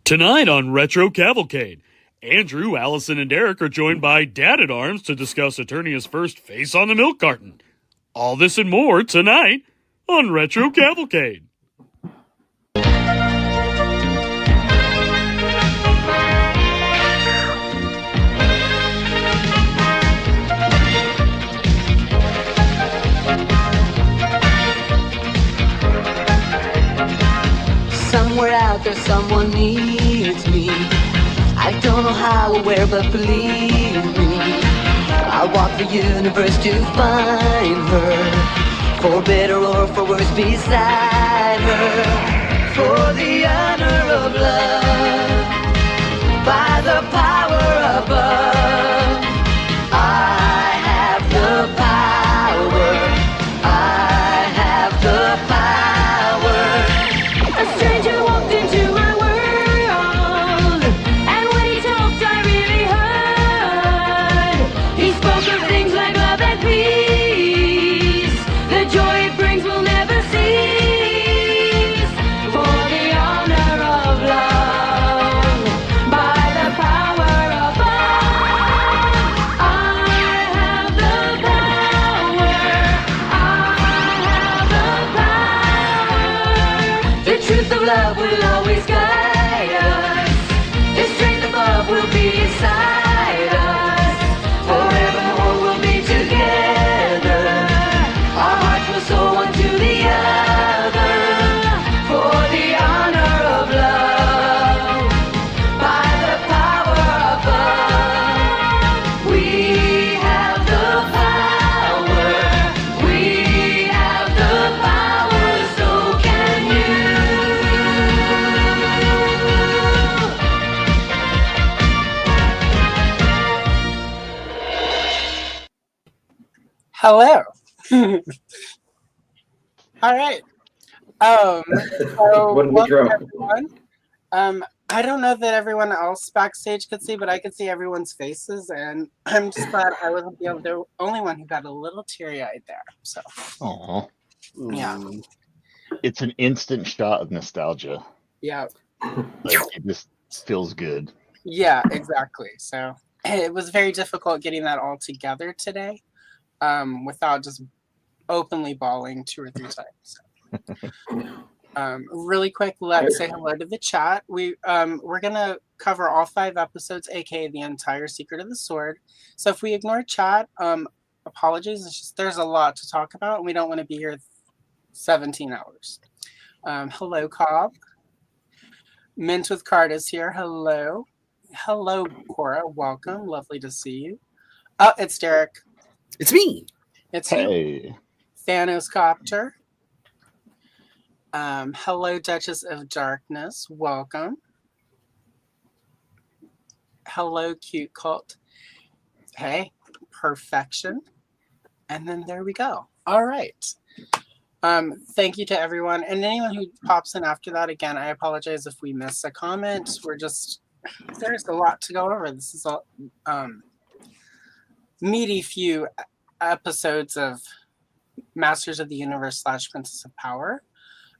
Tonight on Retro Cavalcade, Andrew, Allison, and Derek are joined by Dad at Arms to discuss Eternia's first face on the milk carton. All this and more tonight on Retro Cavalcade. Somewhere out there someone needs me. I don't know how or where, but believe me, I'll walk the universe to find her, for better or for worse beside her, for the honor of love, by the power above. I have the power, I have the power. A stranger walked into my world, and when he talked I really heard. He spoke of things like love and peace, the joy it brings will never cease, for the honor of love, by the power above. I have the power, I have the power. The truth of love will always guide us, the strength above will be inside us, forevermore we'll be together, our hearts will soar one to the other, for the honor of love, by the power above. We have the power, we have the power, so can you. Hello. All right. So What an welcome intro. everyone. I don't know that everyone else backstage could see, but I could see everyone's faces, and I'm just glad I wasn't the only one who got a little teary-eyed there. So Aw. yeah, It's an instant shot of nostalgia. yeah, Like, it just feels good. yeah, exactly. So it was very difficult getting that all together today, without just openly bawling 2 or 3 times. Really quick, let's say hello to the chat. We're gonna cover all 5 episodes, aka the entire Secret of the Sword. So if we ignore chat, apologies. It's just there's a lot to talk about, and we don't want to be here 17 hours. Hello, Cobb. Mint with Card is here. Hello, hello, Cora. Welcome. Lovely to see you. Oh, it's Derek. It's me. It's you. Hey. Thanos Copter. Hello, Duchess of Darkness. Welcome. Hello, Cute Colt. Hey, perfection. And then there we go. All right. Thank you to everyone. And anyone who pops in after that, again, I apologize if we miss a comment. There's a lot to go over. This is a meaty few episodes of Masters of the Universe / Princess of Power.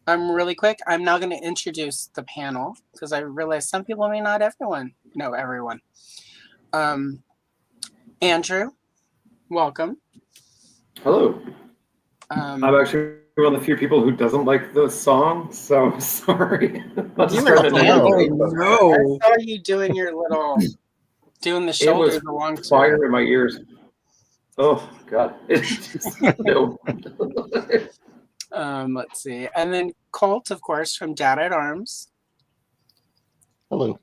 Really quick, I'm now going to introduce the panel because I realize some people may not know everyone. Andrew, welcome. Hello. I'm actually one of the few people who doesn't like the song, so sorry. I'll just start it now. I saw you doing your little, doing the shoulders along to fire in my ears. Oh God! No. Let's see, and then Colt, of course, from Dad at Arms, Hello.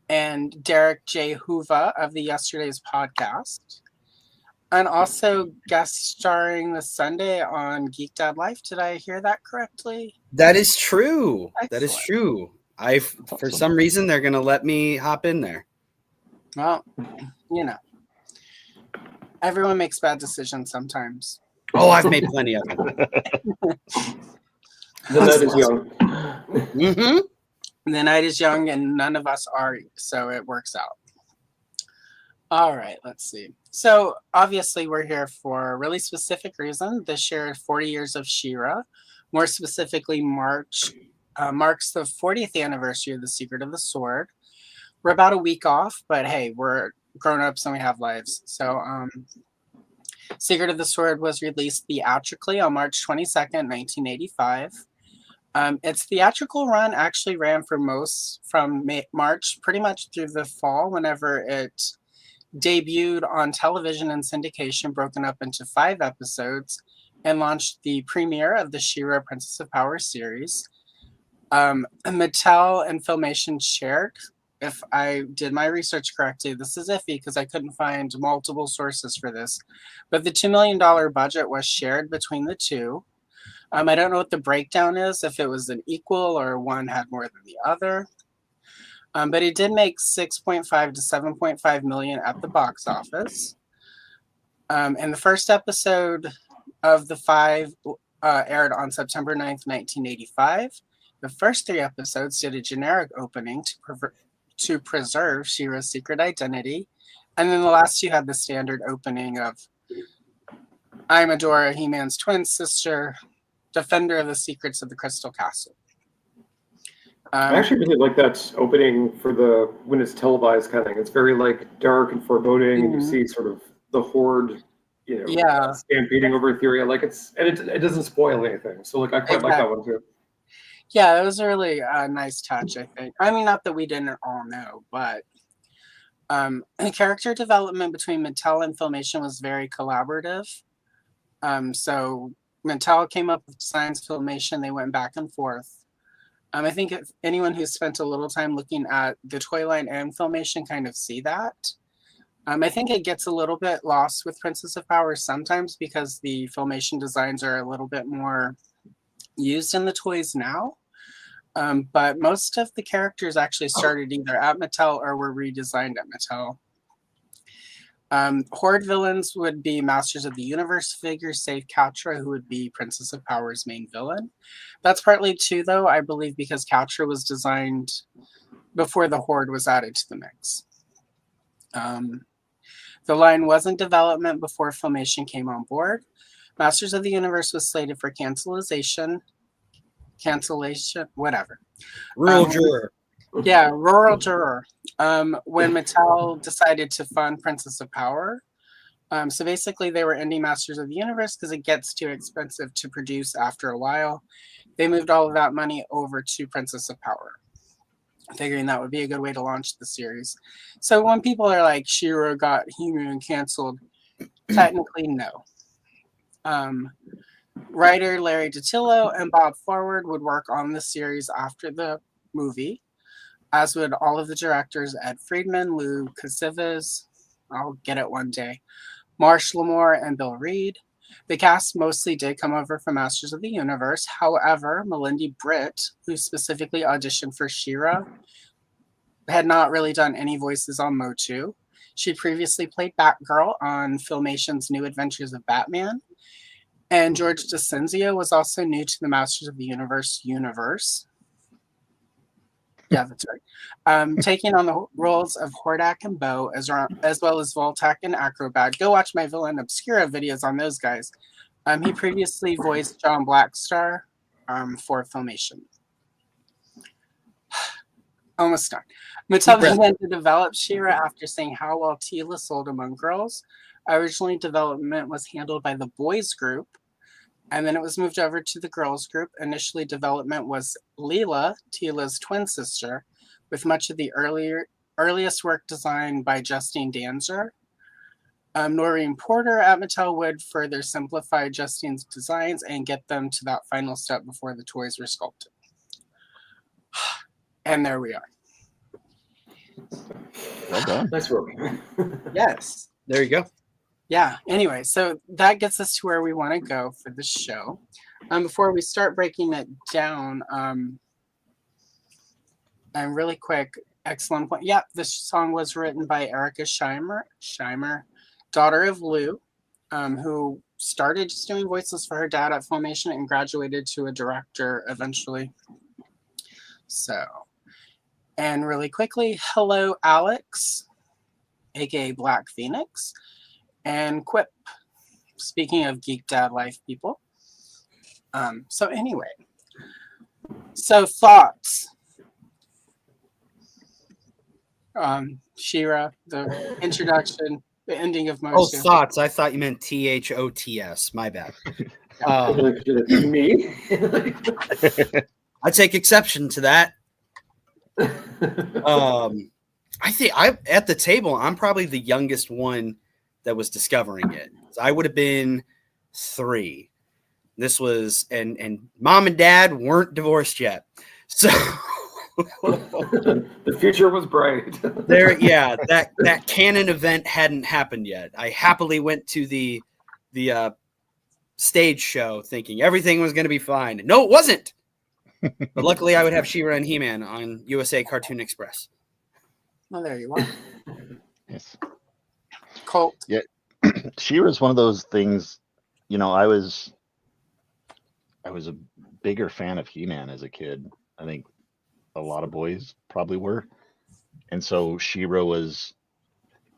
and Derek J. Hoover of the Yesterday's Podcast, and also guest starring this Sunday on Geek Dad Life. Did I hear that correctly? That is true. Excellent. That is true. For some reason, they're going to let me hop in there. Well, you know, everyone makes bad decisions sometimes. Oh, I've made plenty of them. The night is young. Mm-hmm. The night is young and none of us are, so it works out. All right, let's see. So obviously we're here for a really specific reason. This year, 40 years of She-Ra, more specifically March marks the 40th anniversary of The Secret of the Sword. We're about a week off, but hey, we're grown-ups and we have lives. So Secret of the Sword was released theatrically on March 22nd, 1985. Its theatrical run actually ran from March pretty much through the fall, whenever it debuted on television and syndication, broken up into 5 episodes, and launched the premiere of the She-Ra Princess of Power series. Mattel and Filmation shared. If I did my research correctly, this is iffy because I couldn't find multiple sources for this, but the $2 million budget was shared between the two. I don't know what the breakdown is, if it was an equal or one had more than the other. But it did make 6.5 to 7.5 million at the box office. And the first episode of the 5 aired on September 9th, 1985. The first 3 episodes did a generic opening to preserve She-Ra's secret identity. And then the last 2 had the standard opening of I'm Adora, He-Man's twin sister, defender of the secrets of the Crystal Castle. I actually really like that opening for when it's televised kind of thing. It's very like dark and foreboding, and you see sort of the horde, stampeding over Etheria. Like it doesn't spoil anything. So like I quite like that one too. Yeah, it was a really nice touch, I think. I mean, not that we didn't all know, but the character development between Mattel and Filmation was very collaborative. So Mattel came up with designs, Filmation, they went back and forth. I think if anyone who's spent a little time looking at the toy line and Filmation kind of see that. I think it gets a little bit lost with Princess of Power sometimes because the Filmation designs are a little bit more used in the toys now. But most of the characters actually started either at Mattel or were redesigned at Mattel. Horde villains would be Masters of the Universe figures, save Catra, who would be Princess of Power's main villain. That's partly too, though, I believe, because Catra was designed before the Horde was added to the mix. The line was in development before Filmation came on board. Masters of the Universe was slated for cancellation, whatever. Rural juror. Yeah, rural juror. When Mattel decided to fund Princess of Power. So basically they were ending Masters of the Universe because it gets too expensive to produce after a while. They moved all of that money over to Princess of Power, figuring that would be a good way to launch the series. So when people are like, She-Ra got He-Man canceled, technically no. Writer Larry DiTillo and Bob Forward would work on the series after the movie, as would all of the directors, Ed Friedman, Lou Casivas, I'll get it one day, Marsh Lamore, and Bill Reed. The cast mostly did come over from Masters of the Universe. However, Melindy Britt, who specifically auditioned for She-Ra, had not really done any voices on Motu. She previously played Batgirl on Filmation's New Adventures of Batman. And George DeCinzio was also new to the Masters of the Universe universe. Yeah, that's right. Taking on the roles of Hordak and Bo, as well as Voltak and Acrobat. Go watch my Villain Obscura videos on those guys. He previously voiced John Blackstar for Filmation. Almost done. Mattel began to develop She-Ra after seeing how well Teela sold among girls. Originally, development was handled by the boys group, and then it was moved over to the girls group. Initially, development was Leela, Teela's twin sister, with much of the earliest work designed by Justine Danzer. Noreen Porter at Mattel would further simplify Justine's designs and get them to that final step before the toys were sculpted. And there we are. Well done. Nice work. Yes. There you go. Yeah, anyway, so that gets us to where we want to go for the show. Before we start breaking it down, and really quick, excellent point. Yeah, this song was written by Erica Scheimer, daughter of Lou, who started just doing voices for her dad at Filmation and graduated to a director eventually. So, and really quickly, hello, Alex, aka Black Phoenix. And Quip, speaking of Geek Dad Life people. So anyway, So thoughts. She-Ra, the introduction, the ending of most. Oh, thoughts. I thought you meant THOTS. My bad. Me? I take exception to that. I think at the table, I'm probably the youngest one that was discovering it. I would have been 3. This was and mom and dad weren't divorced yet. So the future was bright. that canon event hadn't happened yet. I happily went to the stage show thinking everything was going to be fine. No, it wasn't. But luckily, I would have She-Ra and He-Man on USA Cartoon Express. Well, there you are. Yes. Colt. Yeah. She-Ra is one of those things, I was a bigger fan of He-Man as a kid. I think a lot of boys probably were. And so She-Ra was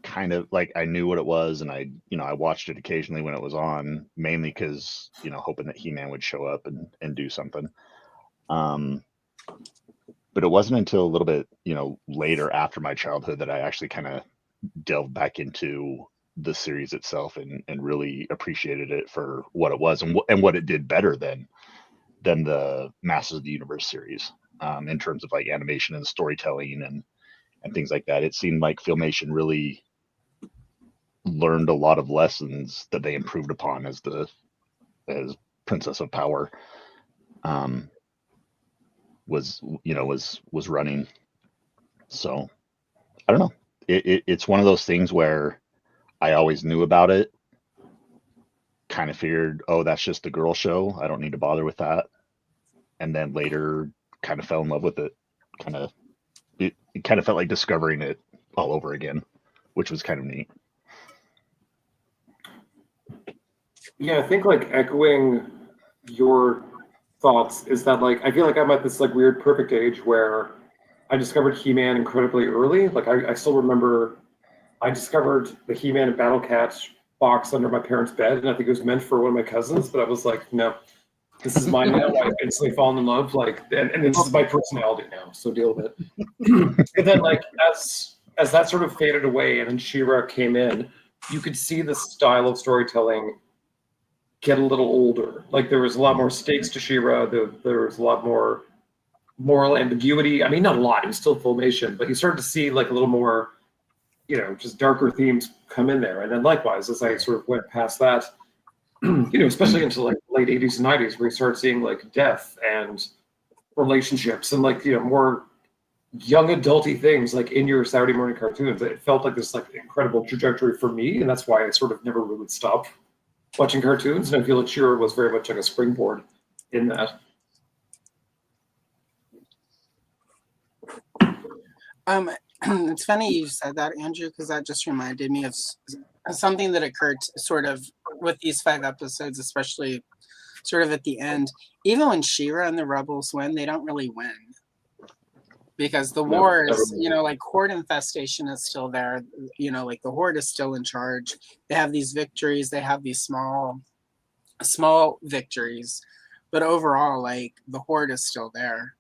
kind of like, I knew what it was, and I watched it occasionally when it was on, mainly because, hoping that He-Man would show up and do something. But it wasn't until a little bit, later after my childhood that I actually kind of delved back into the series itself and really appreciated it for what it was and what it did better than the Masters of the Universe series, in terms of like animation and storytelling and things like that. It seemed like Filmation really learned a lot of lessons that they improved upon as Princess of Power was running. So I don't know. It's one of those things where I always knew about it, kind of figured, oh, that's just a girl show, I don't need to bother with that. And then later kind of fell in love with it. It kind of felt like discovering it all over again, which was kind of neat. Yeah, I think like echoing your thoughts is that like I feel like I'm at this like weird perfect age where I discovered He-Man incredibly early. Like I still remember I discovered the He-Man and Battle Cat box under my parents' bed, and I think it was meant for one of my cousins, but I was like, no, this is mine now. I instantly fall in love, like, and this is my personality now, so deal with it. And then like as that sort of faded away and then She-Ra came in, you could see the style of storytelling get a little older. Like there was a lot more stakes to She-Ra. There was a lot more moral ambiguity. I mean, not a lot. It was still Filmation, but you started to see like a little more, just darker themes come in there. And then likewise, as I sort of went past that, especially into like late 80s and 90s, where you start seeing like death and relationships and like, more young adulty things like in your Saturday morning cartoons. It felt like this like incredible trajectory for me. And that's why I sort of never really stopped watching cartoons, and I feel like She-Ra was very much like a springboard in that. It's funny you said that, Andrew, because that just reminded me of something that occurred sort of with these 5 episodes, especially sort of at the end. Even when She-Ra and the Rebels win, they don't really win. Because the wars, like Horde infestation is still there. Like the Horde is still in charge. They have these victories. They have these small victories, but overall, like the Horde is still there.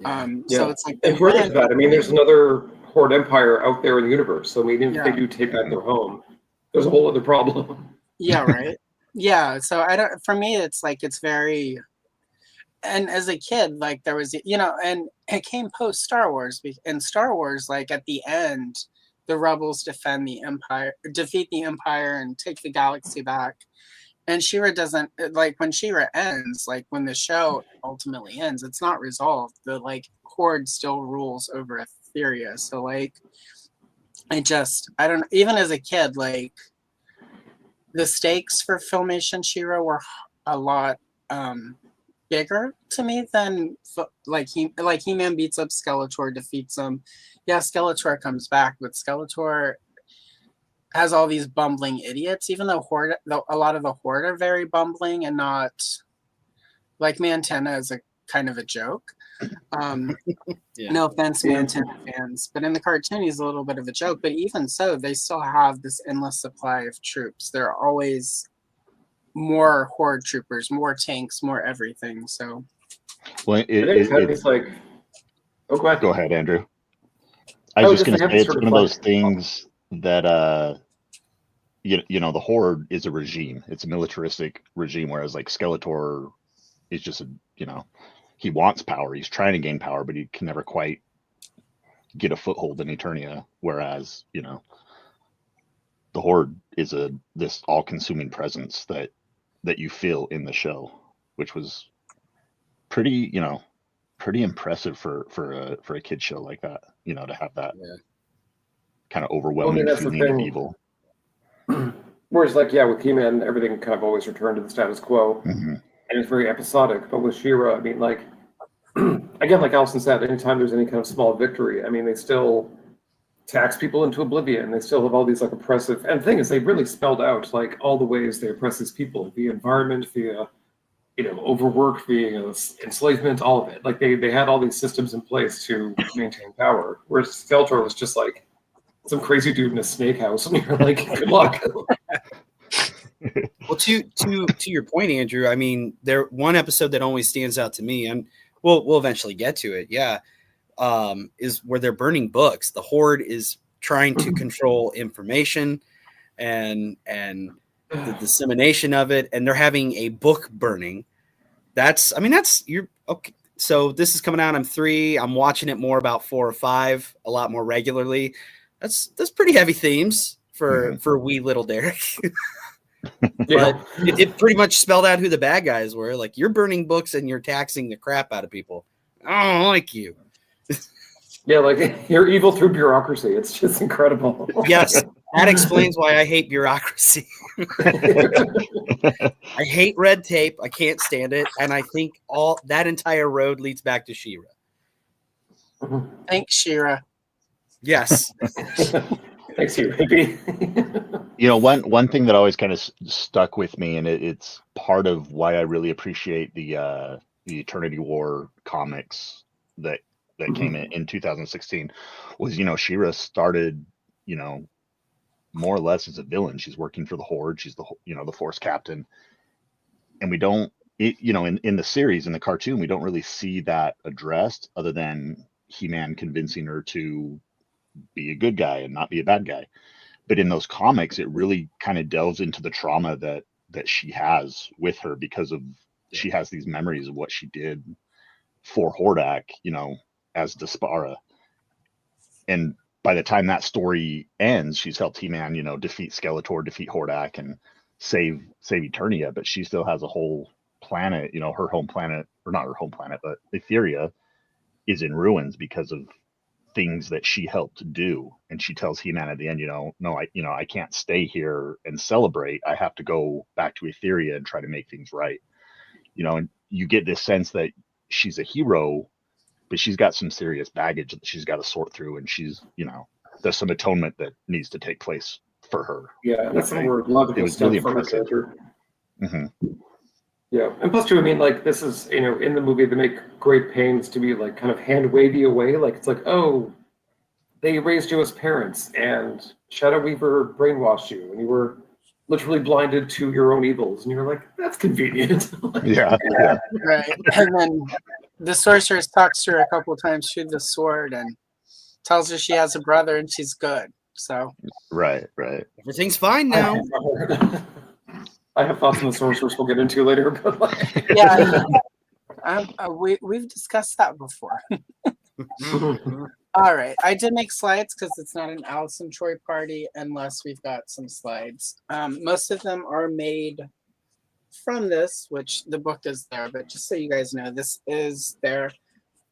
So it's like and further to that, I mean, there's another Horde empire out there in the universe. So I mean, if they do take back their home, there's a whole other problem. Yeah, right. Yeah. So for me, it's like it's very. And as a kid, like there was, and it came post Star Wars. And Star Wars, like at the end, the rebels defeat the Empire and take the galaxy back. And She-Ra doesn't, like when She-Ra ends, like when the show ultimately ends, it's not resolved. The like Horde still rules over Etheria. So like, I don't, even as a kid, like the stakes for Filmation She-Ra were a lot, bigger to me than like He-Man beats up Skeletor, defeats him. Yeah, Skeletor comes back, but Skeletor has all these bumbling idiots. Even though a lot of the Horde are very bumbling and not like Mantenna is a kind of a joke. No offense, Mantenna fans, but in the cartoon he's a little bit of a joke. But even so, they still have this endless supply of troops. There are always more Horde troopers, more tanks, more everything. So Well, it's like, oh, go ahead. Go ahead, Andrew. I was just going to say it's one of those things that the Horde is a regime. It's a militaristic regime, whereas like Skeletor is just he wants power. He's trying to gain power, but he can never quite get a foothold in Eternia. Whereas the Horde is this all-consuming presence that you feel in the show, which was pretty impressive for a kid show like that. To have that kind of overwhelming feeling of evil. Whereas, like, with He-Man, everything kind of always returned to the status quo, and it's very episodic. But with She-Ra, I mean, like, again, like Allison said, anytime there's any kind of small victory, I mean, they still tax people into oblivion. They still have all these like oppressive. And the thing is, they really spelled out like all the ways they oppress these people via environment, via overwork, via enslavement, all of it. Like they had all these systems in place to maintain power. Whereas Skeletor was just like some crazy dude in a snake house, and you're like, good luck. Well, to your point, Andrew, I mean, one episode that always stands out to me, and we'll eventually get to it, is where they're burning books. The Horde is trying to control information and the dissemination of it, and they're having a book burning. You're okay. So this is coming out. I'm 3. I'm watching it more about 4 or 5, a lot more regularly. That's pretty heavy themes for wee little Derek. But it pretty much spelled out who the bad guys were. Like, you're burning books and you're taxing the crap out of people. I don't like you. Yeah, like you're evil through bureaucracy. It's just incredible. Yes, that explains why I hate bureaucracy. I hate red tape. I can't stand it, and I think all that entire road leads back to She-Ra. Thanks, She-Ra. Yes. Thanks, you, baby. One thing that always kind of stuck with me, and it's part of why I really appreciate the Eternity War comics that came in 2016 was, She-Ra started, more or less as a villain. She's working for the Horde. She's the Force captain. And we don't, in the series, in the cartoon, we don't really see that addressed other than He-Man convincing her to be a good guy and not be a bad guy. But in those comics, it really kind of delves into the trauma that she has with her because of she has these memories of what she did for Hordak, as Despara. And by the time that story ends, she's helped He-Man, defeat Skeletor, defeat Hordak, and save Eternia, but she still has a whole planet, her home planet, or not her home planet, but Etheria is in ruins because of things that she helped do. And she tells He-Man at the end, no, I can't stay here and celebrate. I have to go back to Etheria and try to make things right. And you get this sense that she's a hero, but she's got some serious baggage that she's got to sort through, and she's, there's some atonement that needs to take place for her. Yeah, that's some more logical stuff really from impressive. Yeah, and plus too, I mean, like, this is, in the movie they make great pains to be like kind of hand wavy away, like it's like, oh, they raised you as parents, and Shadow Weaver brainwashed you, and you were literally blinded to your own evils, and you're like, that's convenient. Yeah. Right. And then the sorceress talks to her a couple of times through the sword and tells her she has a brother and she's good. So right. Everything's fine now. I have thoughts on the sorceress we'll get into later, but like... yeah, we've discussed that before. All right, I did make slides because it's not an Allison Troy party unless we've got some slides. Most of them are made from this, which the book is there, but just so you guys know, this is there.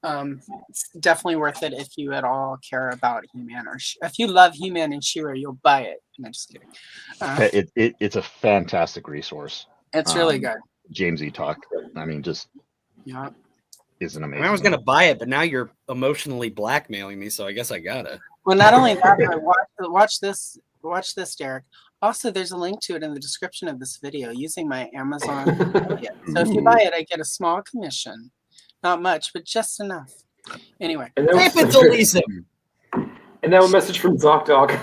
It's definitely worth it if you at all care about He-Man, or if you love He-Man and She-Ra, you'll buy it. No, just kidding. It's a fantastic resource. It's really good. James E. Talk, just is an amazing. I was going to buy it, but now you're emotionally blackmailing me, so I guess I gotta. Well, not only that, but watch this, Derek. Also, there's a link to it in the description of this video using my Amazon affiliate. So if you buy it, I get a small commission. Not much, but just enough. Anyway. And now a message from ZocDog.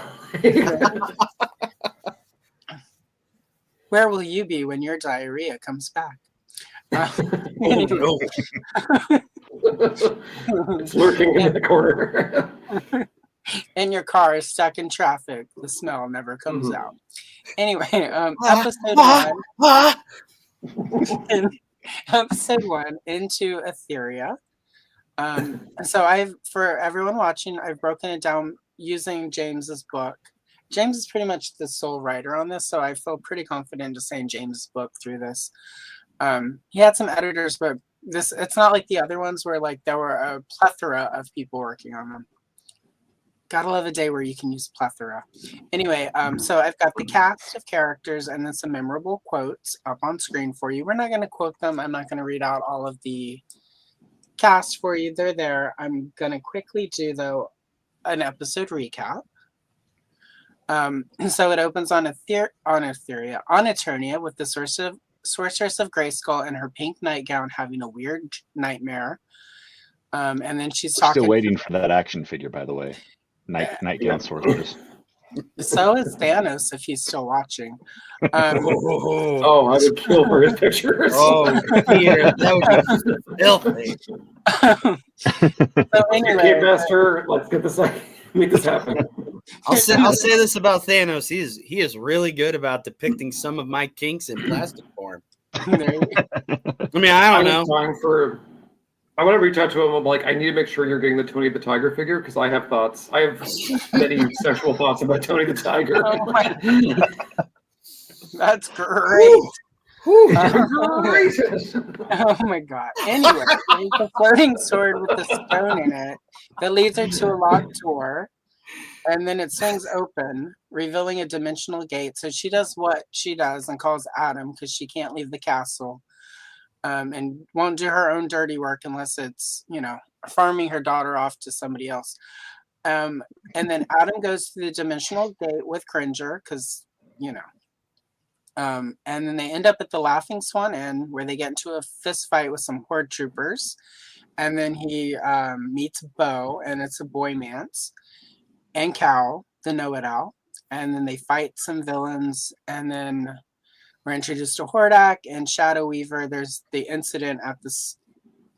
Where will you be when your diarrhea comes back? Anyway. It's lurking in the corner. And your car is stuck in traffic. The smell never comes out. Anyway, episode 1. Episode 1, Into Etheria. So for everyone watching, I've broken it down using James's book. James is pretty much the sole writer on this, so I feel pretty confident just saying James's book through this. He had some editors, but it's not like the other ones where like there were a plethora of people working on them. Gotta love a day where you can use plethora. Anyway, so I've got the cast of characters and then some memorable quotes up on screen for you. We're not going to quote them. I'm not going to read out all of the cast for you. They're there. I'm going to quickly do, though, an episode recap. So it opens on Eternia with the Sorceress of Grayskull in her pink nightgown having a weird nightmare. And then she's talking. Still waiting for that action figure, by the way. Nightgown sorceress. So is Thanos if he's still watching. I would kill for his pictures. Peter, that would be filthy. So anyway, Master, let's get this. Make this happen. I'll say this about Thanos: he is really good about depicting some of my kinks in plastic form. I mean, I don't know. I want to reach out to him. I'm like, I need to make sure you're getting the Tony the Tiger figure because I have thoughts. I have many sexual thoughts about Tony the Tiger. That's great. Great. Oh my god. Anyway, there's a floating sword with a stone in it that leads her to a locked door. And then it swings open, revealing a dimensional gate. So she does what she does and calls Adam because she can't leave the castle. And won't do her own dirty work unless it's, farming her daughter off to somebody else. And then Adam goes to the dimensional gate with Cringer because, and then they end up at the Laughing Swan Inn where they get into a fist fight with some horde troopers. And then he meets Bo, and it's a boy man's, and Cal, the know-it-all. And then they fight some villains, and then we're introduced to Hordak and Shadow Weaver. There's the incident at this,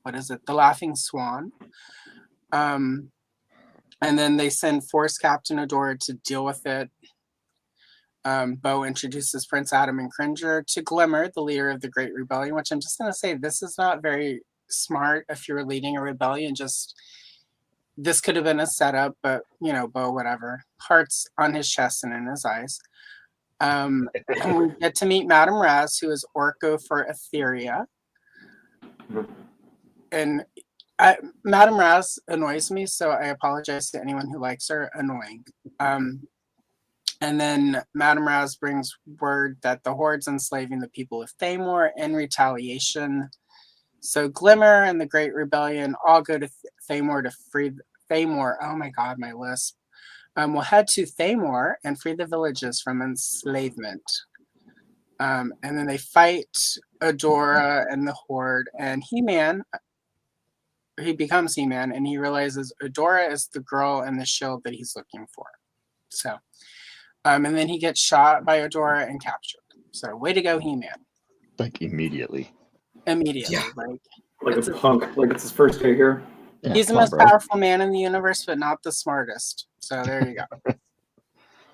the Laughing Swan. And then they send Force Captain Adora to deal with it. Bo introduces Prince Adam and Cringer to Glimmer, the leader of the Great Rebellion, which I'm just going to say, this is not very smart if you're leading a rebellion. This could have been a setup, but, Bo, whatever. Hearts on his chest and in his eyes. And we get to meet Madame Raz, who is Orko for Etheria. And Madame Raz annoys me, so I apologize to anyone who likes her. Annoying. And then Madame Raz brings word that the Horde's enslaving the people of Thamor in retaliation. So Glimmer and the Great Rebellion all go to Thamor to free Thamor. Oh my god, my lisp. We'll head to Thamor and free the villages from enslavement. And then they fight Adora and the Horde. And He-Man, he becomes He-Man, and he realizes Adora is the girl in the shield that he's looking for. So, and then he gets shot by Adora and captured. So, way to go, He-Man. Like immediately. Immediately. Yeah. Like a punk. Like it's his first day here. Yeah, he's the most powerful man in the universe, but not the smartest. So there you go.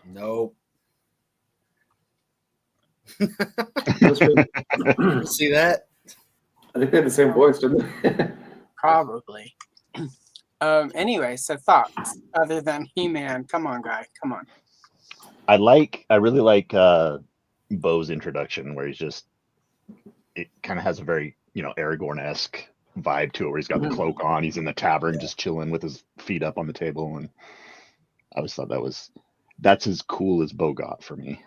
Nope. Really... See that? I think they had the same voice, didn't they? Probably. Anyway, so thoughts other than He-Man. Come on, guy. Come on. I really like Bo's introduction where it kind of has a very, Aragorn-esque vibe to it where he's got the cloak on, he's in the tavern just chilling with his feet up on the table, and I always thought that's as cool as Bo got for me.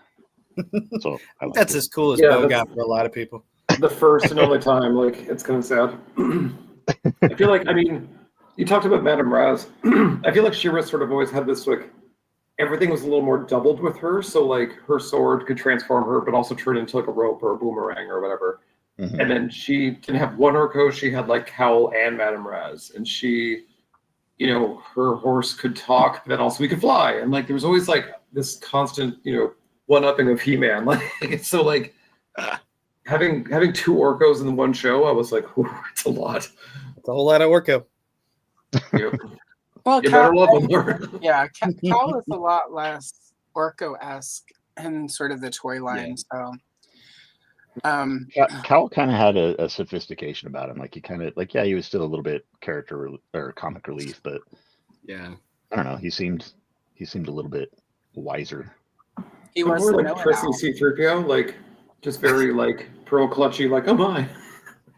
So that's as cool as Bo got for a lot of people. The first and only time, like it's kind of sad. I feel like, you talked about Madame Raz. I feel like She-Ra sort of always had this everything was a little more doubled with her, so like her sword could transform her, but also turn into like a rope or a boomerang or whatever. Mm-hmm. And then she didn't have one Orko, she had like Cowl and Madame Raz. And she, her horse could talk, but then also we could fly. And like there was always like this constant, one-upping of He-Man. Like it's so like having 2 Orcos in one show, I was like, it's a lot. It's a whole lot of Orco. Yep. Well, You better love them more. Yeah, Cal is a lot less Orco-esque in sort of the toy line. So, Cal kind of had a sophistication about him. Like he kind of he was still a little bit character or comic relief, but yeah, I don't know. He seemed a little bit wiser. He was more like prissy C-3PO, like just very like pearl clutchy, like oh my.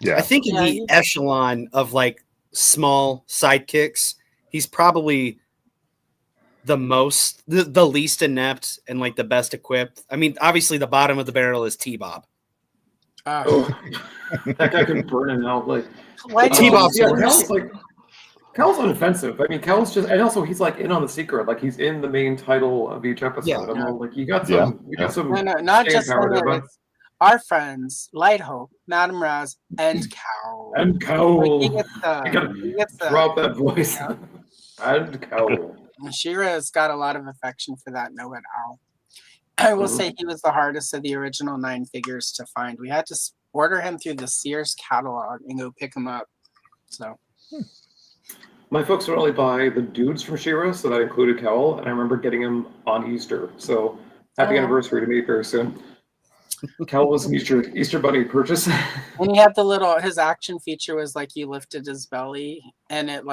Yeah, I think in the echelon of like small sidekicks, he's probably the least inept and like the best equipped. I mean, obviously the bottom of the barrel is T-Bob. Oh, that guy can burn him out. Like T-Bob's Cal's unoffensive. I mean, Cal's just, and also he's like in on the secret. Like he's in the main title of each episode. Yeah. I'm all like, you got some. No, not just it's our friends, Light Hope, Madame Raz, and Cal. And Cal. Like, he gets the drop that voice. Yeah. And Cal. She-Ra's got a lot of affection for that Noah Owl. I will say he was the hardest of the original 9 figures to find. We had to order him through the Sears catalog and go pick him up. So, my folks would only buy the dudes from She-Ra, so that included Cal, and I remember getting him on Easter. So, happy anniversary to me very soon. Cal was an Easter bunny purchase. And he had his action feature was like you lifted his belly, and it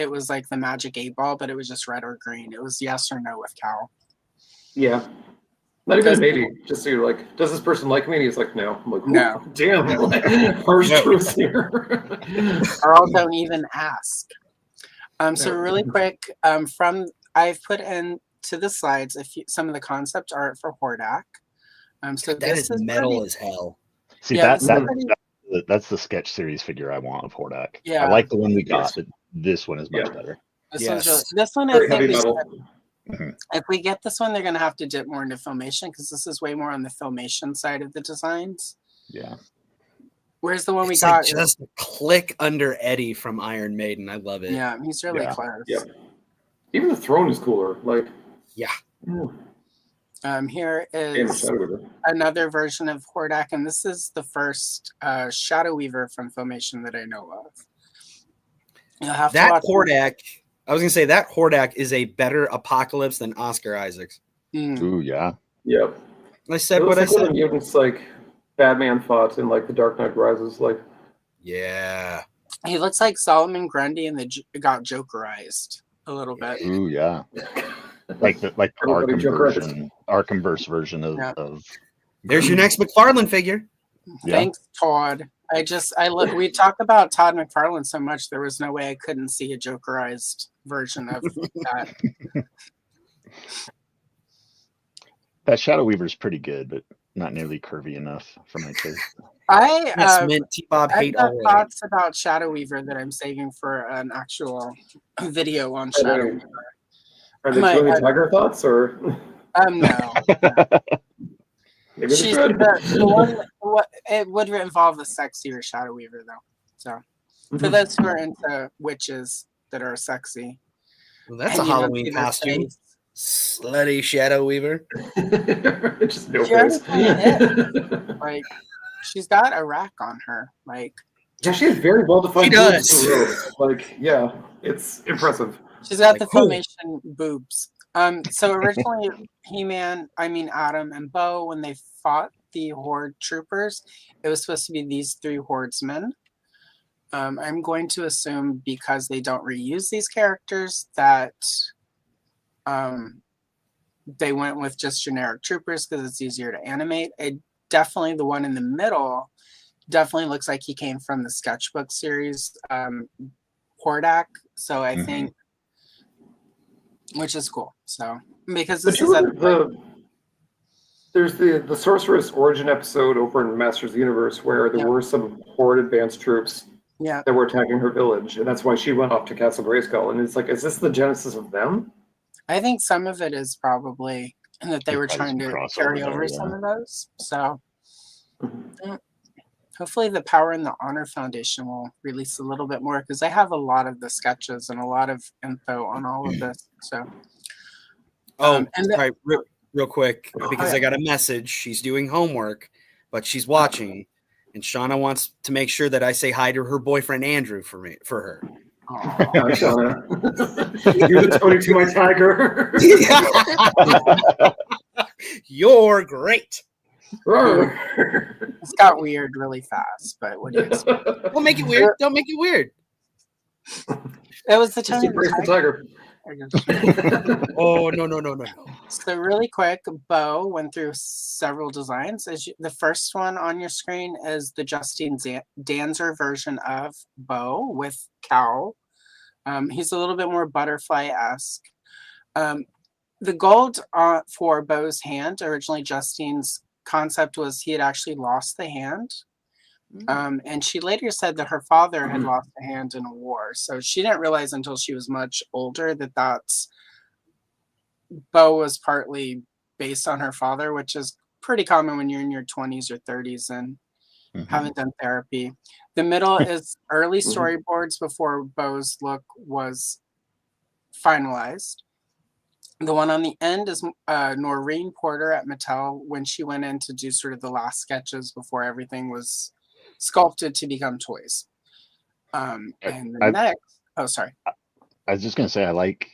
was like the magic 8-ball, but it was just red or green. It was yes or no with Cal. Yeah. Not even a maybe. Just so you're like, does this person like me? And he's like, no. I'm like, no. Damn. Harsh truth here. Or don't even ask. So really quick, I've put into the slides some of the concept art for Hordak. So that is metal as hell. See, that's the sketch series figure I want of Hordak. Yeah. I like the one we got, but this one is much better. This one I think if we get this one, they're going to have to dip more into Filmation because this is way more on the Filmation side of the designs. Yeah. Where's the one we got? Just a click under Eddie from Iron Maiden. I love it. Yeah, he's really close. Yeah. Even the throne is cooler. Like. Yeah. Here is another version of Hordak, and this is the first Shadow Weaver from Filmation that I know of. You'll have that Hordak. I was gonna say that Hordak is a better Apocalypse than Oscar Isaacs. Ooh, yeah. Yep. I said what I said. It's like Batman fought in like the Dark Knight Rises, like. Yeah. He looks like Solomon Grundy and got Jokerized a little bit. Ooh, yeah. like the Arkhamverse version of. There's your next McFarlane figure. Thanks, Todd. We talk about Todd McFarlane so much. There was no way I couldn't see a Jokerized version of that. That Shadow Weaver's pretty good, but not nearly curvy enough for my taste. I've got thoughts about Shadow Weaver that I'm saving for an actual video on Shadow Weaver. Are they really Tiger thoughts or? No. Maybe she's it would involve a sexier Shadow Weaver though. So for those who are into witches that are sexy. Well, that's a Halloween costume. Slutty Shadow Weaver. Just no face. Like she's got a rack on her. Like yeah, she has very well defined. She does. Like yeah, it's impressive. She's got the Filmation boobs. So originally Adam and Bo, when they fought the Horde troopers, it was supposed to be these 3 Hordesmen. I'm going to assume because they don't reuse these characters that they went with just generic troopers because it's easier to animate. Definitely the one in the middle definitely looks like he came from the sketchbook series Hordak. So I think, which is cool. So because this is there's the Sorceress origin episode over in Masters of the Universe where there were some Horde advanced troops that were attacking her village, and that's why she went off to Castle Grayskull. And it's like, is this the genesis of them? I think some of it is probably that they were trying to carry over some of those. So hopefully the Power and the Honor Foundation will release a little bit more because I have a lot of the sketches and a lot of info on all of this. So real quick, because I got a message. She's doing homework, but she's watching. and Shauna wants to make sure that I say hi to her boyfriend Andrew for her. Yeah, Shauna. You're the Tony to my Tiger. You're great. It's got weird really fast, but what do you expect? Don't make it weird. Don't make it weird. It was the Tony the Tiger. Oh, no. So really quick, Bo went through several designs. The first one on your screen is the Justine Danzer version of Bo with Cal. He's a little bit more butterfly-esque. The gold for Bo's hand, originally Justine's concept was he had actually lost the hand. And she later said that her father had lost a hand in a war. So she didn't realize until she was much older that Bo was partly based on her father, which is pretty common when you're in your 20s or 30s and haven't done therapy. The middle is early storyboards before Bo's look was finalized. The one on the end is Noreen Porter at Mattel when she went in to do sort of the last sketches before everything was sculpted to become toys. And the next, sorry. I was just gonna say I like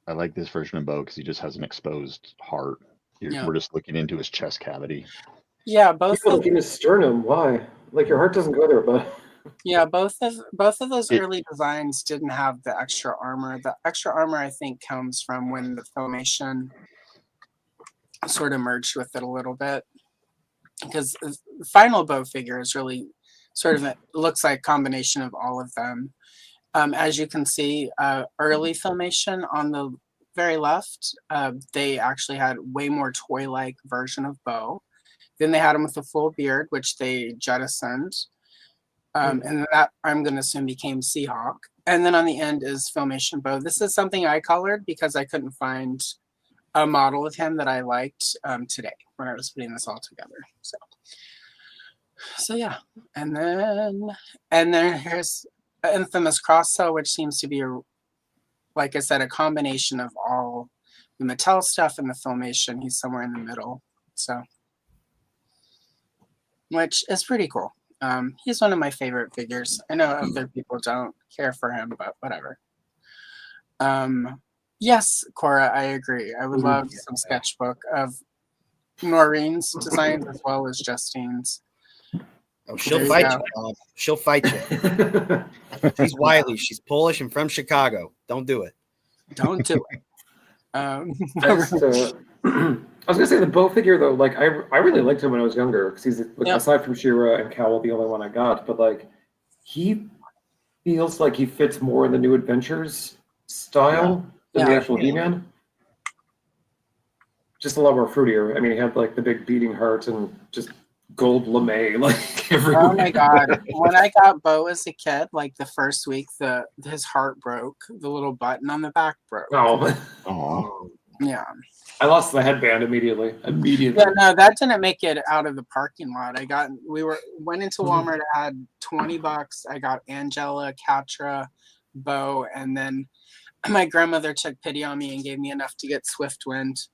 this version of Bo because he just has an exposed heart. We're just looking into his chest cavity. Yeah, both of in his sternum. Why? Like your heart doesn't go there, but yeah, both of those early designs didn't have the extra armor. The extra armor, I think, comes from when the Filmation sort of merged with it a little bit. Because the final Bo figure is really sort of, it looks like a combination of all of them. As you can see, early Filmation on the very left, they actually had way more toy-like version of Bo. Then they had him with a full beard, which they jettisoned. And that, I'm going to assume, became Seahawk. And then on the end is Filmation Bo. This is something I colored because I couldn't find a model of him that I liked today when I was putting this all together. So yeah. And then here's Infamous Cross-Sew, which seems to be, like I said, a combination of all the Mattel stuff and the Filmation. He's somewhere in the middle. So, which is pretty cool. He's one of my favorite figures. I know other people don't care for him, but whatever. Yes, Cora, I agree. I would love some sketchbook of Noreen's designs as well as Justine's. Oh, she'll fight you, Bob. She'll fight you. She's wily. She's Polish and from Chicago. Don't do it. Don't do it. I was gonna say the Bo figure though, like I really liked him when I was younger because he's like, aside from She-Ra and Cowl, the only one I got, but like he feels like he fits more in the New Adventures style than the actual He-Man. Just a lot more fruitier. I mean, he had like the big beating heart and just gold lame like everywhere. Oh my god! When I got Bo as a kid, like the first week, his heart broke. The little button on the back broke. Oh. Yeah. I lost the headband immediately. Yeah, no, that didn't make it out of the parking lot. Went into Walmart. I had $20. I got Angela, Catra, Bo, and then my grandmother took pity on me and gave me enough to get Swiftwind.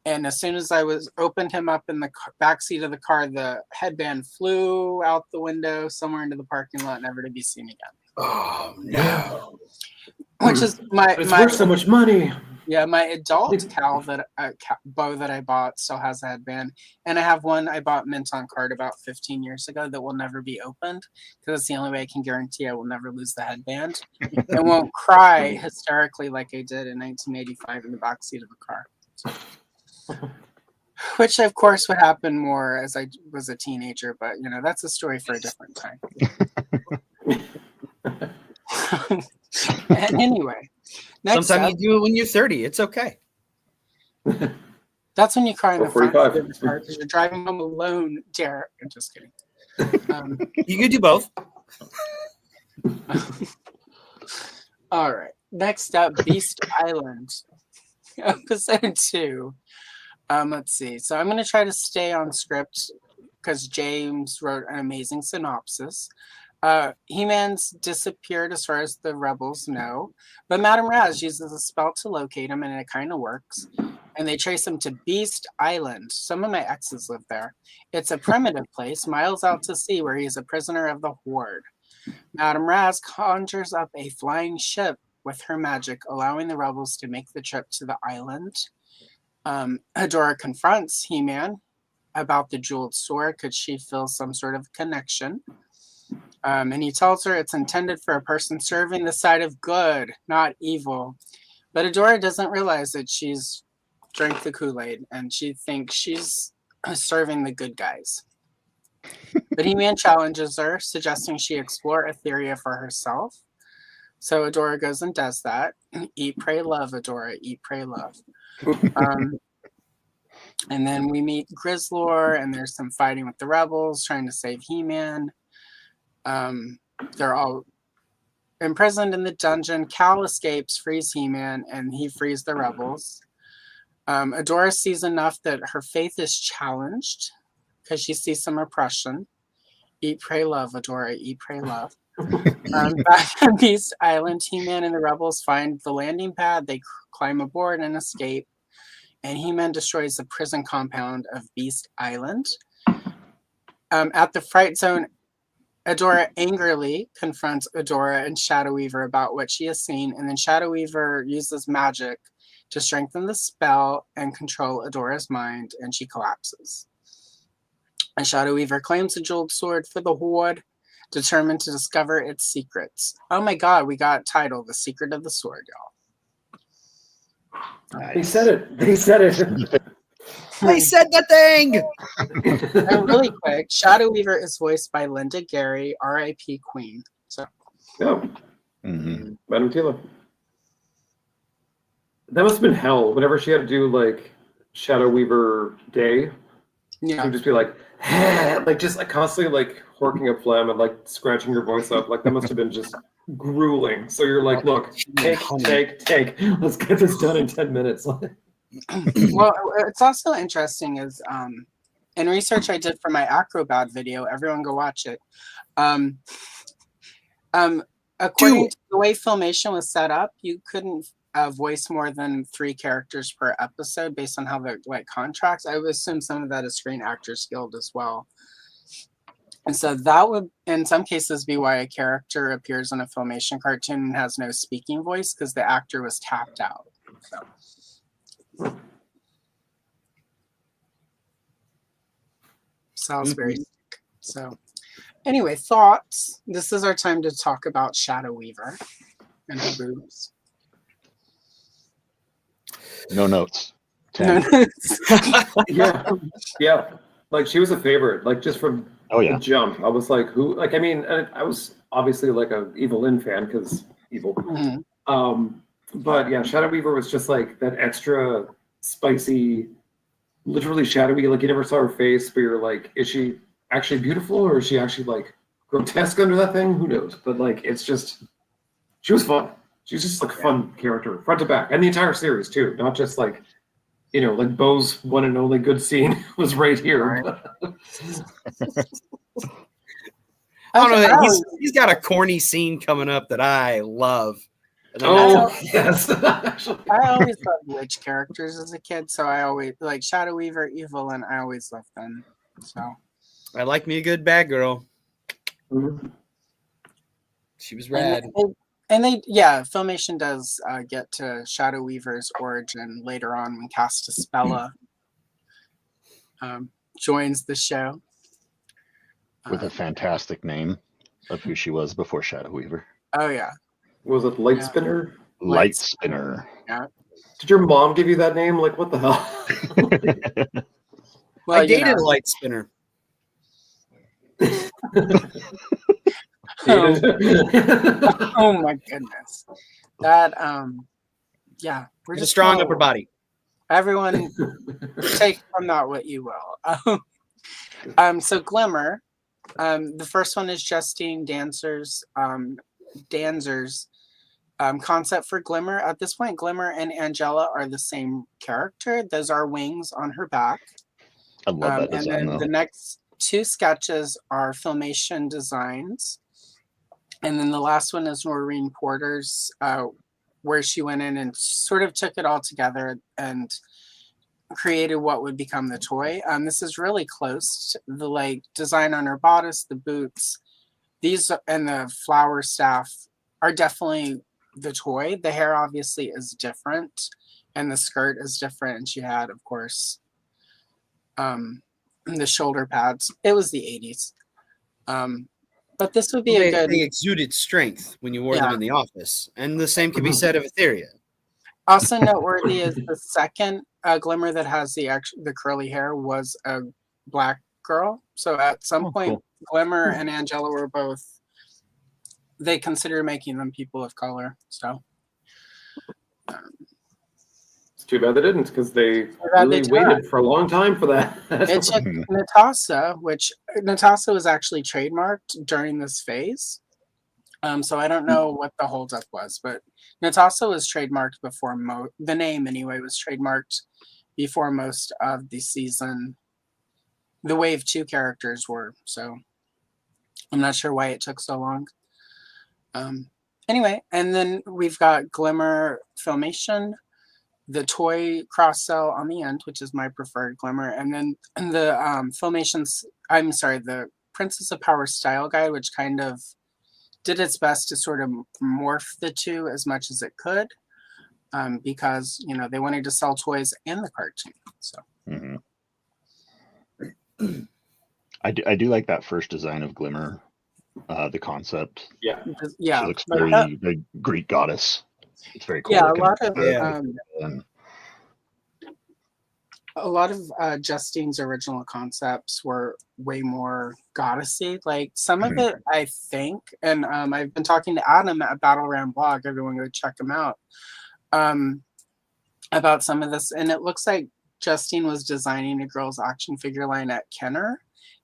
And as soon as I opened him up in the back seat of the car, the headband flew out the window somewhere into the parking lot, never to be seen again. Oh no! Which is it's worth so much money. Yeah, my adult Bo that I bought still has a headband, and I have one I bought mint on card about 15 years ago that will never be opened because it's the only way I can guarantee I will never lose the headband and won't cry hysterically like I did in 1985 in the backseat of a car. Which, of course, would happen more as I was a teenager, but that's a story for a different time. Anyway. Sometimes you do it when you're 30. It's okay. That's when you cry in the front of the car because you're driving home alone, Derek. I'm just kidding. You could do both. All right. Next up, Beast Island, episode 2. Let's see. So I'm going to try to stay on script because James wrote an amazing synopsis. He-Man's disappeared as far as the rebels know, but Madame Raz uses a spell to locate him, and it kind of works. and they trace him to Beast Island. Some of my exes live there. It's a primitive place, miles out to sea, where he is a prisoner of the Horde. Madame Raz conjures up a flying ship with her magic, allowing the rebels to make the trip to the island. Adora confronts He-Man about the jeweled sword because she feels some sort of connection. And he tells her it's intended for a person serving the side of good, not evil. But Adora doesn't realize that she's drank the Kool-Aid and she thinks she's serving the good guys. But He-Man challenges her, suggesting she explore Etheria for herself. So Adora goes and does that. Eat, pray, love, Adora. Eat, pray, love. And then we meet Grizzlor, and there's some fighting with the rebels, trying to save He-Man. They're all imprisoned in the dungeon. Cal escapes, frees He-Man, and he frees the rebels. Adora sees enough that her faith is challenged because she sees some oppression. Eat, pray, love, Adora. Eat, pray, love. Back on Beast Island, He-Man and the rebels find the landing pad. They climb aboard and escape. And He-Man destroys the prison compound of Beast Island. At the Fright Zone, Adora angrily confronts Adora and Shadow Weaver about what she has seen, and then Shadow Weaver uses magic to strengthen the spell and control Adora's mind, and she collapses. And Shadow Weaver claims the jeweled sword for the Horde, determined to discover its secrets. Oh my god, we got title, The Secret of the Sword, y'all. Nice. They said it. They said it. They said the thing! And really quick, Shadow Weaver is voiced by Linda Gary, R.I.P. Queen. So. Oh. Mm-hmm. Madam Tila. That must have been hell. Whenever she had to do like Shadow Weaver Day, she would just be like, like just like constantly like horking up phlegm and like scratching your voice up. Like that must have been just grueling. So you're like, look, take. Let's get this done in 10 minutes. Well, it's also interesting is in research I did for my Acrobat video, everyone go watch it. According to the way Filmation was set up, you couldn't voice more than 3 characters per episode based on how the like contracts. I would assume some of that is Screen Actors Guild as well. And so that would, in some cases, be why a character appears in a Filmation cartoon and has no speaking voice because the actor was tapped out. So. Salisbury. So, anyway, thoughts. This is our time to talk about Shadow Weaver and her boobs. No notes. No notes. Yeah. Like she was a favorite. Like just from the jump, I was like, who? Like I mean, I was obviously like a Evelyn fan because evil. Mm-hmm. But yeah, Shadow Weaver was just like that extra spicy, literally shadowy. Like you never saw her face, but you're like, is she actually beautiful or is she actually like grotesque under that thing? Who knows? But like, it's just, she was fun. She's just like a fun character, front to back, and the entire series too. Not just like, you know, like Bo's one and only good scene was right here. Right. I don't know. He's got a corny scene coming up that I love. Yes. I always loved witch characters as a kid, so I always like Shadow Weaver, Evil, and I always loved them. So I like me a good bad girl. Mm-hmm. She was rad. And Filmation does get to Shadow Weaver's origin later on when Castaspella joins the show. With a fantastic name of who she was before Shadow Weaver. Oh, yeah. Was it Light Spinner? Light Spinner. Yeah. Did your mom give you that name? Like, what the hell? Well, I dated a Light Spinner. Oh my goodness. That we're just a strong upper body. Everyone take from that what you will. So Glimmer, the first one is Justine Danzer's concept for Glimmer. At this point, Glimmer and Angela are the same character. Those are wings on her back. I love that design, and then the next 2 sketches are Filmation designs. And then the last one is Noreen Porter's, where she went in and sort of took it all together and created what would become the toy. This is really close to the like design on her bodice, the boots, these and the flower staff are definitely the toy. The hair obviously is different, and the skirt is different. And she had, of course, the shoulder pads. It was the 80s. But this would be a good. They exuded strength when you wore them in the office, and the same could be said of Etheria. Also noteworthy is the second Glimmer that has the curly hair was a black girl. So at some point, cool. Glimmer and Angela were both. They consider making them people of color. So it's too bad they didn't, because they really waited for a long time for that. It took Natasha, which Natasha was actually trademarked during this phase. So I don't know what the holdup was, but Natasha was trademarked before the name anyway was trademarked before most of the season. The Wave 2 characters were, so I'm not sure why it took so long. Anyway, and then we've got Glimmer Filmation, the toy cross sell on the end, which is my preferred Glimmer, and then the the Princess of Power style guide, which kind of did its best to sort of morph the two as much as it could, because they wanted to sell toys and the cartoon. So I do like that first design of Glimmer, the concept. Yeah, she looks very Greek goddess. It's very cool. Yeah, a lot of Justine's original concepts were way more goddessy. Like some of it, I think, and I've been talking to Adam at Battle Ram Blog. Everyone go check him out about some of this. And it looks like Justine was designing a girl's action figure line at Kenner,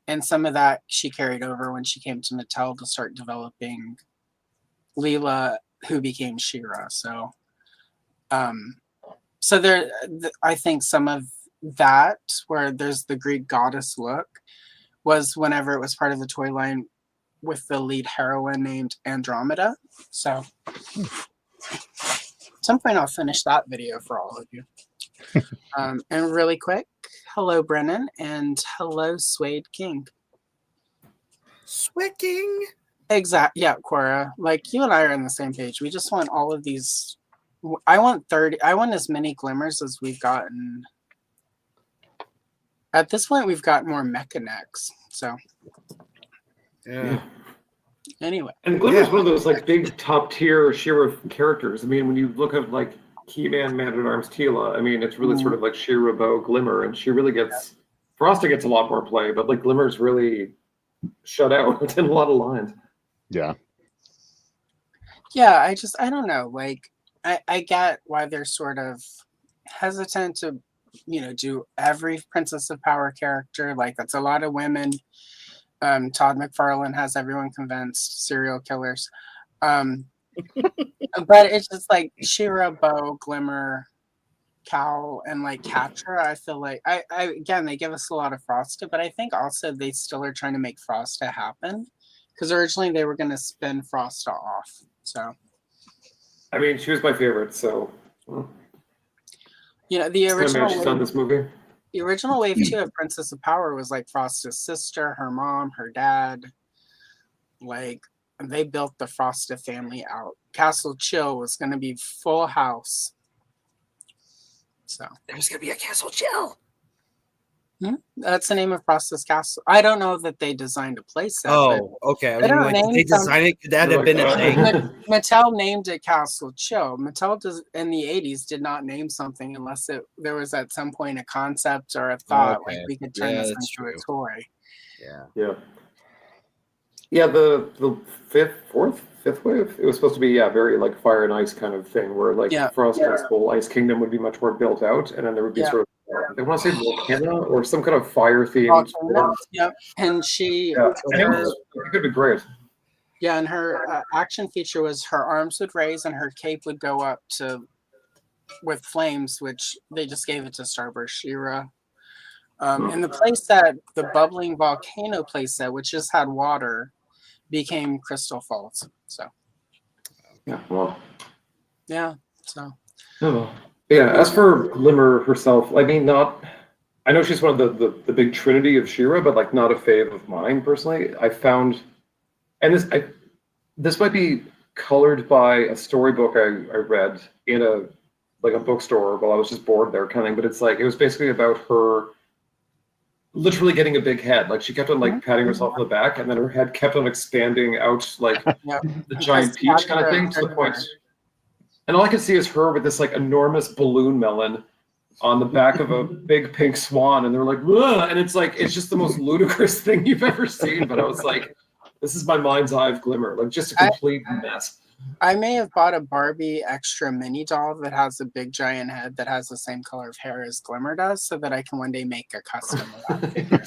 and some of that she carried over when she came to Mattel to start developing Leela, who became She-Ra. So, there, I think some of that where there's the Greek goddess look was whenever it was part of the toy line with the lead heroine named Andromeda. So at some point I'll finish that video for all of you. And really quick, hello Brennan, and hello Suede King. Suede King? Exactly. Yeah, Cora. Like you and I are on the same page. We just want all of these. I want as many Glimmers as we've gotten. At this point, we've got more Mechanics. So, yeah. Anyway, and Glimmer's one of those like big top tier She-Ra characters. I mean, when you look at like Key-Man, Man-at-Arms, Teela, I mean, it's really sort of like She-Ra, Bo, Glimmer, and she really gets. Frosta gets a lot more play, but like Glimmer's really shut out in a lot of lines. Yeah. Yeah, I don't know. Like, I get why they're sort of hesitant to, do every Princess of Power character. Like, that's a lot of women. Todd McFarlane has everyone convinced, serial killers. But it's just like She-Ra, Bo, Glimmer, Cal, and like Catra. I feel like again, they give us a lot of Frosta, but I think also they still are trying to make Frosta happen. Because originally they were going to spin Frosta off. So, I mean, she was my favorite. So, the original. She's on this movie. The original wave 2 of Princess of Power was like Frosta's sister, her mom, her dad. Like they built the Frosta family out. Castle Chill was going to be full house. So there's going to be a Castle Chill. That's the name of Frosta's Castle. I don't know that they designed a place. Oh, okay. I mean, like, they designed it. Could that have been a thing? Mattel named it Castle Chill. Mattel in the 80s did not name something unless there was at some point a concept or a thought like we could turn this into a toy. Yeah. The fifth wave. It was supposed to be very like fire and ice kind of thing, where like Frosta's whole ice kingdom would be much more built out, and then there would be sort of. They want to say volcano or some kind of fire themed. Yep, and she. It could be great. Yeah, and her action feature was her arms would raise and her cape would go up with flames, which they just gave it to Starburst She-Ra. And the playset, the bubbling volcano playset, which just had water, became Crystal Falls. So. Yeah. Well. Yeah. So. Oh. Yeah, as for Glimmer herself, I mean, not. I know she's one of the big trinity of She-Ra, but like not a fave of mine personally. I found, and this might be colored by a storybook I read in a bookstore while I was just bored there, kind of. But it's like it was basically about her literally getting a big head. Like she kept on like patting herself on the back, and then her head kept on expanding out like the giant peach kind of thing to the point. And all I could see is her with this like enormous balloon melon on the back of a big pink swan, and they're like, "Ugh," and it's like it's just the most ludicrous thing you've ever seen. But I was like, this is my mind's eye of Glimmer, like just a complete mess. I may have bought a Barbie extra mini doll that has a big giant head that has the same color of hair as Glimmer does, so that I can one day make a custom of that figure.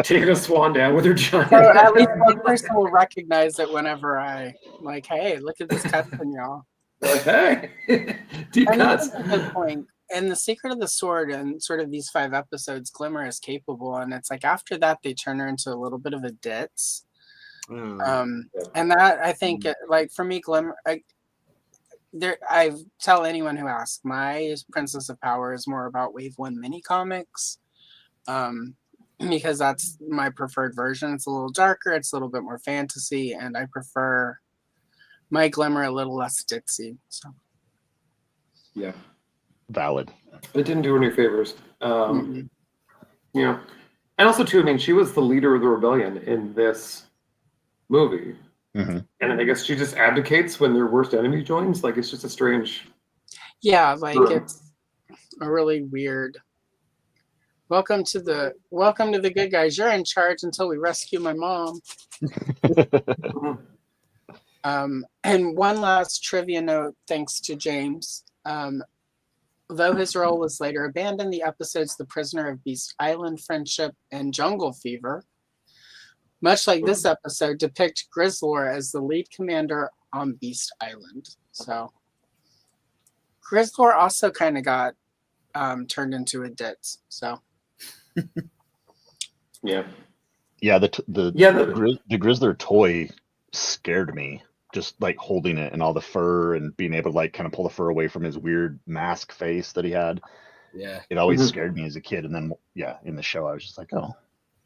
Taking a swan down with her giant so at least one person will recognize it whenever I like, hey, look at this custom, y'all. Like, hey, deep cuts. That's a good point. And the Secret of the Sword and sort of these 5 episodes, Glimmer is capable, and it's like after that they turn her into a little bit of a ditz. And that I think, like for me, Glimmer, I tell anyone who asks, my Princess of Power is more about Wave 1 mini comics, because that's my preferred version. It's a little darker, it's a little bit more fantasy, and I prefer my Glimmer a little less ditzy. So yeah, valid. It didn't do any favors. Yeah, and also too, I mean, she was the leader of the rebellion in this movie, and I guess she just abdicates when their worst enemy joins. Like it's just a strange. Yeah, like it's a really weird. Welcome to the good guys. You're in charge until we rescue my mom. And one last trivia note, thanks to James. Though his role was later abandoned, the episodes The Prisoner of Beast Island, Friendship, and Jungle Fever, much like this episode, depict Grizzlor as the lead commander on Beast Island. So Grizzlor also kind of got turned into a ditz. So yeah, the Grizzlor toy scared me. Just like holding it and all the fur and being able to like kind of pull the fur away from his weird mask face that he had. Yeah, it always scared me as a kid. And then in the show I was just like, oh,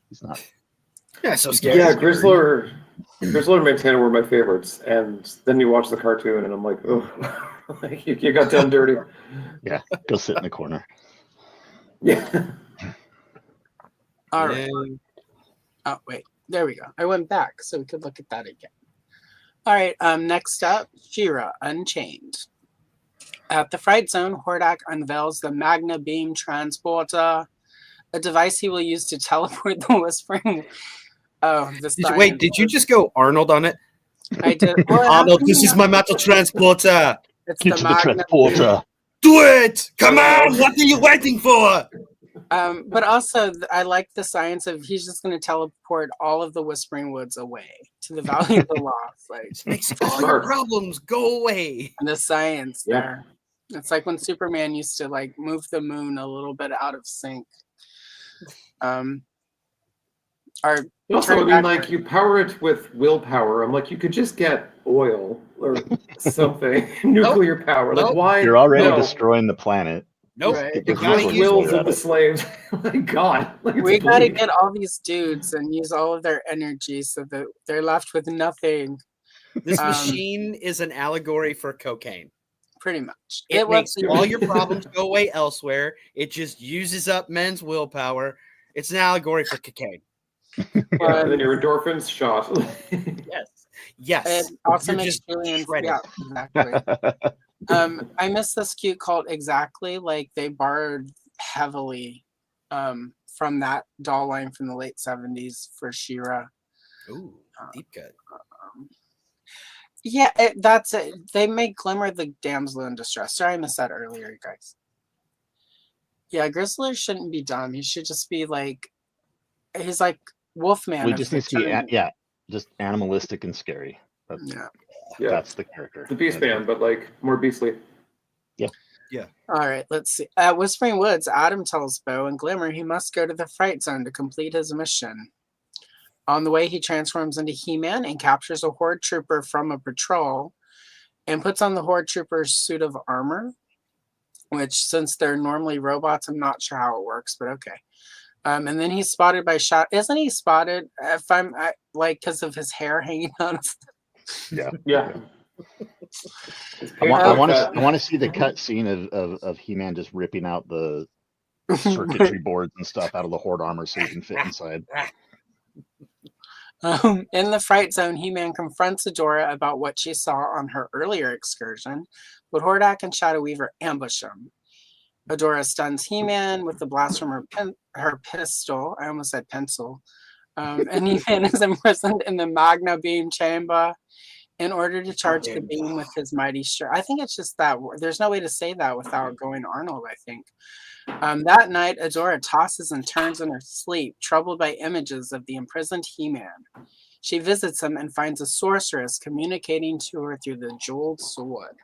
he's not. Yeah, so scary. Yeah, Grizzlor and Montana were my favorites, and then you watch the cartoon, and I'm like, oh, like, you got done dirty. Yeah, go sit in the corner. Yeah. All right. Oh wait, there we go. I went back so we could look at that again. All right. Next up, She-Ra Unchained. At the Fright Zone, Hordak unveils the Magna Beam Transporter, a device he will use to teleport the Whispering. Oh, wait, did you just go Arnold on it? I did. Arnold, this is my metal transporter. It's Get to the transporter. Do it! Come on! What are you waiting for? But also, I like the science of he's just going to teleport all of the Whispering Woods away to the Valley of the Lost. Like, it makes all your problems go away. And the science there. It's like when Superman used to like move the moon a little bit out of sync. Also, I mean, like you power it with willpower. I'm like, you could just get oil or something, nuclear power. Like, why? You're already destroying the planet. Nope. Right. The wills of the slaves. My God. Like, we got to get all these dudes and use all of their energy so that they're left with nothing. This machine is an allegory for cocaine. Pretty much. It makes all your problems go away elsewhere. It just uses up men's willpower. It's an allegory for cocaine. And then your endorphins shot. Yes. It also makes Julian. Yeah, exactly. I miss this cute cult exactly. Like they borrowed heavily from that doll line from the late 70s for She-Ra. Ooh, deep cut. Yeah, that's it. They made Glimmer the damsel in distress. Sorry, I missed that earlier, guys. Yeah, Grizzlor shouldn't be dumb. He should just be like, he's like Wolfman. We just need to be, just animalistic and scary. That's the character. The Beast Man, but like more beastly. Yeah. All right, let's see. At Whispering Woods, Adam tells Bo and Glimmer he must go to the Fright Zone to complete his mission. On the way, he transforms into He-Man and captures a Horde trooper from a patrol. and puts on the Horde Trooper's suit of armor, which, since they're normally robots, I'm not sure how it works, but okay. And then he's spotted by Shadow. Isn't he spotted? If I'm like, because of his hair hanging out. Yeah. I want to see the cut scene of He-Man just ripping out the circuitry boards and stuff out of the Horde armor so he can fit inside. In the Fright Zone, He-Man confronts Adora about what she saw on her earlier excursion, but Hordak and Shadow Weaver ambush him. Adora stuns He-Man with the blast from her pistol. I almost said pencil. And He-Man is imprisoned in the Magna Beam chamber in order to charge the beam with his mighty strength. I think it's just that. There's no way to say that without going Arnold, I think. That night, Adora tosses and turns in her sleep, troubled by images of the imprisoned He-Man. She visits him and finds a sorceress communicating to her through the jeweled sword.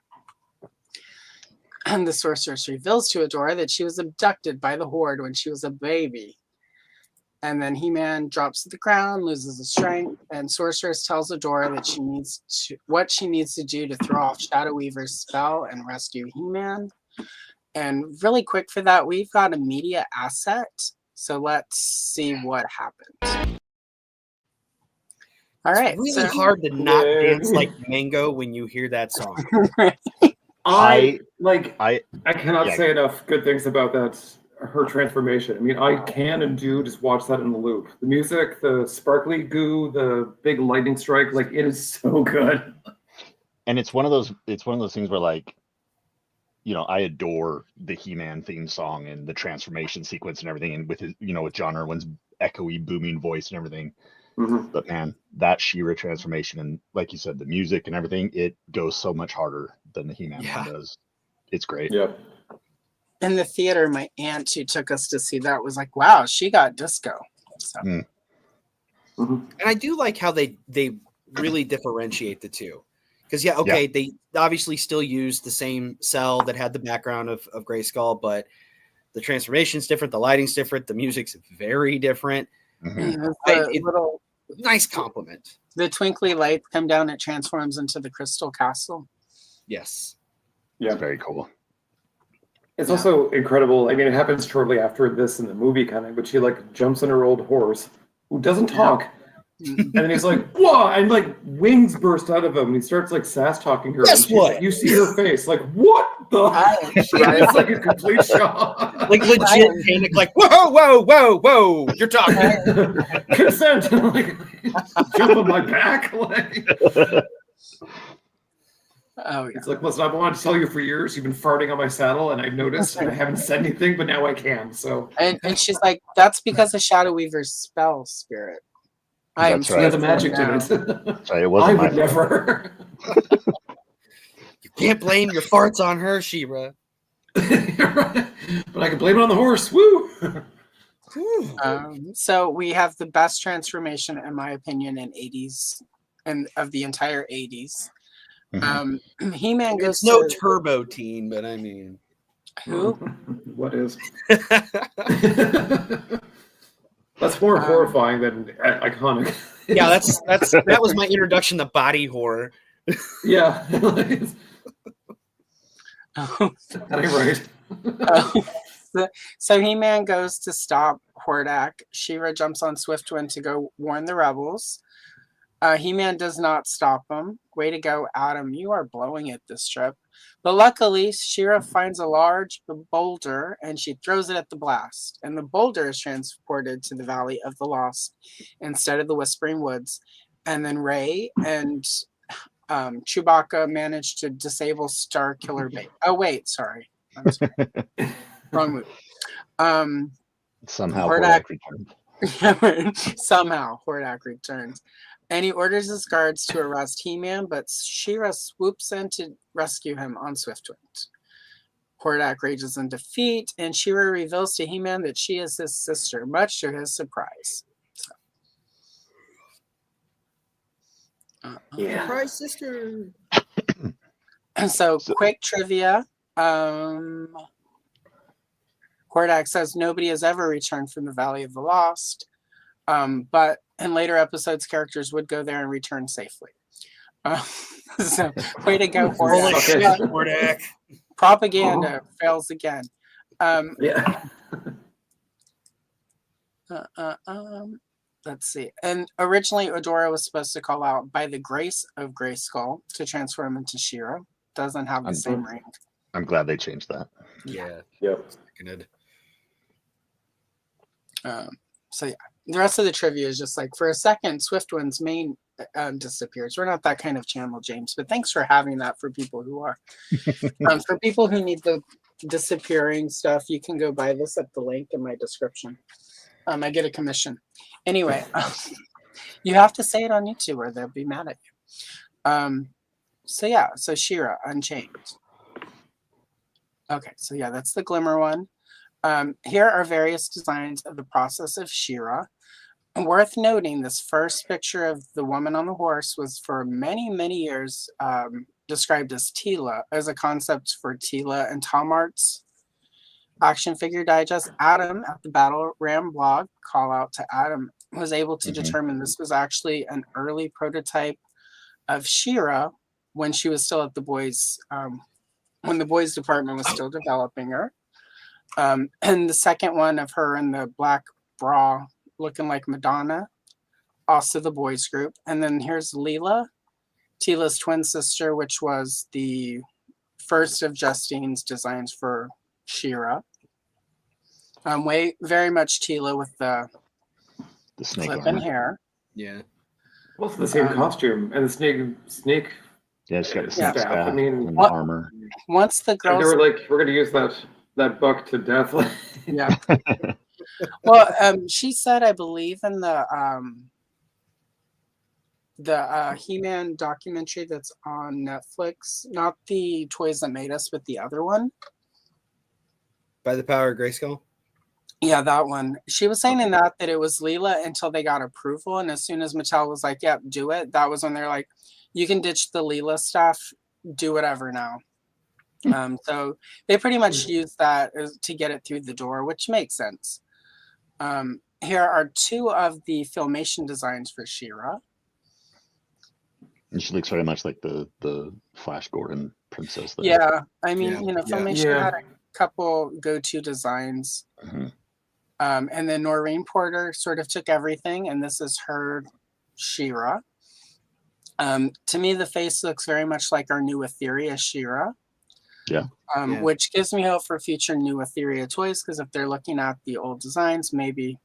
And the sorceress reveals to Adora that she was abducted by the Horde when she was a baby. And then He-Man drops to the ground, loses his strength, and Sorceress tells Adora that what she needs to do to throw off Shadow Weaver's spell and rescue He-Man. And really quick for that, we've got a media asset. So let's see what happens. All right. It's really hard to not dance like Mango when you hear that song. I cannot say enough good things about her transformation. I mean, I can and do just watch that in the loop. The music, the sparkly goo, the big lightning strike, like it is so good. And it's one of those things where, like, you know, I adore the He-Man theme song and the transformation sequence and everything, and with his, you know, with John Irwin's echoey, booming voice and everything. Mm-hmm. But man, that She-Ra transformation, and like you said, the music and everything, it goes so much harder than the He-Man one does. It's great. Yep. In the theater, my aunt who took us to see that was like, wow, she got disco. So. Mm-hmm. And I do like how they really differentiate the two. Because, they obviously still use the same cell that had the background of Grayskull, but the transformation's different, the lighting's different, the music's very different. Mm-hmm. Nice compliment. The twinkly lights come down, it transforms into the Crystal Castle. Yes. Yeah. It's very cool. It's also incredible. I mean, it happens shortly after this in the movie, kind of, but she like jumps on her old horse, who doesn't talk. And then he's like, whoa, and like wings burst out of him, and he starts like sass talking her. Guess what? Like, you see her face, like, what the? It's like a complete shock. Like legit panic, like, whoa, you're talking. Consent. Like, jump on my back. Like, oh, yeah. It's like, listen, I've wanted to tell you for years. You've been farting on my saddle, and I've noticed, and I haven't said anything, but now I can. So, and she's like, that's because of Shadow Weaver's spell spirit. That's right. The magic did it. Sorry, it wasn't I would never. You can't blame your farts on her, She-Ra. Right. But I can blame it on the horse. Woo! So we have the best transformation, in my opinion, in 80s and of the entire 80s. Mm-hmm. He-Man goes it's no Turbo Teen, but I mean, who? What is? That's more horrifying than iconic. Yeah, that was my introduction to body horror. Yeah. That ain't right. So He-Man goes to stop Hordak. She-Ra jumps on Swiftwind to go warn the rebels. He-Man does not stop him. Way to go, Adam. You are blowing it this trip. But luckily, She-Ra finds a large boulder and she throws it at the blast. And the boulder is transported to the Valley of the Lost instead of the Whispering Woods. And then Ray and Chewbacca manage to disable Star Killer Bait. Oh, wait, sorry. I'm sorry. Wrong movie. Somehow Hordak returned. Somehow Hordak returns. And he orders his guards to arrest He-Man, but She-Ra swoops in to rescue him on Swiftwind. Hordak rages in defeat, and She-Ra reveals to He-Man that she is his sister, much to his surprise. Surprise sister. So quick trivia. Hordak says nobody has ever returned from the Valley of the Lost. But in later episodes, characters would go there and return safely. So, way to go, Holy Hordak. shit, Hordak. Propaganda fails again. Yeah. Let's see. And originally, Adora was supposed to call out by the grace of Grayskull to transform into She-Ra. Doesn't have the same ring. I'm glad they changed that. Yeah. Yep. Good. So yeah, the rest of the trivia is just like, for a second, Swiftwind's main disappears. We're not that kind of channel, James, but thanks for having that for people who are. For people who need the disappearing stuff, you can go buy this at the link in my description. I get a commission. Anyway, you have to say it on YouTube or they'll be mad at you. So yeah, so She-Ra, Unchained. Okay, so yeah, that's the Glimmer one. Here are various designs of the process of She-Ra. Worth noting, this first picture of the woman on the horse was for many, many years described as Teela, as a concept for Teela and Tom Art's Action Figure Digest. Adam at the Battle Ram blog, call out to Adam, was able to determine this was actually an early prototype of She-Ra when she was still at the boys, when the boys department was still developing her. And the second one of her in the black bra looking like Madonna, also the boys group. And then here's Leela, Teela's twin sister, which was the first of Justine's designs for She-Ra. Very much Teela with the snake clip in hair. Yeah. Well, it's the same costume and the snake. Yeah, it's got the Yeah. snake staff I mean, and the armor. Once the and girls, they were like, we're going to use that buck to death. yeah. Well, she said, I believe in the He-Man documentary that's on Netflix, not the Toys That Made Us, but the other one. By the power of Grayskull? Yeah, that one. She was saying in that it was Leela until they got approval. And as soon as Mattel was like, yep, do it, that was when they're like, you can ditch the Leela stuff, do whatever now. So they pretty much used that to get it through the door, which makes sense. Here are two of the Filmation designs for She-Ra. And she looks very much like the Flash Gordon princess. There. Yeah, I mean, Yeah. Filmation had a couple go-to designs. And then Noreen Porter sort of took everything, and this is her She-Ra. To me, the face looks very much like our new Etheria She-Ra. Yeah. Which gives me hope for future new Etheria toys, because if they're looking at the old designs, maybe.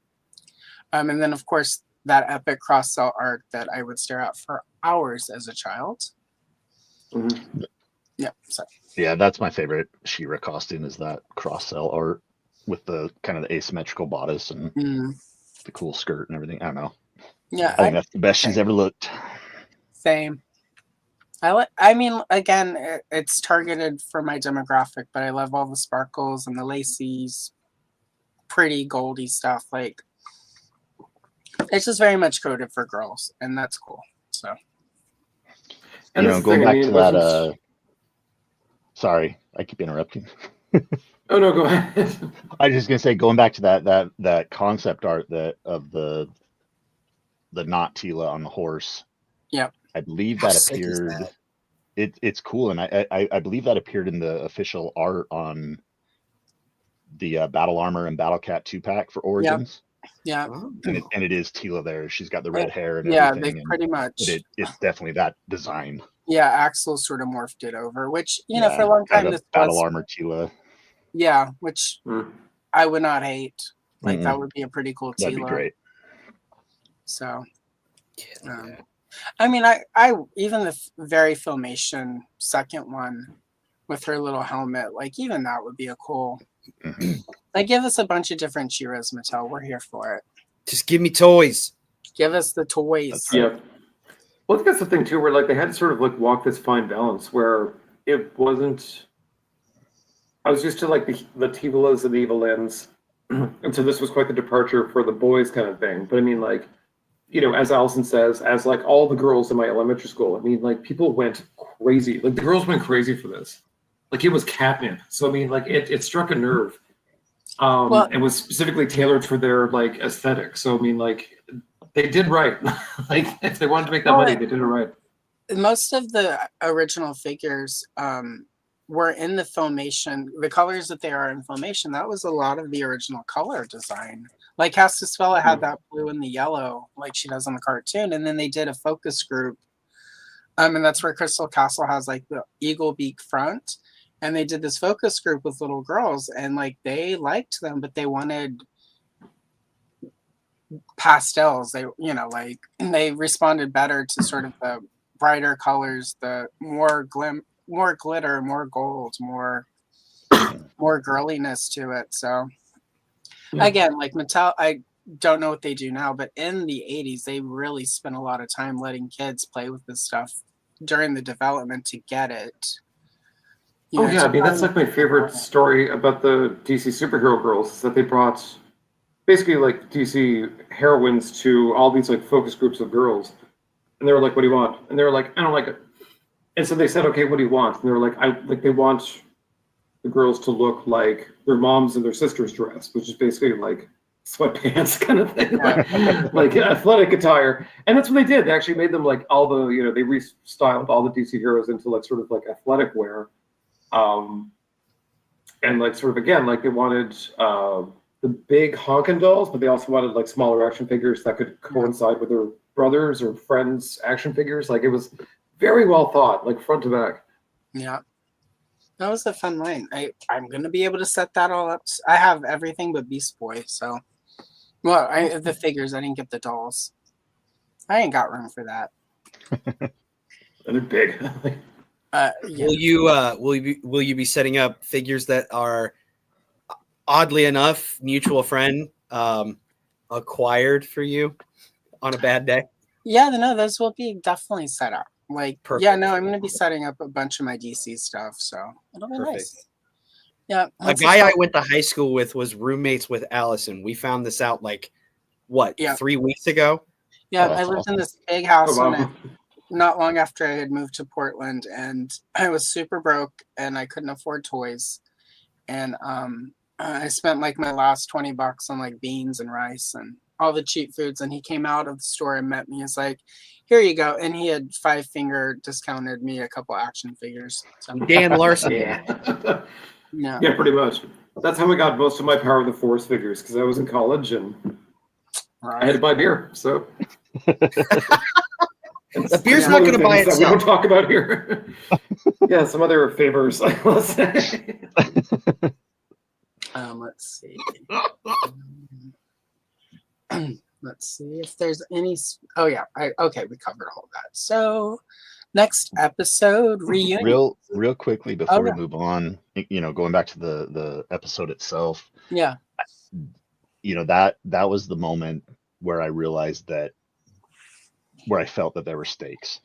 And then, of course, that epic cross-cell art that I would stare at for hours as a child. Yeah, sorry. Yeah, that's my favorite She-Ra costume, is that cross-cell art with the kind of the asymmetrical bodice and the cool skirt and everything. I don't know. Yeah, I think that's the best she's ever looked. Same. I mean, again, it's targeted for my demographic, but I love all the sparkles and the laces, pretty goldy stuff. Like, it's just very much coded for girls, and that's cool. So, And going back to that. Sorry, I keep interrupting. Oh no, go ahead. I was just gonna say, going back to that concept art of the not Teela on the horse. Yep. I believe that appeared. It's cool, and I believe that appeared in the official art on the Battle Armor and Battle Cat 2-pack for Origins. Yeah. And it is Teela there. She's got the red hair and yeah, everything. they pretty much. It's definitely that design. Yeah, Axel sort of morphed it over, which for a long time this Battle was Armor Teela. Yeah, which I would not hate. Like that would be a pretty cool Teela. That'd be great. So, I mean, I even the very Filmation second one with her little helmet, like even that would be a cool. Like, give us a bunch of different She-Ras, Mattel. We're here for it. Just give me toys. Give us the toys. Yeah. Well, I think that's the thing too, where like they had to sort of like walk this fine balance where it wasn't. I was used to like the Teelas and the Evelynns, and so this was quite the departure for the boys kind of thing. But I mean, like, as Allison says, as like all the girls in my elementary school, I mean, like people went crazy. Like the girls went crazy for this. Like it was catnip. So I mean, like it struck a nerve. It was specifically tailored for their like aesthetic. So I mean, like they did right. Like if they wanted to make that money, they did it right. most of the original figures were in the Filmation. The colors that they are in Filmation, that was a lot of the original color design. Like Castaspella had that blue and the yellow, like she does in the cartoon, and then they did a focus group. And that's where Crystal Castle has like the eagle beak front. And they did this focus group with little girls, and like they liked them, but they wanted pastels. They, you know, like they responded better to sort of the brighter colors, the more glitter, more gold, more girliness to it. So again, like Mattel, I don't know what they do now, but in the 80s, they really spent a lot of time letting kids play with this stuff during the development to get it. I mean, that's like my favorite story about the DC superhero girls, is that they brought basically like DC heroines to all these like focus groups of girls. And they were like, what do you want? And they were like, I don't like it. And so they said, okay, what do you want? And they were like, they want the girls to look like their moms and their sisters dress, which is basically like sweatpants kind of thing, like athletic attire. And that's what they did. They actually made them like all the, you know, they restyled all the DC heroes into like sort of like athletic wear. And like sort of again, like they wanted the big honkin' dolls, but they also wanted like smaller action figures that could coincide with their brothers or friends' action figures. Like it was very well thought, like front to back. Yeah, that was a fun line. I'm gonna be able to set that all up. I have everything but Beast Boy, so the figures. I didn't get the dolls. I ain't got room for that. And they're big. Yeah. Will you be setting up figures that are oddly enough mutual friend acquired for you on a bad day? Yeah, no, those will be definitely set up. Like, Perfect. Yeah, no, I'm going to be setting up a bunch of my DC stuff, so it'll be nice. Yeah. A guy I went to high school with was roommates with Allison. We found this out like, 3 weeks ago? Yeah, I lived in this big house not long after I had moved to Portland, and I was super broke and I couldn't afford toys. And I spent like my last $20 on like beans and rice and all the cheap foods. And he came out of the store and met me. He's like, here you go. And he had 5-finger discounted me a couple action figures. So. Dan Larson. Yeah, pretty much. That's how I got most of my Power of the Force figures, because I was in college and I had to buy beer. So the beer's not going to buy itself. We don't talk about here. Yeah, some other favors, let's say. Let's see. Let's see if there's any. Oh yeah, okay, we covered all that. So next episode reunion. Real quickly before we move on, you know, going back to the episode itself. Yeah. You know, that was the moment where I realized where I felt that there were stakes.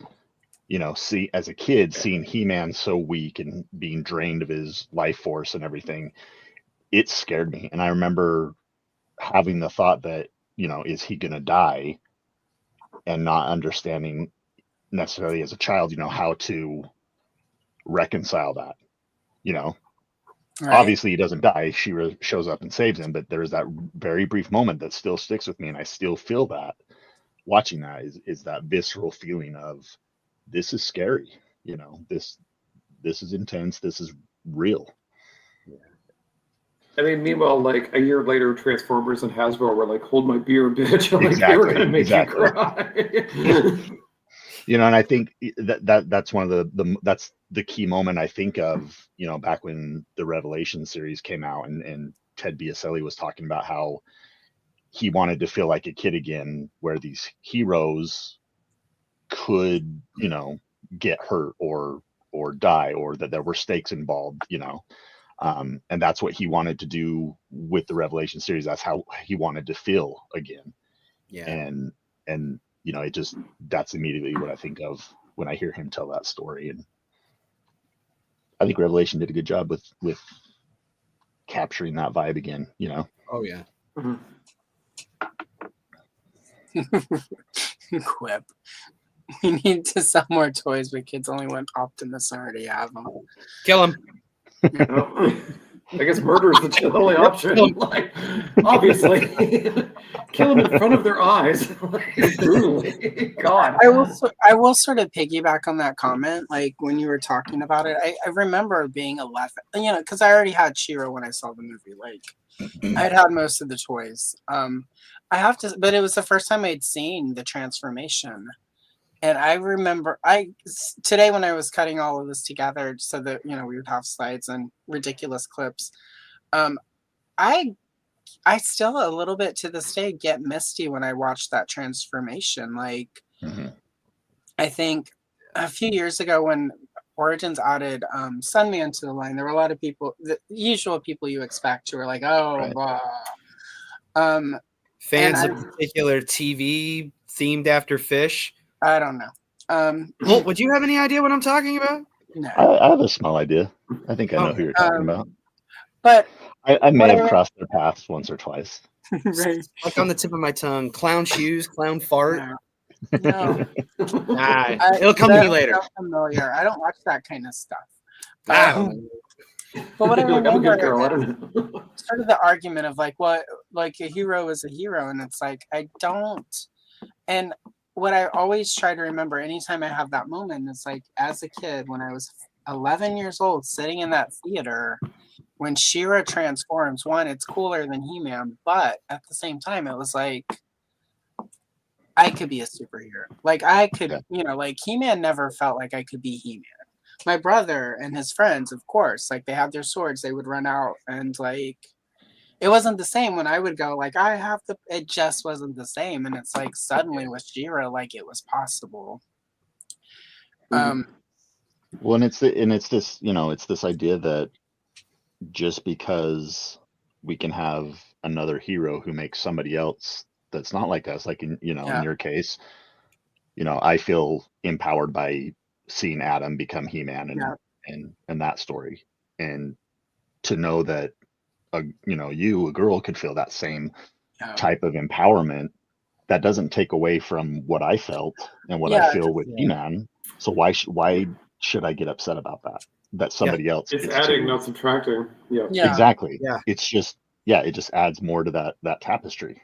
You know, as a kid, seeing He-Man so weak and being drained of his life force and everything, it scared me. And I remember having the thought that, you know, is he going to die? And not understanding necessarily as a child, you know, how to reconcile that. You know, obviously he doesn't die. She shows up and saves him, but there's that very brief moment that still sticks with me. And I still feel that watching that is that visceral feeling of, this is scary. You know, this is intense. This is real. I mean, meanwhile, like a year later, Transformers and Hasbro were like, "Hold my beer, bitch!" Like they were gonna make you cry. You know, and I think that's one of that's the key moment I think of. You know, back when the Revelation series came out, and Ted Biaselli was talking about how he wanted to feel like a kid again, where these heroes could, you know, get hurt or die, or that there were stakes involved. You know. And that's what he wanted to do with the Revelation series. That's how he wanted to feel again. Yeah. And you know, that's immediately what I think of when I hear him tell that story. And I think Revelation did a good job with capturing that vibe again, you know? Oh yeah. Quip. We need to sell more toys, but kids only want Optimus already have them. Kill him. I guess murder is the only option. Like, obviously, kill them in front of their eyes. Brutally. God. I will sort of piggyback on that comment. Like when you were talking about it, I remember being 11. Because I already had She-Ra when I saw the movie. Like I'd had most of the toys. I have to, but it was the first time I'd seen the transformation. And I remember today when I was cutting all of this together so that, we would have slides and ridiculous clips. I still a little bit to this day get misty when I watch that transformation. Like, I think a few years ago when Origins added Sunman to the line, there were a lot of people, the usual people you expect, who were like, oh, blah. Fans of particular TV themed after fish. I don't know. Colt, would you have any idea what I'm talking about? No. I have a small idea. I think I know who you're talking about. But I may have crossed their paths once or twice. Right. Like on the tip of my tongue. Clown shoes, clown fart. No. It'll come to me later. I'm familiar. I don't watch that kind of stuff. But what I remember is sort of the argument of like, what, like a hero is a hero, and it's like I don't. And what I always try to remember anytime I have that moment is like as a kid when I was 11 years old, sitting in that theater. When She-Ra transforms, one, it's cooler than He-Man, but at the same time, it was like I could be a superhero. Like I could, like He-Man never felt like I could be He-Man. My brother and his friends, of course, like they had their swords, they would run out, and like it wasn't the same when I would go like it just wasn't the same. And it's like suddenly with She-Ra, like it was possible. Well, and it's this, it's this idea that just because we can have another hero who makes somebody else that's not like us, like in your case, I feel empowered by seeing Adam become He-Man and that story, and to know that a girl could feel that same type of empowerment, that doesn't take away from what I felt and what I feel with He-Man. So why should I get upset about that somebody else? It's adding, not subtracting. Yeah. Exactly. Yeah. It's just it just adds more to that tapestry.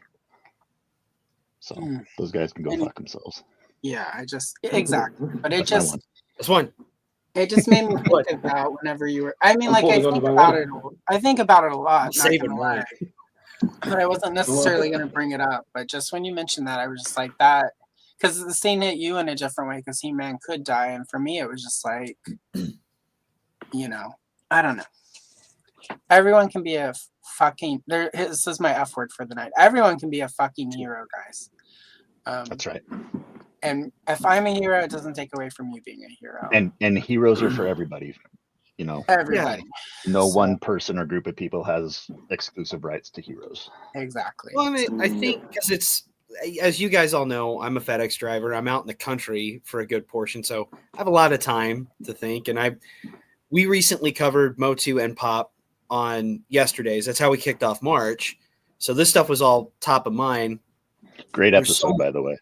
So those guys can go fuck themselves. Yeah, exactly. But it just this one. It just made me think about whenever you were. I mean, like I think about it. I think about it a lot. Not gonna lie. But I wasn't necessarily going to bring it up. But just when you mentioned that, I was just like that. Because the scene hit you in a different way, because He-Man could die. And for me, it was just like, I don't know. Everyone can be a fucking, this is my F word for the night. Everyone can be a fucking hero, guys. That's right. And if I'm a hero, it doesn't take away from you being a hero. And heroes are for everybody. Everybody. No one person or group of people has exclusive rights to heroes. Exactly. Well, I mean, I think because it's, as you guys all know, I'm a FedEx driver. I'm out in the country for a good portion, so I have a lot of time to think. And we recently covered Motu and Pop on yesterday's. That's how we kicked off March. So this stuff was all top of mind. Great episode, by the way.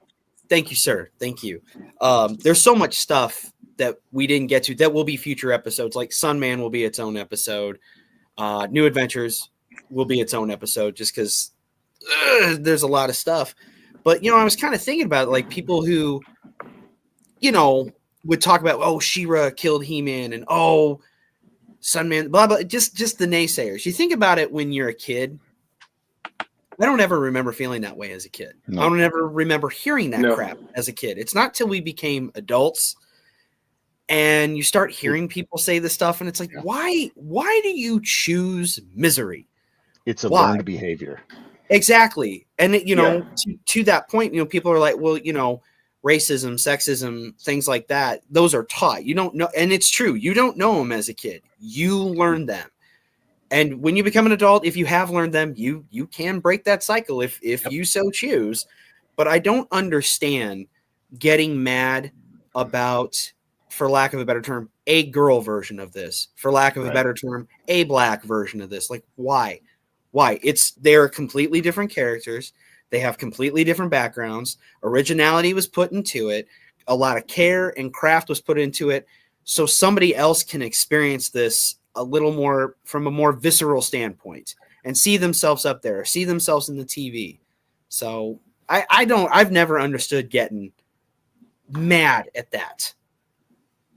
Thank you, sir. Thank you. There's so much stuff that we didn't get to that will be future episodes. Like Sunman will be its own episode. New Adventures will be its own episode, just because there's a lot of stuff. But, I was kind of thinking about like people who, would talk about, oh, She-Ra killed He-Man and oh, Sunman, blah, blah, just the naysayers. You think about it when you're a kid. I don't ever remember feeling that way as a kid. No. I don't ever remember hearing that crap as a kid. It's not till we became adults and you start hearing people say this stuff, and it's like, why do you choose misery? It's a learned behavior. Exactly. And to that point, people are like, well, racism, sexism, things like that, those are taught. You don't know, and it's true. You don't know them as a kid. You learn them. And when you become an adult, if you have learned them, you can break that cycle if you so choose. But I don't understand getting mad about, for lack of a better term, a girl version of this, for lack of a better term, a black version of this. Like, why? They're completely different characters. They have completely different backgrounds. Originality was put into it. A lot of care and craft was put into it. So somebody else can experience this a little more from a more visceral standpoint and see themselves up there, see themselves in the TV. So I've never understood getting mad at that.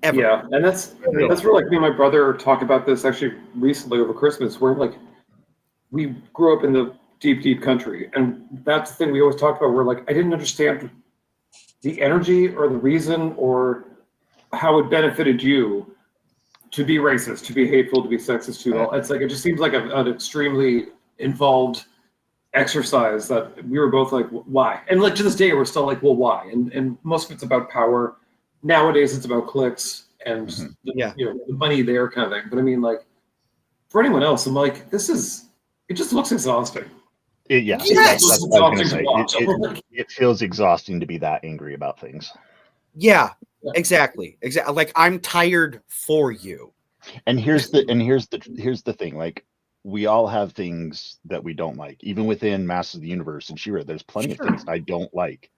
Ever. Yeah, and that's where like me and my brother talk about this actually recently over Christmas, where like we grew up in the deep country, and that's the thing we always talk about. Where like I didn't understand the energy or the reason or how it benefited you to be racist, to be hateful, to be sexist, to all. It's like it just seems like an extremely involved exercise that we were both like, why? And like to this day, we're still like, well, why? And most of it's about power. Nowadays, it's about clicks and the money there kind of thing. But I mean, like for anyone else, I'm like, it just looks exhausting. Yes. That's what I was going to say. It feels exhausting to be that angry about things. Yeah, exactly. Like I'm tired for you. And here's the thing. Like we all have things that we don't like, even within Masters of the Universe and She-Ra. There's plenty of things I don't like.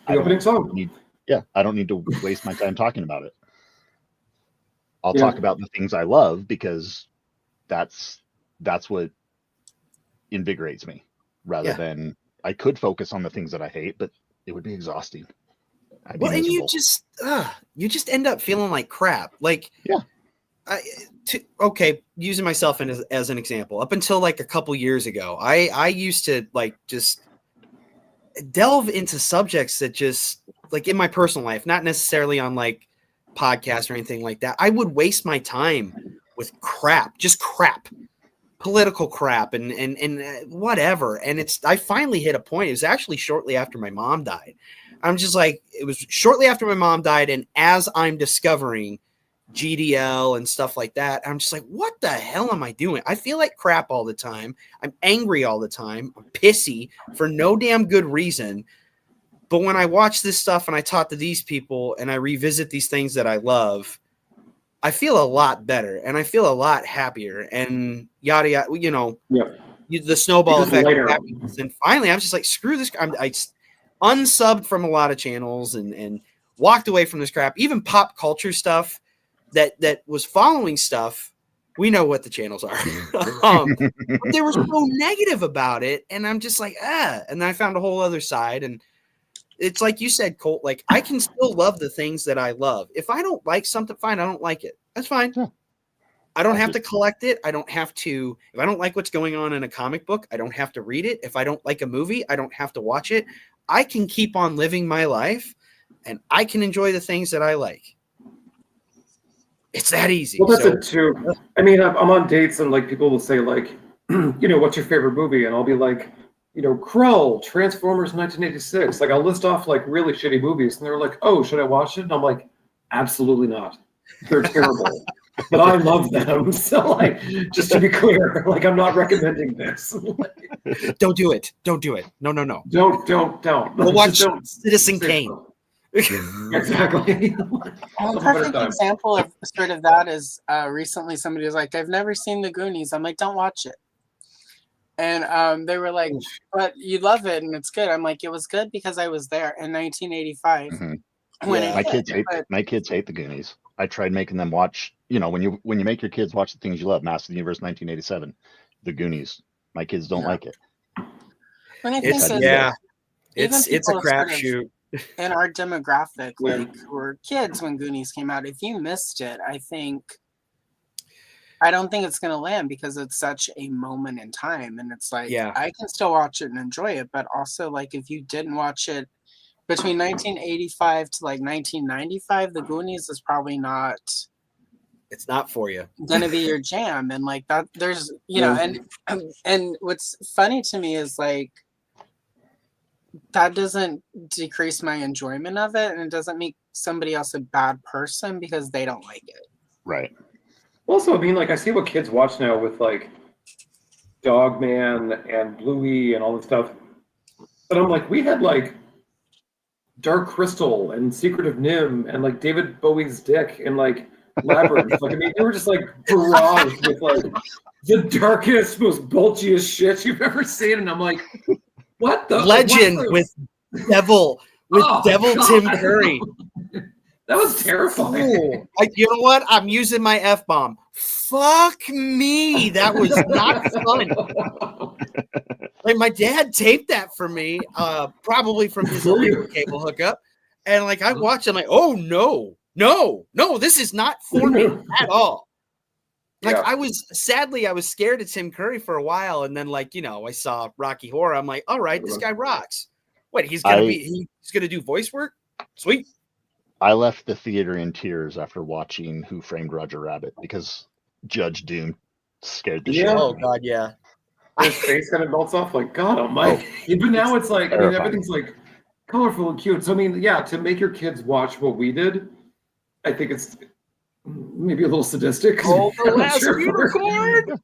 The opening song. I don't need to waste my time talking about it. I'll talk about the things I love because that's what invigorates me rather than I could focus on the things that I hate, but it would be exhausting. Well, and you just end up feeling like crap. Like, using myself as an example, up until like a couple years ago, I used to like just delve into subjects that just like in my personal life, not necessarily on like podcasts or anything like that. I would waste my time with crap, political crap and whatever. And I finally hit a point. It was actually shortly after my mom died. I'm just like, it was shortly after my mom died. And as I'm discovering GDL and stuff like that, I'm just like, what the hell am I doing? I feel like crap all the time. I'm angry all the time. I'm pissy for no damn good reason. But when I watch this stuff and I talk to these people and I revisit these things that I love, I feel a lot better and I feel a lot happier and yada yada. The snowball effect. And finally, I'm just like, screw this. I unsubbed from a lot of channels and walked away from this crap. Even pop culture stuff that was following stuff. We know what the channels are. But they were so negative about it, and I'm just like, And then I found a whole other side, and it's like you said, Colt, like I can still love the things that I love. If I don't like something, fine, I don't like it. That's fine. Yeah. I don't have to collect it. I don't have to, if I don't like what's going on in a comic book, I don't have to read it. If I don't like a movie, I don't have to watch it. I can keep on living my life and I can enjoy the things that I like. It's that easy. Well, that's it too. I mean, I'm on dates and like people will say like, what's your favorite movie? And I'll be like, Krull, Transformers 1986. Like I'll list off like really shitty movies and they're like, oh, should I watch it? And I'm like, absolutely not. They're terrible. But I love them. So like, just to be clear, like I'm not recommending this. Don't do it. Don't do it. No. Don't. We'll watch Citizen Kane. Exactly. A perfect example of sort of that is recently somebody was like, I've never seen The Goonies. I'm like, don't watch it. And they were like, but you love it and it's good. I'm like, it was good because I was there in 1985. Mm-hmm. My kids hate The Goonies. I tried making them watch, when you make your kids watch the things you love, Masters of the Universe 1987, The Goonies. My kids don't like it. It's a crapshoot. In our demographic, like we're kids when Goonies came out. If you missed it, I don't think it's going to land because it's such a moment in time. And it's like, I can still watch it and enjoy it. But also, like, if you didn't watch it between 1985 to like 1995, The Goonies is probably not. It's not for you. Going to be your jam. And like that, there's, and what's funny to me is like, that doesn't decrease my enjoyment of it. And it doesn't make somebody else a bad person because they don't like it. Right. Also, I mean, like, I see what kids watch now with, like, Dogman and Bluey and all this stuff. But I'm like, we had, like, Dark Crystal and Secret of Nim and, like, David Bowie's dick and, like, Labyrinth. Like, I mean, they were just, like, barraged with, like, the darkest, most bulgiest shit you've ever seen. And I'm like, what the? Legend with Devil Tim Curry. That was terrifying. You know what? I'm using my F-bomb. Fuck me. That was not fun. Like my dad taped that for me, probably from his illegal cable hookup. And like I watched, I'm like, oh no, this is not for me at all. Like I was scared of Tim Curry for a while, and then like, you know, I saw Rocky Horror. I'm like, all right, this guy rocks. What, he's gonna do voice work? Sweet. I left the theater in tears after watching Who Framed Roger Rabbit because Judge Doom scared the shit out of me. Oh god, yeah. His face kind of melts off. Like, God almighty. But now it's like, I mean, everything's like colorful and cute. So I mean, yeah, to make your kids watch what we did, I think it's maybe a little sadistic. Oh, the last unicorn.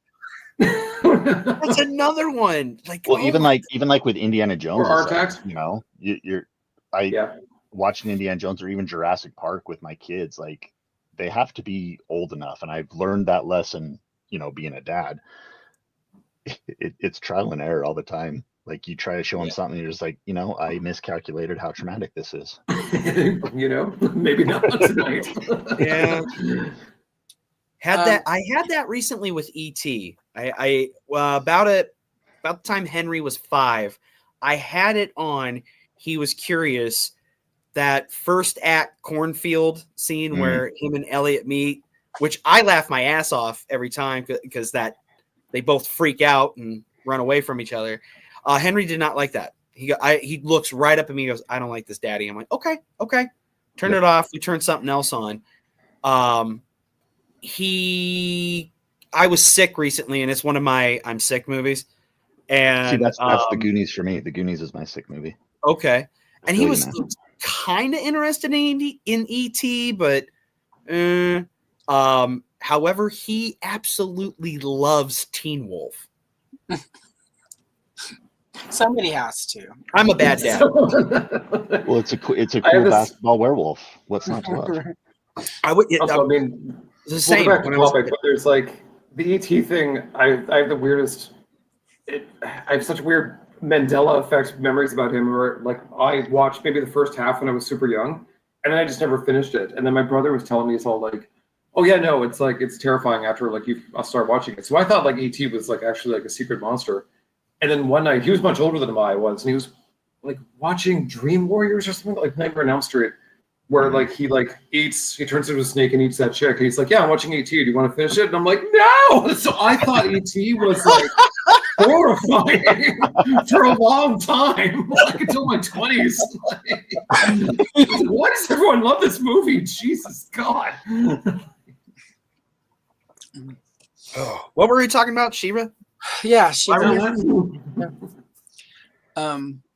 That's another one. Like, well, even like with Indiana Jones, or Artax, you know, watching Indiana Jones or even Jurassic Park with my kids, like they have to be old enough, and I've learned that lesson, you know, being a dad. It's trial and error all the time. Like you try to show them something, you're just like, you know, I miscalculated how traumatic this is. You know, maybe not tonight. Yeah. I had that recently with E.T. About the time Henry was 5, I had it on. He was curious. That first act cornfield scene where him and Elliot meet, which I laugh my ass off every time because that they both freak out and run away from each other. Henry did not like that. He looks right up at me and goes, "I don't like this, Daddy." I'm like, okay. Turn it off. We turn something else on. I was sick recently, and it's one of my I'm sick movies. And see, that's the Goonies for me. The Goonies is my sick movie. Okay, and he was kind of interested in E.T., but however, he absolutely loves Teen Wolf. Somebody has to. I'm a bad dad. Well, it's a cool basketball werewolf. What's not to love? I mean, it's the same. Back to topic, but there's like the ET thing. I have the weirdest. I have such weird Mandela effect memories about him. Where like I watched maybe the first half when I was super young, and then I just never finished it. And then my brother was telling me it's all like, oh yeah, no, it's like it's terrifying after like I'll start watching it. So I thought like ET was like actually like a secret monster. And then one night, he was much older than I was, and he was like watching Dream Warriors or something like Nightmare on Elm Street, where like he turns into a snake and eats that chick, and he's like, "Yeah, I'm watching ET. Do you want to finish it?" And I'm like, "No!" So I thought ET was like horrifying for a long time, like until my 20s. Like, why does everyone love this movie? Jesus God! What were we talking about, She-Ra? Yeah,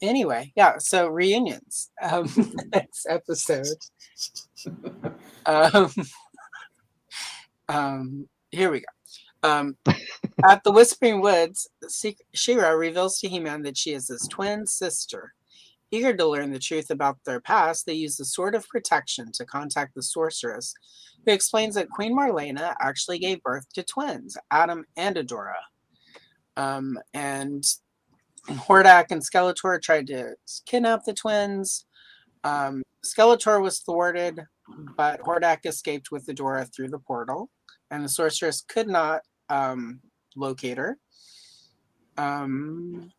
anyway, yeah, so reunions. Next episode. Here we go. At the Whispering Woods, She-Ra reveals to He-Man that she is his twin sister. Eager to learn the truth about their past, they use the Sword of Protection to contact the sorceress, who explains that Queen Marlena actually gave birth to twins, Adam and Adora. And Hordak and Skeletor tried to kidnap the twins. Skeletor was thwarted, but Hordak escaped with Adora through the portal, and the sorceress could not locate her. And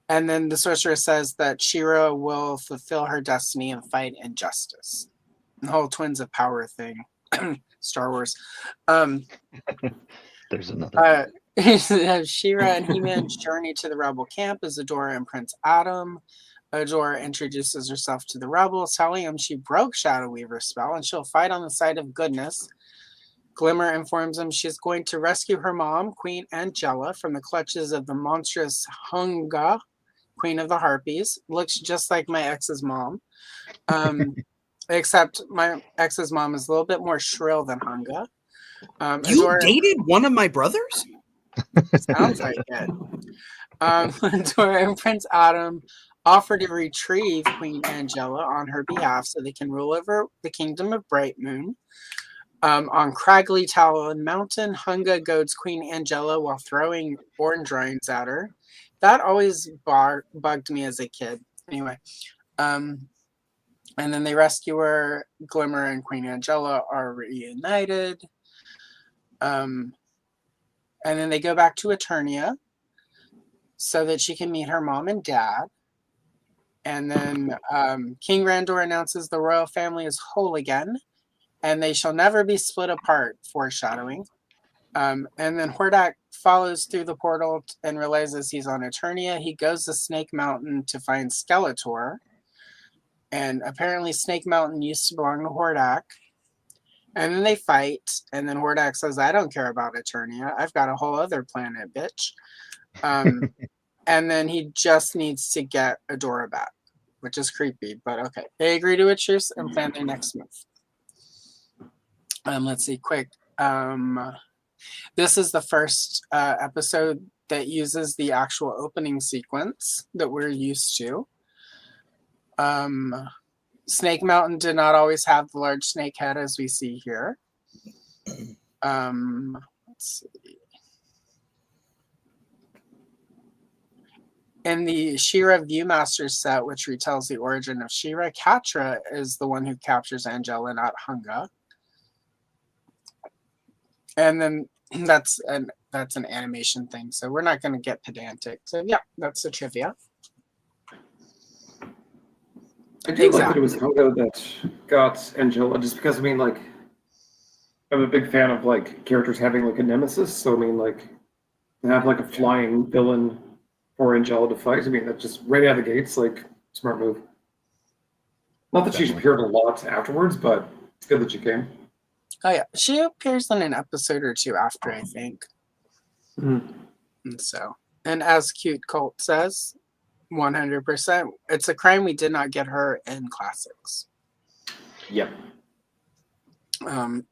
then the sorceress says that She-Ra will fulfill her destiny and fight injustice. The whole Twins of Power thing. Star Wars. There's another. She-Ra and He-Man's journey to the rebel camp is Adora and Prince Adam. Adora introduces herself to the rebels, telling them she broke Shadow Weaver's spell and she'll fight on the side of goodness. Glimmer informs him she's going to rescue her mom, Queen Angela, from the clutches of the monstrous Hunga, Queen of the Harpies. Looks just like my ex's mom. Except my ex's mom is a little bit more shrill than Hunga. You dated one of my brothers? Sounds like it. Adora and Prince Adam offer to retrieve Queen Angela on her behalf so they can rule over the kingdom of Bright Moon. On Craggly Talon Mountain, Hunga goads Queen Angela while throwing orange rinds at her. That always bugged me as a kid. Anyway, And then they rescue her. Glimmer and Queen Angela are reunited. And then they go back to Eternia so that she can meet her mom and dad. And then King Randor announces the royal family is whole again, and they shall never be split apart, foreshadowing. And then Hordak follows through the portal and realizes he's on Eternia. He goes to Snake Mountain to find Skeletor. And apparently Snake Mountain used to belong to Hordak. And then they fight, and then Hordak says, I don't care about Eternia. I've got a whole other planet, bitch. And then he just needs to get Adora back, which is creepy, but okay. They agree to a truce and plan their next move. Let's see, quick. This is the first episode that uses the actual opening sequence that we're used to. Snake Mountain did not always have the large snake head as we see here. Let's see. In the She-Ra Viewmaster set, which retells the origin of She-Ra, Catra is the one who captures Angela, not Hunga. And then that's an animation thing, so we're not going to get pedantic. So yeah, that's the trivia. I do like that it was Hunga that got Angela, just because, I mean, like, I'm a big fan of, like, characters having, like, a nemesis, so, I mean, like, to have, like, a flying villain for Angela to fight, I mean, that's just right out of the gates, like, smart move. Not that she's appeared a lot afterwards, but it's good that she came. Oh yeah, she appears in an episode or two after, I think. Mm-hmm. And so, and as Cute Colt says, 100%, it's a crime we did not get her in classics. Yep.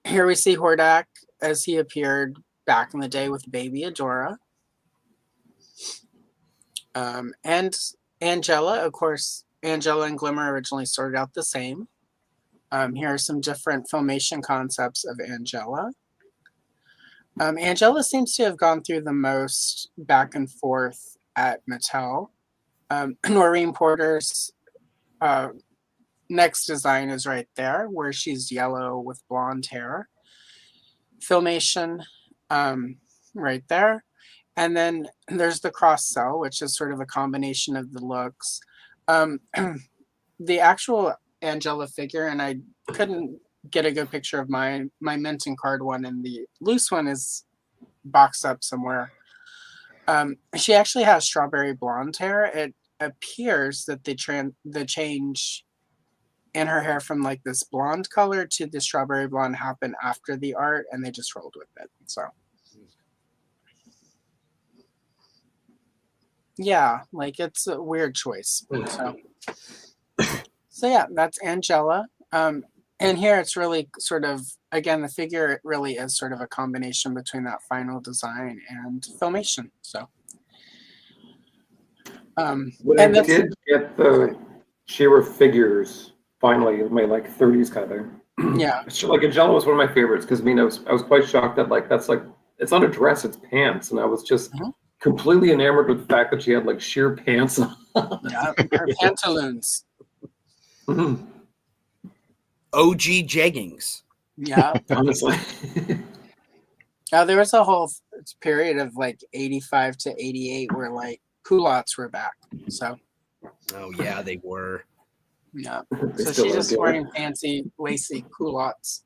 Here we see Hordak as he appeared back in the day with baby Adora. And Angela, of course, Angela and Glimmer originally started out the same. Here are some different Filmation concepts of Angela. Angela seems to have gone through the most back and forth at Mattel. Noreen Porter's next design is right there, where she's yellow with blonde hair. Filmation, right there. And then there's the cross cell, which is sort of a combination of the looks. The actual Angela figure, and I couldn't get a good picture of my mint and card one, and the loose one is boxed up somewhere. She actually has strawberry blonde hair. It appears that the change in her hair from like this blonde color to the strawberry blonde happened after the art, and they just rolled with it. So yeah, like it's a weird choice. So yeah, that's Angela. And here it's really sort of, again, the figure really is sort of a combination between that final design and Filmation. So when I did get the She-Ra figures finally in my like 30s kind of thing. Yeah. Like Angela was one of my favorites because I mean I was quite shocked that like that's like it's not a dress, it's pants, and I was just completely enamored with the fact that she had like sheer pants on. Yeah, her pantaloons. Mm-hmm. OG jeggings. Yeah. Honestly. Now there was a whole period of like 85 to 88 where like culottes were back. So oh yeah, they were. Yeah. So she's just wearing fancy lacy culottes.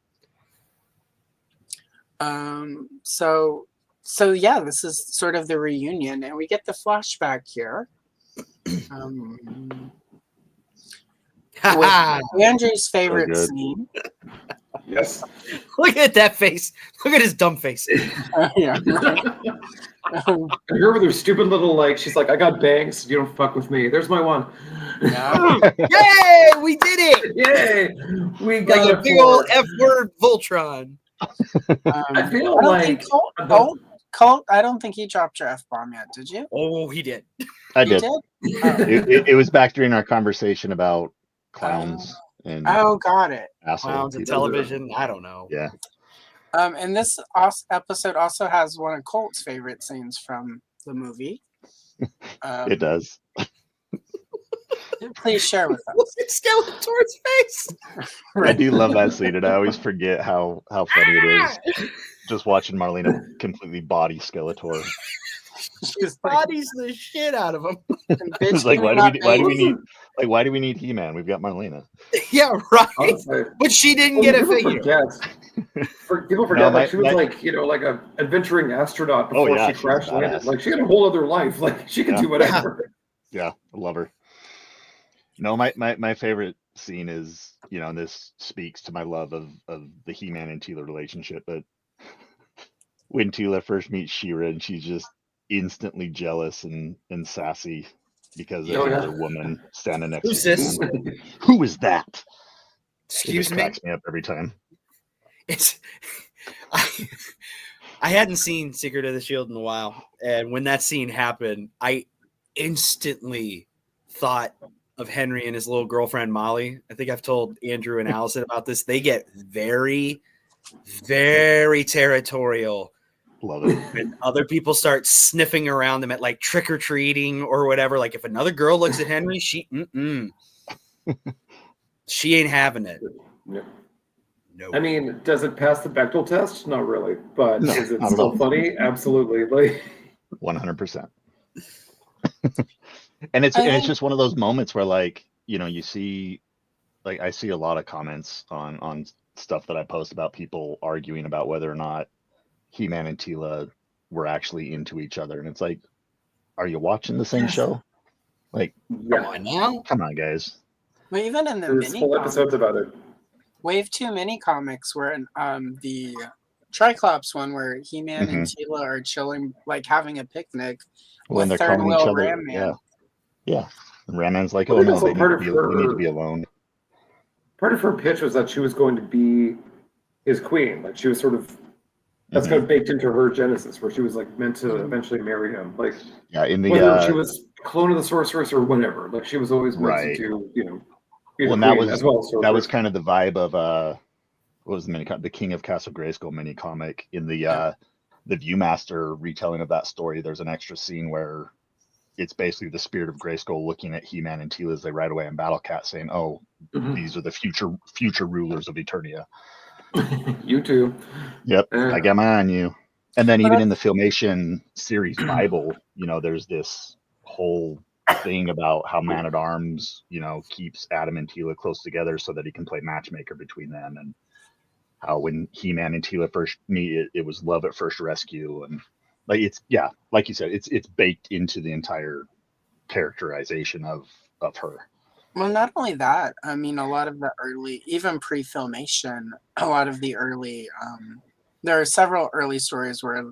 So yeah, this is sort of the reunion, and we get the flashback here. With Andrew's favorite scene. Yes. Look at that face. Look at his dumb face. Yeah. Her with her stupid little like, she's like, I got bangs. You don't fuck with me. There's my one. Yeah. Yay! We did it! Yay! We got like a big old F word Voltron. I feel like Colt, I don't think he dropped your F-bomb yet, did you? Oh, he did. I did. It was back during our conversation about clowns and got it. Clowns and television. I don't know. Yeah. And this episode also has one of Colt's favorite scenes from the movie. It does. Please share with us. Skeletor's face. I do love that scene, and I always forget how funny it is. Just watching Marlena completely body Skeletor. She bodies the shit out of him. It's like, why do we need He-Man? We've got Marlena. Yeah, right. Honestly. But she didn't get a figure. People forget that she was like an adventuring astronaut before she crash landed. Like she had a whole other life. Like she could do whatever. Yeah, I love her. No, my favorite scene is, and this speaks to my love of the He-Man and Teela relationship, but when Teela first meets She-Ra and she's just instantly jealous and sassy because there's another woman standing next Who's to this? Who is that? Excuse me? Cracks me up every time. I hadn't seen Secret of the Shield in a while, and when that scene happened, I instantly thought of Henry and his little girlfriend Molly. I think I've told Andrew and Allison about this. They get very, very territorial. Love it. When other people start sniffing around them at like trick or treating or whatever. Like if another girl looks at Henry, she ain't having it. Yeah. No. I mean, does it pass the Bechdel test? Not really, but is it still funny? Absolutely, like 100%. And it's just one of those moments where, like, you see, like, I see a lot of comments on stuff that I post about people arguing about whether or not He-Man and Teela were actually into each other, and it's like, are you watching the same show? Like, come on, guys. Well, even in the there's whole episodes about it. Wave 2 mini comics were in the Triclops one where He-Man and Teela are chilling, like having a picnic when with they're Third calling each Wheel other. Ram Man. Yeah. And Ram Man's like, oh no, they need to be alone. Part of her pitch was that she was going to be his queen. Like she was sort of, that's kind of baked into her genesis, where she was like meant to eventually marry him. Like, in the whether she was clone of the sorceress or whatever. Like she was always meant to do, well, and that was kind of the vibe of what was the King of Castle Grayskull mini comic in the Viewmaster retelling of that story. There's an extra scene where it's basically the spirit of Grayskull looking at He-Man and Teela as they ride away in Battle Cat, saying, "Oh, these are the future rulers of Eternia." You too. Yep, I got my eye on you. And then even in the Filmation series Bible, there's this whole thing about how Man-at-Arms, keeps Adam and Teela close together so that he can play matchmaker between them, and how when He-Man and Teela first meet, it was love at first rescue, and like like you said, it's baked into the entire characterization of her. Well, not only that, I mean, a lot of the early, even pre-Filmation, a lot of the early, there are several early stories where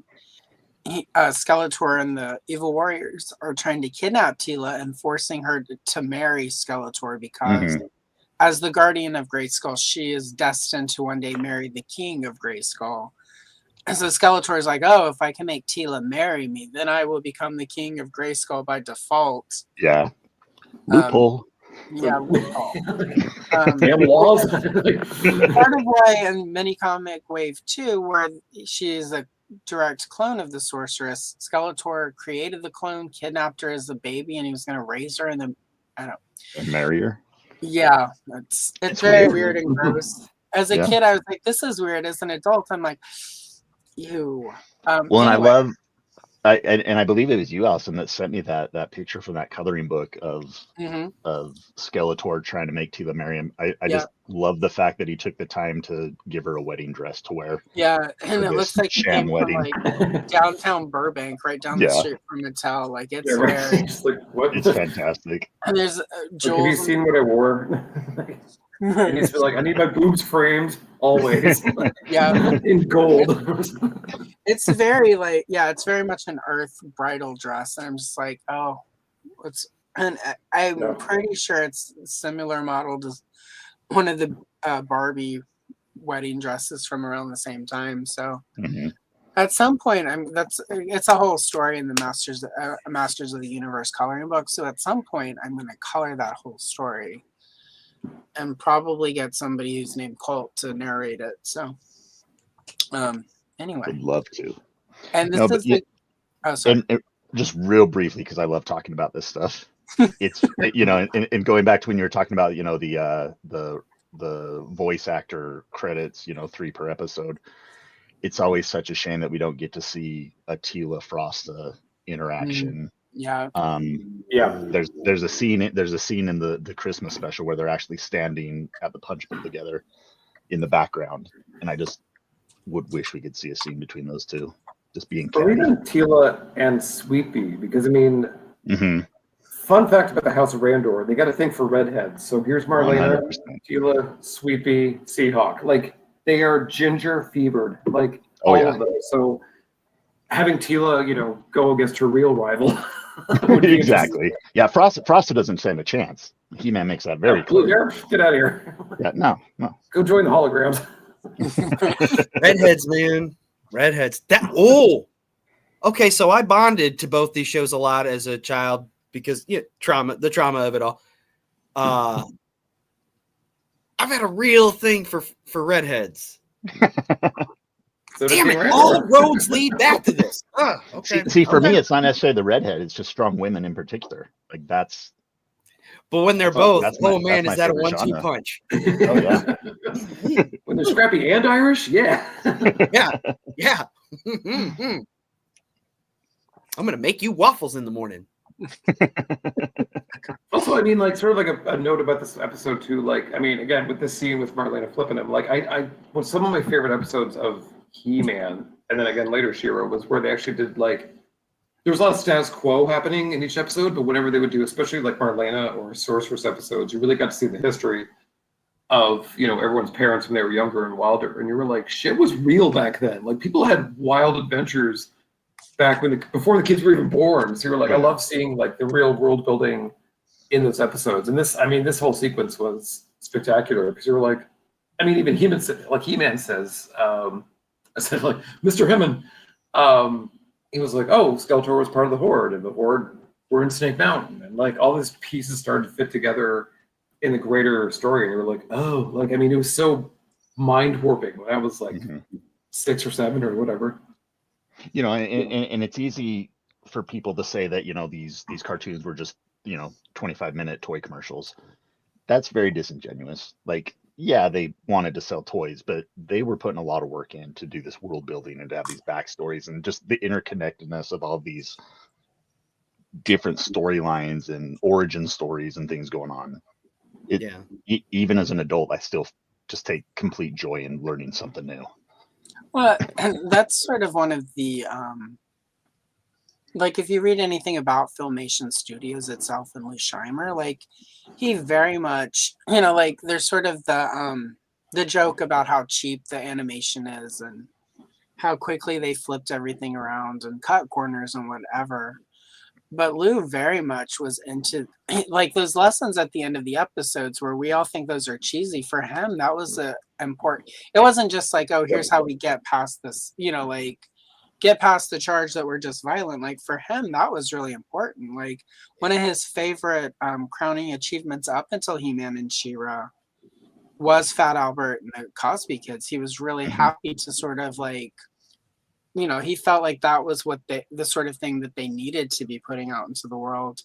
Skeletor and the Evil Warriors are trying to kidnap Teela and forcing her to marry Skeletor because as the guardian of Grayskull, she is destined to one day marry the king of Grayskull. And so Skeletor is like, oh, if I can make Teela marry me, then I will become the king of Grayskull by default. Yeah. Loophole. Loophole. Damn laws. Part of why in mini comic Wave 2, where she is a direct clone of the sorceress, Skeletor created the clone, kidnapped her as a baby, and he was going to raise her and marry her. Yeah, it's very weird and gross. As a kid, I was like, this is weird. As an adult, I'm like, ew. And I love, I believe it was you, Allison, that sent me that picture from that coloring book of Skeletor trying to make Teela marry him. I just love the fact that he took the time to give her a wedding dress to wear. Yeah, and it looks like he came from like downtown Burbank, right down the street from Mattel. like it's very, just like, what? It's fantastic. And there's Like, have you seen what I wore? And he's like, I need my boobs framed always. In gold. It's very like, it's very much an Earth bridal dress. And I'm just like, oh, and I'm pretty sure it's similar model to one of the Barbie wedding dresses from around the same time. So at some point, it's a whole story in the Masters of the Universe coloring book. So at some point, I'm going to color that whole story and probably get somebody who's named Colt to narrate it. So, anyway, I'd love to. And this and just real briefly, because I love talking about this stuff. it's and going back to when you were talking about the voice actor credits, 3 per episode. It's always such a shame that we don't get to see a Tila Frosta interaction. Yeah. There's a scene in the Christmas special where they're actually standing at the punch bowl together in the background, and I just would wish we could see a scene between those two, just being or even Tila and Sweepy, because I mean, fun fact about the House of Randor, they got a thing for redheads. So here's Marlena, 100%. Tila, Sweepy, Seahawk. Like, they are ginger fevered, like all of them. So having Tila, go against her real rival. Exactly. Yeah, Frosta doesn't stand a chance. He-Man makes that very clear. Get out of here. Yeah, no. Go join the holograms. Redheads, man. Redheads. Okay, so I bonded to both these shows a lot as a child because the trauma of it all. I've had a real thing for redheads. So damn it! All roads lead back to this. Okay. See, for me, it's not necessarily the redhead; it's just strong women in particular. Like that's. But when they're both, is that a 1-2 punch? Oh yeah. When they're scrappy and Irish, yeah. yeah. I'm gonna make you waffles in the morning. Also, I mean, like, sort of like a note about this episode too. Like, I mean, again, with this scene with Marlena flipping him, like, well, some of my favorite episodes of He-Man, and then again later She-Ra, was where they actually did like, there was a lot of status quo happening in each episode, but whatever they would do, especially like Marlena or Sorceress episodes, you really got to see the history of everyone's parents when they were younger and wilder, and you were like, shit was real back then. Like, people had wild adventures back before the kids were even born. So you're like, I love seeing like the real world building in those episodes. And this whole sequence was spectacular because you were like, I mean, even He-Man says, I said, like, Mr. Hammond, he was like, oh, Skeletor was part of the Horde, and the Horde were in Snake Mountain, and like all these pieces started to fit together in the greater story. And you were like, oh, like, I mean, it was so mind warping when I was like 6 or 7 or whatever. And it's easy for people to say that these cartoons were just 25-minute toy commercials. That's very disingenuous. Like, yeah, they wanted to sell toys, but they were putting a lot of work in to do this world building and to have these backstories and just the interconnectedness of all these different storylines and origin stories and things going on. Even as an adult, I still just take complete joy in learning something new. Well, and that's sort of one of the like, if you read anything about Filmation Studios itself and Lou Scheimer, like, he very much, like, there's sort of the joke about how cheap the animation is and how quickly they flipped everything around and cut corners and whatever. But Lou very much was into, like, those lessons at the end of the episodes where we all think those are cheesy. For him, that was important. It wasn't just like, oh, here's how we get past this, like, get past the charge that we're just violent. Like, for him, that was really important. Like, one of his favorite crowning achievements up until He-Man and She-Ra was Fat Albert and the Cosby Kids. He was really happy to sort of like, he felt like that was what the sort of thing that they needed to be putting out into the world.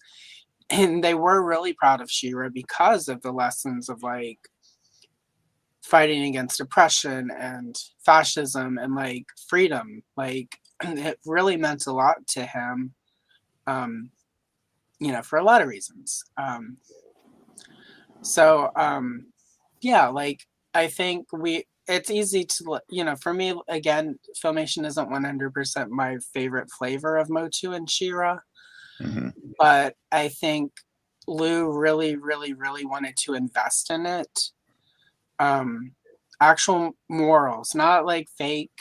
And they were really proud of She-Ra because of the lessons of like fighting against oppression and fascism and like freedom. Like, it really meant a lot to him, for a lot of reasons. Like, I think it's easy to, for me, again, Filmation isn't 100% my favorite flavor of Motu and She-Ra, but I think Lou really, really, really wanted to invest in it. Actual morals, not like fake,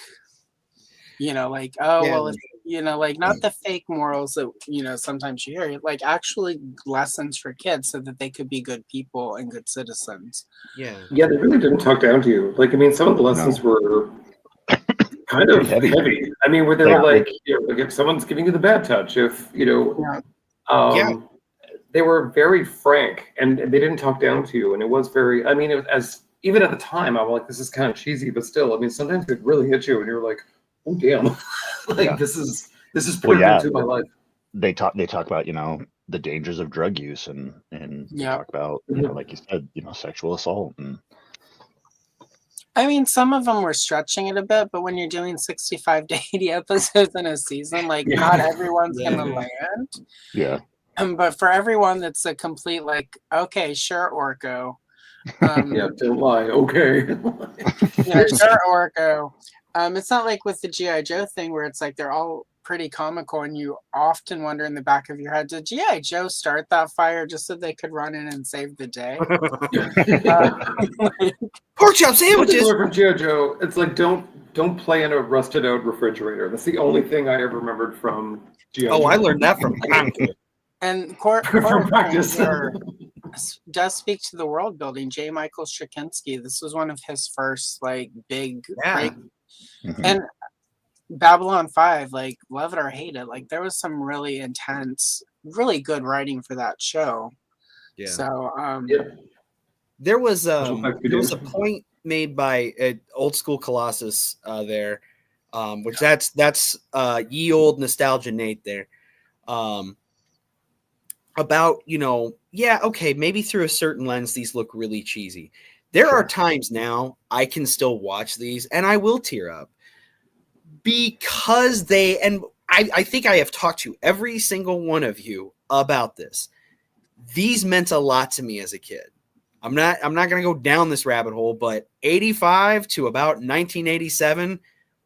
like, like, not the fake morals that, sometimes you hear, like, actually lessons for kids so that they could be good people and good citizens. Yeah, they really didn't talk down to you. Like, I mean, some of the lessons were kind of heavy. I mean, where they were like, like, if someone's giving you the bad touch, if, they were very frank and they didn't talk down to you. And it was very, I mean, even at the time, I'm like, this is kind of cheesy, but still, I mean, sometimes it really hits you and you're like, oh damn, like, this is pretty into my life. They talk about, the dangers of drug use and Yeah. talk about, you know, like you said, you know, sexual assault. And I mean, some of them were stretching it a bit, but when you're doing 65 to 80 episodes in a season, like not everyone's gonna land. Yeah. But for everyone that's a complete like, okay, sure, Orko. Yeah, don't lie. Okay. Yeah, sure, Orko. It's not like with the G.I. Joe thing where it's like they're all pretty comical and you often wonder in the back of your head, did G.I. Joe start that fire just so they could run in and save the day? Pork chop sandwiches. From G.I. Joe, it's like don't play in a rusted out refrigerator. That's the only thing I ever remembered from G.I. Joe. I learned that from And from practice. Does speak to the world building. J. Michael Straczynski. This was one of his first like big break. And Babylon 5, like love it or hate it, like there was some really intense, really good writing for that show. Yeah. So there was a point made by Old School Colossus there, which that's ye old nostalgia Nate there. About, you know, yeah, okay, maybe through a certain lens these look really cheesy. There are times now I can still watch these and I will tear up because I think I have talked to every single one of you about this. These meant a lot to me as a kid. I'm not going to go down this rabbit hole, but 85 to about 1987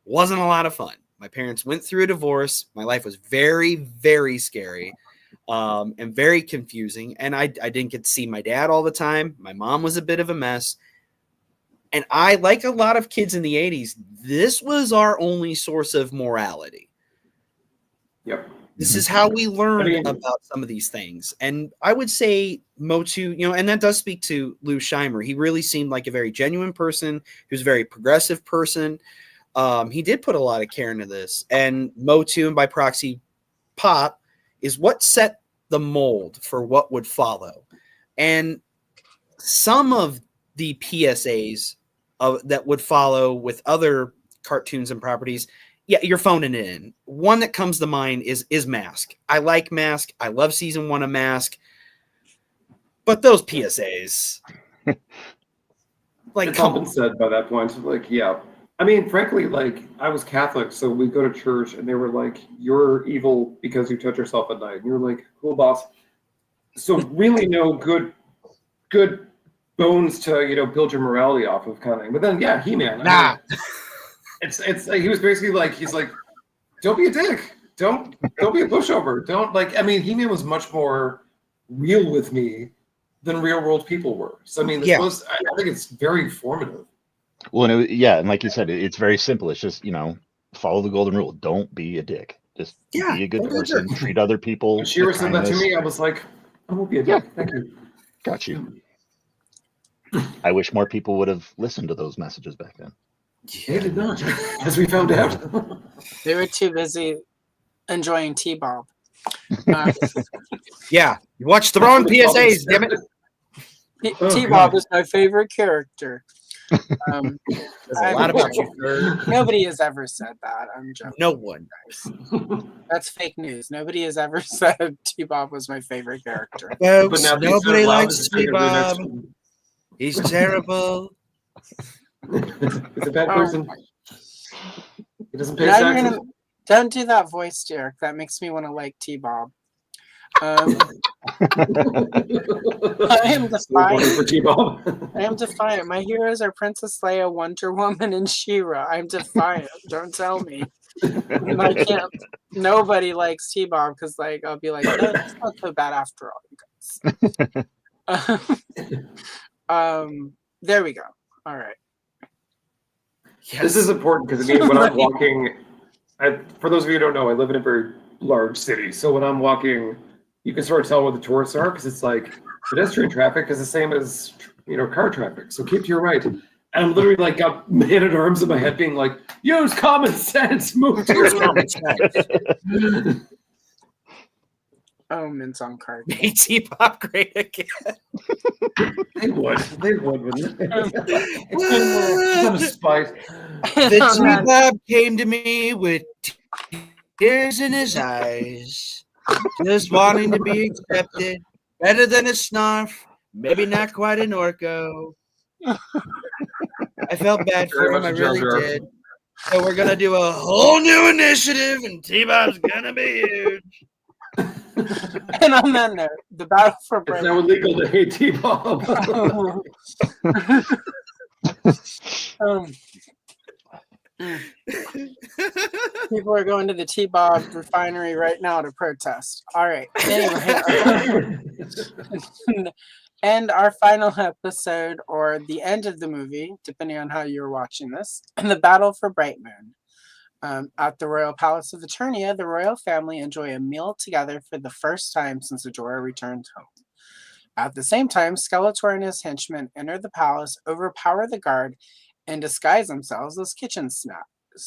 wasn't a lot of fun. My parents went through a divorce. My life was very, very scary. And very confusing. And I didn't get to see my dad all the time. My mom was a bit of a mess. And I, like a lot of kids in the 80s, this was our only source of morality. Yep. This is how we learned about some of these things. And I would say Motu, you know, and that does speak to Lou Scheimer. He really seemed like a very genuine person. He was a very progressive person. He did put a lot of care into this. And Motu, and by proxy, Pop, is what set the mold for what would follow. And some of the PSAs that would follow with other cartoons and properties, yeah, you're phoning it in. One that comes to mind is Mask. I like Mask. I love season 1 of Mask. But those PSAs, like, it's all been said by that point. Like, yeah. I mean, frankly, like, I was Catholic, so we'd go to church, and they were like, you're evil because you touch yourself at night. And you're like, cool, boss. So really no good bones to, you know, build your morality off of kind of thing. But then, yeah, He-Man. Nah. It's like, he was basically like, he's like, don't be a dick. Don't be a pushover. Don't, like, I mean, He-Man was much more real with me than real world people were. So, I mean, I think it's very formative. Well, and like you said, it's very simple. It's just, you know, follow the golden rule. Don't be a dick. Just be a good person. Treat other people. When Shira said that to me, I was like, I won't be a dick. Thank you. Got you. I wish more people would have listened to those messages back then. They did not, as we found out. They were too busy enjoying T-Bob. Yeah, you watched the wrong PSAs, damn it. T-Bob is my favorite character. There's a lot about you, sir. Nobody has ever said that. I'm joking. No one. That's fake news. Nobody has ever said T-Bob was my favorite character. Folks, nobody likes T-Bob. He's terrible. He's a bad person. He doesn't pay taxes. Don't do that voice, Derek. That makes me want to like T-Bob. I am defiant. I am defiant. My heroes are Princess Leia, Wonder Woman, and She-Ra. I'm defiant. Don't tell me. I can't. Nobody likes T-Bob because, like, I'll be like, no, it's not so bad after all, you guys. There we go. All right. Yes. This is important because I mean, when I'm walking, for those of you who don't know, I live in a very large city. So when I'm walking, you can sort of tell where the tourists are because it's like pedestrian traffic is the same as, you know, car traffic. So keep to your right. And I'm literally like got man-at-arms in my head being like, use common sense, move to your right. Oh, mince on card. Made T-Pop great again. They would, wouldn't they? It's out of spite. The T-Pop came to me with tears in his eyes. Just wanting to be accepted. Better than a snarf. Maybe not quite an Orco. I felt bad for Very him. I much a Jar really Jar. did. So we're gonna do a whole new initiative, and T-Bob's gonna be huge. And on that note, the battle for It's Bright now illegal to hate T-Bob. People are going to the T-Bob refinery right now to protest. All right. Anyway, and our final episode, or the end of the movie, depending on how you're watching this, and the battle for Bright Moon. At the Royal Palace of Eternia, the royal family enjoy a meal together for the first time since Adora returned home. At the same time, Skeletor and his henchmen enter the palace, overpower the guard, and disguise themselves as kitchen staff in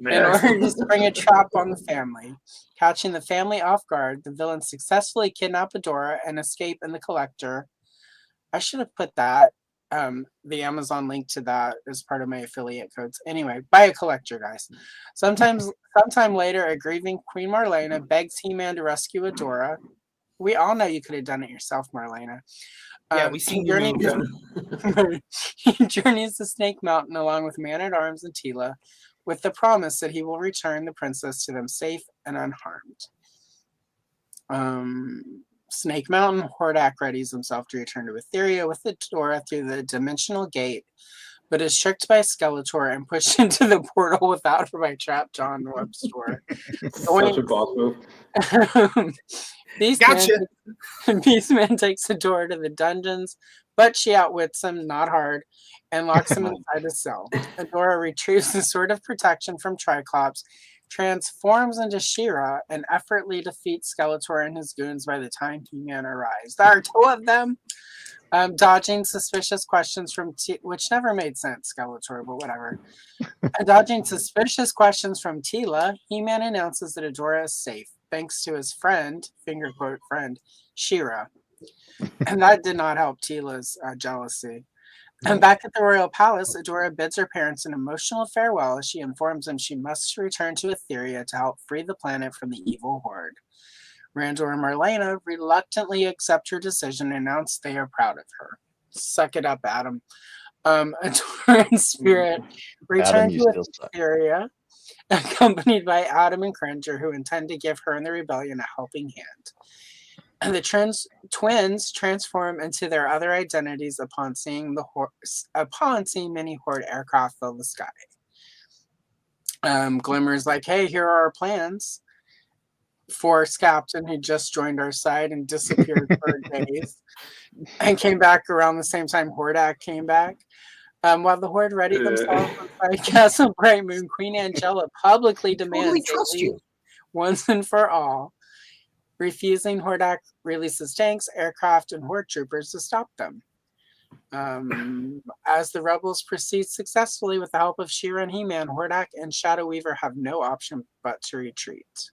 order to spring a trap on the family. Catching the family off guard, the villains successfully kidnap Adora and escape in the collector. I should have put that, the Amazon link to that as part of my affiliate codes. Anyway, buy a collector, guys. Sometime later, a grieving Queen Marlena begs He-Man to rescue Adora. We all know you could have done it yourself, Marlena. Yeah, we seen your movie. He journeys to Snake Mountain along with Man-at-Arms and Tila, with the promise that he will return the princess to them safe and unharmed. Snake Mountain, Hordak readies himself to return to Etheria with Adora through the dimensional gate, but is tricked by Skeletor and pushed into the portal without her by Trap John Webster. Such a boss move. Beastman takes Adora to the dungeons, but she outwits him, not hard, and locks him inside a cell. Adora retrieves the Sword of Protection from Triclops, transforms into She-Ra, and effortlessly defeats Skeletor and his goons by the time He-Man arrives. There are two of them. Dodging suspicious questions from which never made sense, Skeletor, but whatever. Dodging suspicious questions from Tila, He-Man announces that Adora is safe, thanks to his friend, finger quote friend, She-Ra. And that did not help Tila's jealousy. And back at the royal palace, Adora bids her parents an emotional farewell as she informs them she must return to Etheria to help free the planet from the evil horde. Randor and Marlena reluctantly accept her decision and announce they are proud of her. Suck it up, Adam. Adora and Spirit return to Etheria, accompanied by Adam and Cringer, who intend to give her and the rebellion a helping hand. And the twins transform into their other identities upon seeing many Horde aircraft fill the sky. Glimmer's like, hey, here are our plans. Force Captain, who just joined our side and disappeared for days, and came back around the same time Hordak came back. While the Horde readied themselves inside Castle Bright Moon, Queen Angela publicly demands they leave once and for all, refusing Hordak releases tanks, aircraft, and Horde troopers to stop them. As the rebels proceed successfully with the help of She-Ra and He-Man, Hordak and Shadow Weaver have no option but to retreat.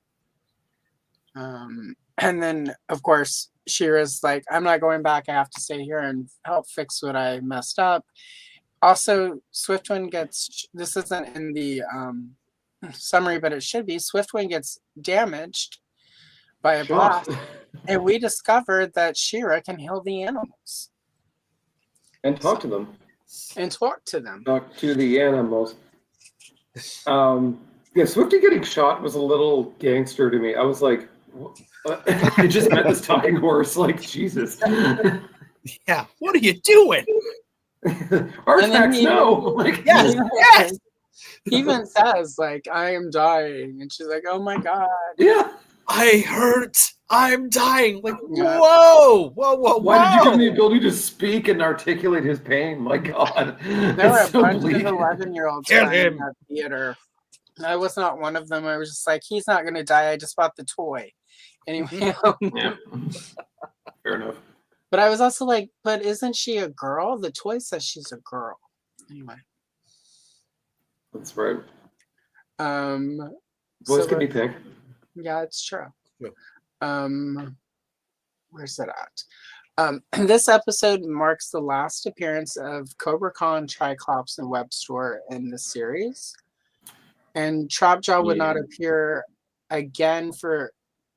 And then, of course, She-Ra's like, I'm not going back. I have to stay here and help fix what I messed up. Also, Swiftwind gets, this isn't in the summary, but it should be, Swiftwind gets damaged by a blast. And we discovered that She-Ra can heal the animals. And talk to them. Talk to the animals. Yeah, Swifty getting shot was a little gangster to me. I was like, I just met this talking horse. Like, Jesus. Yeah, what are you doing? Artifacts, no. Like, yes. He even says, like, I am dying. And she's like, oh my God. Yeah. I hurt. I'm dying. Like, whoa. Why did you give him the ability to speak and articulate his pain? My God. There were a bunch of 11-year-olds in that theater. I was not one of them. I was just like, he's not going to die. I just bought the toy. Anyway. Yeah. Fair enough. But I was also like, but isn't she a girl? The toy says she's a girl. Anyway. That's right. Boys can be picked. Yeah, it's true. Yeah. Where's it at? This episode marks the last appearance of Cobra Khan, Triclops, and Webstore in the series. And Trapjaw would not appear again for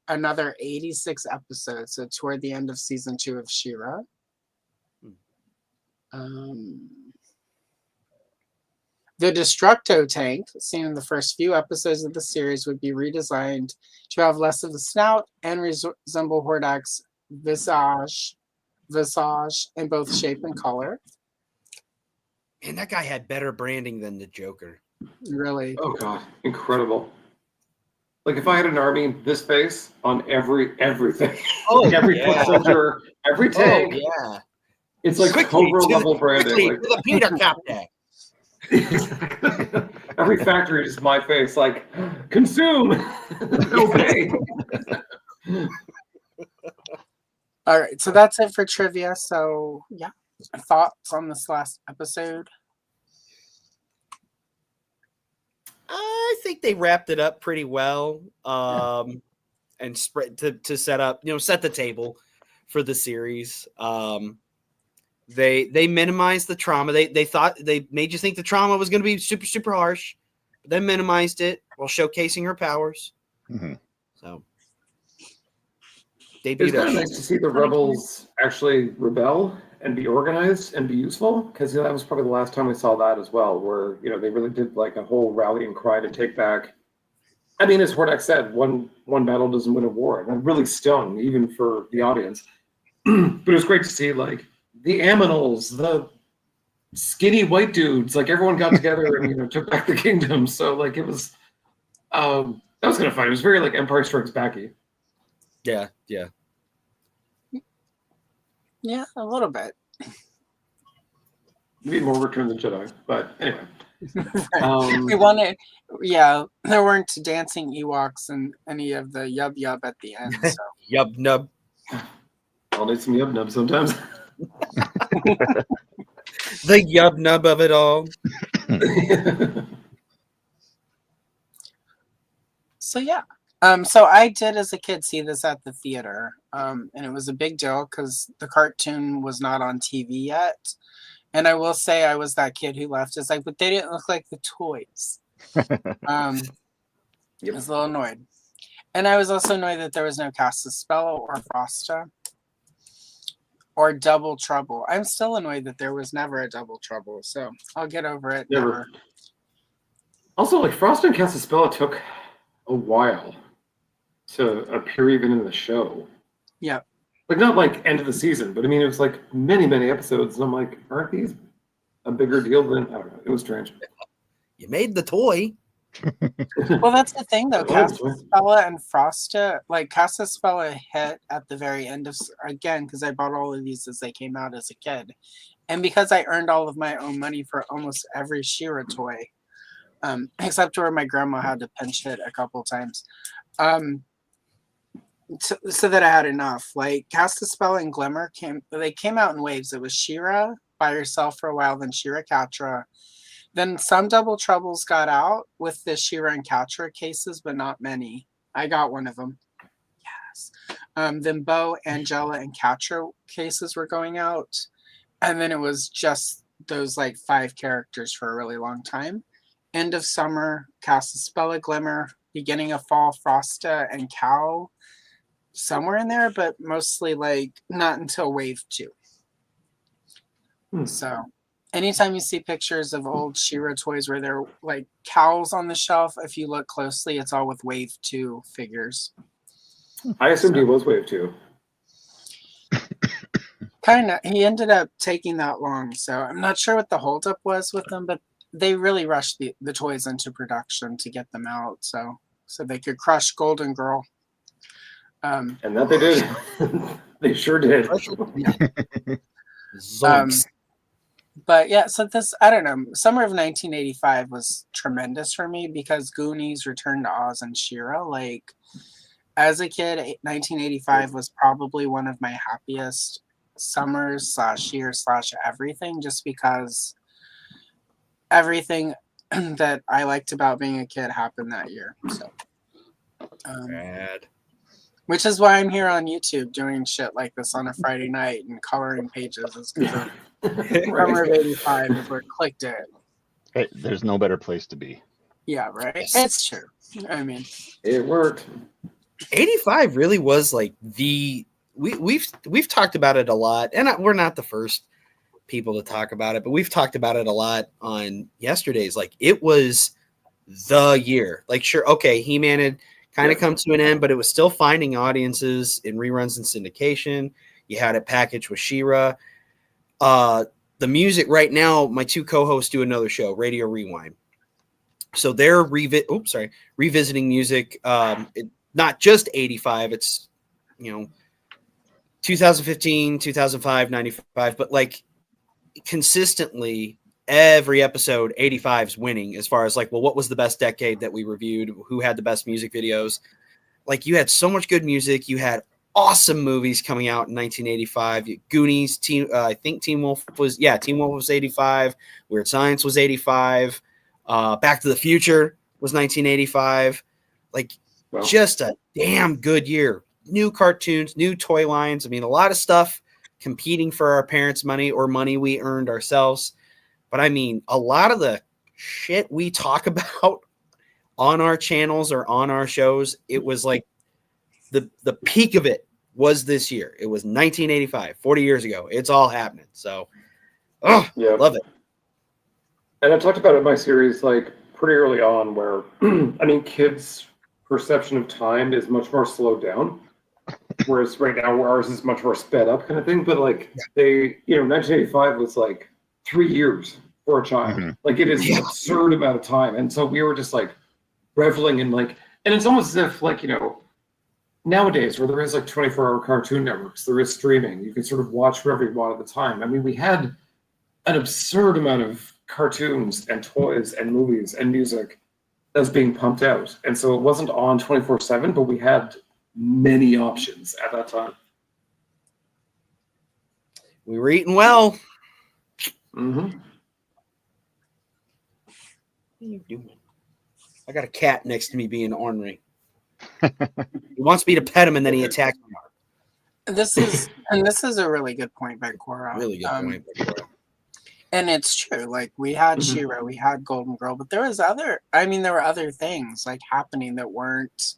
another 86 episodes, so toward the end of season 2 of She-Ra. The Destructo tank, seen in the first few episodes of the series, would be redesigned to have less of a snout and resemble Hordak's visage in both shape and color. And that guy had better branding than the Joker. Really? Oh god, incredible! Like if I had an army, this face on everything, every foot soldier, every tank. Oh, yeah, it's like Cobra level branding. Like to the Peter Captain. Every factory is my face, like consume, obey. All right, so that's it for trivia. So yeah, thoughts on this last episode? I think they wrapped it up pretty well, and spread to set up, set the table for the series. They minimized the trauma. They thought they made you think the trauma was going to be super, super harsh, but then minimized it while showcasing her powers. Mm-hmm. So it's kind of nice to see the rebels actually rebel and be organized and be useful, because that was probably the last time we saw that as well, where they really did like a whole rallying cry to take back. I mean, as Hordak said, one battle doesn't win a war, and that really stung even for the audience. But it was great to see like the Aminals, the skinny white dudes, like everyone got together and took back the kingdom. So like it was, that was kind of fun. It was very like Empire Strikes Back-y. Yeah, a little bit. Maybe more Return of the Jedi, but anyway. We wanted, there weren't dancing Ewoks and any of the yub yub at the end. So. Yub nub. I'll need some yub nub sometimes. The yub nub of it all. So yeah. So I did as a kid see this at the theater. And it was a big deal because the cartoon was not on TV yet. And I will say I was that kid who left. It's like, but they didn't look like the toys. I was a little annoyed. And I was also annoyed that there was no Castaspello or Frosta or Double Trouble. I'm still annoyed that there was never a Double Trouble. So I'll get over it. Never. Also, like Frosta and Castaspello took a while to appear even in the show. Yeah. Like not like end of the season, but I mean it was like many, many episodes, and I'm like, aren't these a bigger deal than I don't know. It was strange. You made the toy. Well, that's the thing though. Castaspella and Frosta, like Castaspella hit at the very end of again because I bought all of these as they came out as a kid, and because I earned all of my own money for almost every She-Ra toy, except where my grandma had to pinch hit a couple times. So that I had enough. Like Castaspell and Glimmer came out in waves. It was She-Ra by herself for a while, then She-Ra Catra. Then some Double Troubles got out with the She-Ra and Catra cases, but not many. I got one of them. Yes. Then Bo, Angela, and Catra cases were going out. And then it was just those like 5 characters for a really long time. End of summer, Castaspella, Glimmer. Beginning of fall, Frosta and Cal. Somewhere in there, but mostly like not until wave 2. So anytime you see pictures of old She-Ra toys where they're like cowls on the shelf, if you look closely, it's all with wave 2 figures. I assumed he was wave 2. Kind of. He ended up taking that long, so I'm not sure what the holdup was with them, but they really rushed the toys into production to get them out, so they could crush Golden Girl. And that they did. They sure did. But yeah, so this, I don't know, summer of 1985 was tremendous for me because Goonies, Return to Oz, and She-Ra. Like, as a kid, 1985 was probably one of my happiest summers / years / everything, just because everything that I liked about being a kid happened that year. So, which is why I'm here on YouTube doing shit like this on a Friday night and coloring pages. Is because of Summer of '85 is where clicked it. Hey, there's no better place to be. Yeah, right. Yes. It's true. I mean, it worked. 85 really was like we've talked about it a lot, and we're not the first people to talk about it, but we've talked about it a lot on yesterday's. Like, it was the year. Like, sure, okay, He-Man had kind of come to an end, but it was still finding audiences in reruns and syndication. You had it packaged with She-Ra. The music right now, my two co-hosts do another show, Radio Rewind. So they're revisiting music. Not just 85, it's 2015, 2005, 95, but like consistently every episode 85's winning as far as like, well, what was the best decade that we reviewed, who had the best music videos. Like, you had so much good music, you had awesome movies coming out in 1985. Goonies, I think Teen Wolf was 85. Weird Science was 85. Back to the Future was 1985. Like, just a damn good year. New cartoons, new toy lines. I mean, a lot of stuff competing for our parents' money or money we earned ourselves. But I mean, a lot of the shit we talk about on our channels or on our shows, it was like the peak of it was this year. It was 1985, 40 years ago. It's all happening. So, love it. And I talked about it in my series like pretty early on where, I mean, kids' perception of time is much more slowed down. Whereas right now ours is much more sped up kind of thing. But like 1985 was like 3 years for a child. Mm-hmm. Like, it is an absurd amount of time. And so we were just like reveling in like, and it's almost as if like, nowadays where there is like 24-hour cartoon networks, there is streaming. You can sort of watch wherever you want at the time. I mean, we had an absurd amount of cartoons and toys and movies and music that was being pumped out. And so it wasn't on 24/7, but we had many options at that time. We were eating well. Mm-hmm. What are you doing? I got a cat next to me being ornery. He wants me to pet him, and then he attacks me. This is a really good point by Cora. Really good point by Cora. And it's true. Like, we had She-Ra, we had Golden Girl, but there were other things like happening that weren't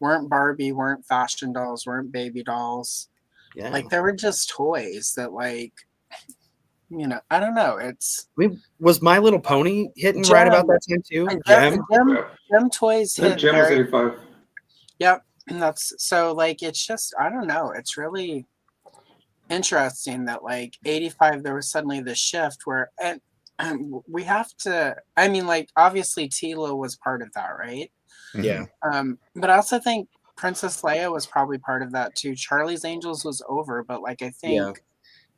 Barbie, weren't fashion dolls, weren't baby dolls. Yeah. Like, there were just toys that, like, I don't know. Was My Little Pony hitting right about that time too? Gem toys hit. Gem was 85. Yep. And that's so, like, it's just, I don't know. It's really interesting that like 85 there was suddenly this shift where and we have to, I mean, like, obviously Tila was part of that, right? Yeah. But I also think Princess Leia was probably part of that too. Charlie's Angels was over, but like I think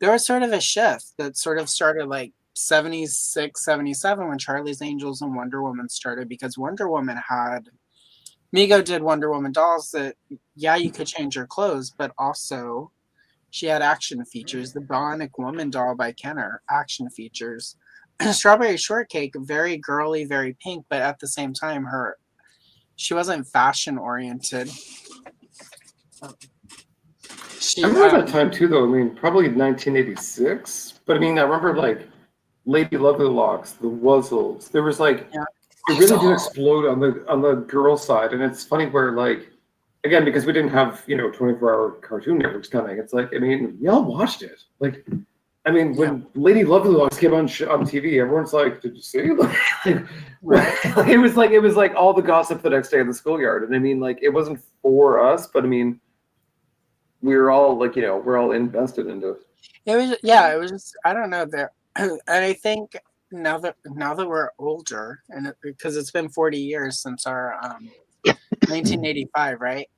there was sort of a shift that sort of started like 76, 77 when Charlie's Angels and Wonder Woman started, because Wonder Woman had Mego did Wonder Woman dolls that you could change her clothes, but also she had action features. The Bionic Woman doll by Kenner, action features. Strawberry Shortcake, very girly, very pink, but at the same time, she wasn't fashion oriented. I remember that time too, though. I mean, probably 1986. But I mean, I remember like Lady Lovely-Locks, the Wuzzles. There was like it really did explode on the girl side, and it's funny where like, again, because we didn't have 24-hour cartoon networks coming. It's like, I mean, y'all watched it. Like, I mean, when Lady Lovely-Locks came on TV, everyone's like, "Did you see?" It was like all the gossip the next day in the schoolyard. And I mean, like, it wasn't for us, but I mean, we were all like, we're all invested into it. It was just, I don't know there, and I think now that we're older, and because it's been 40 years since our 1985, right?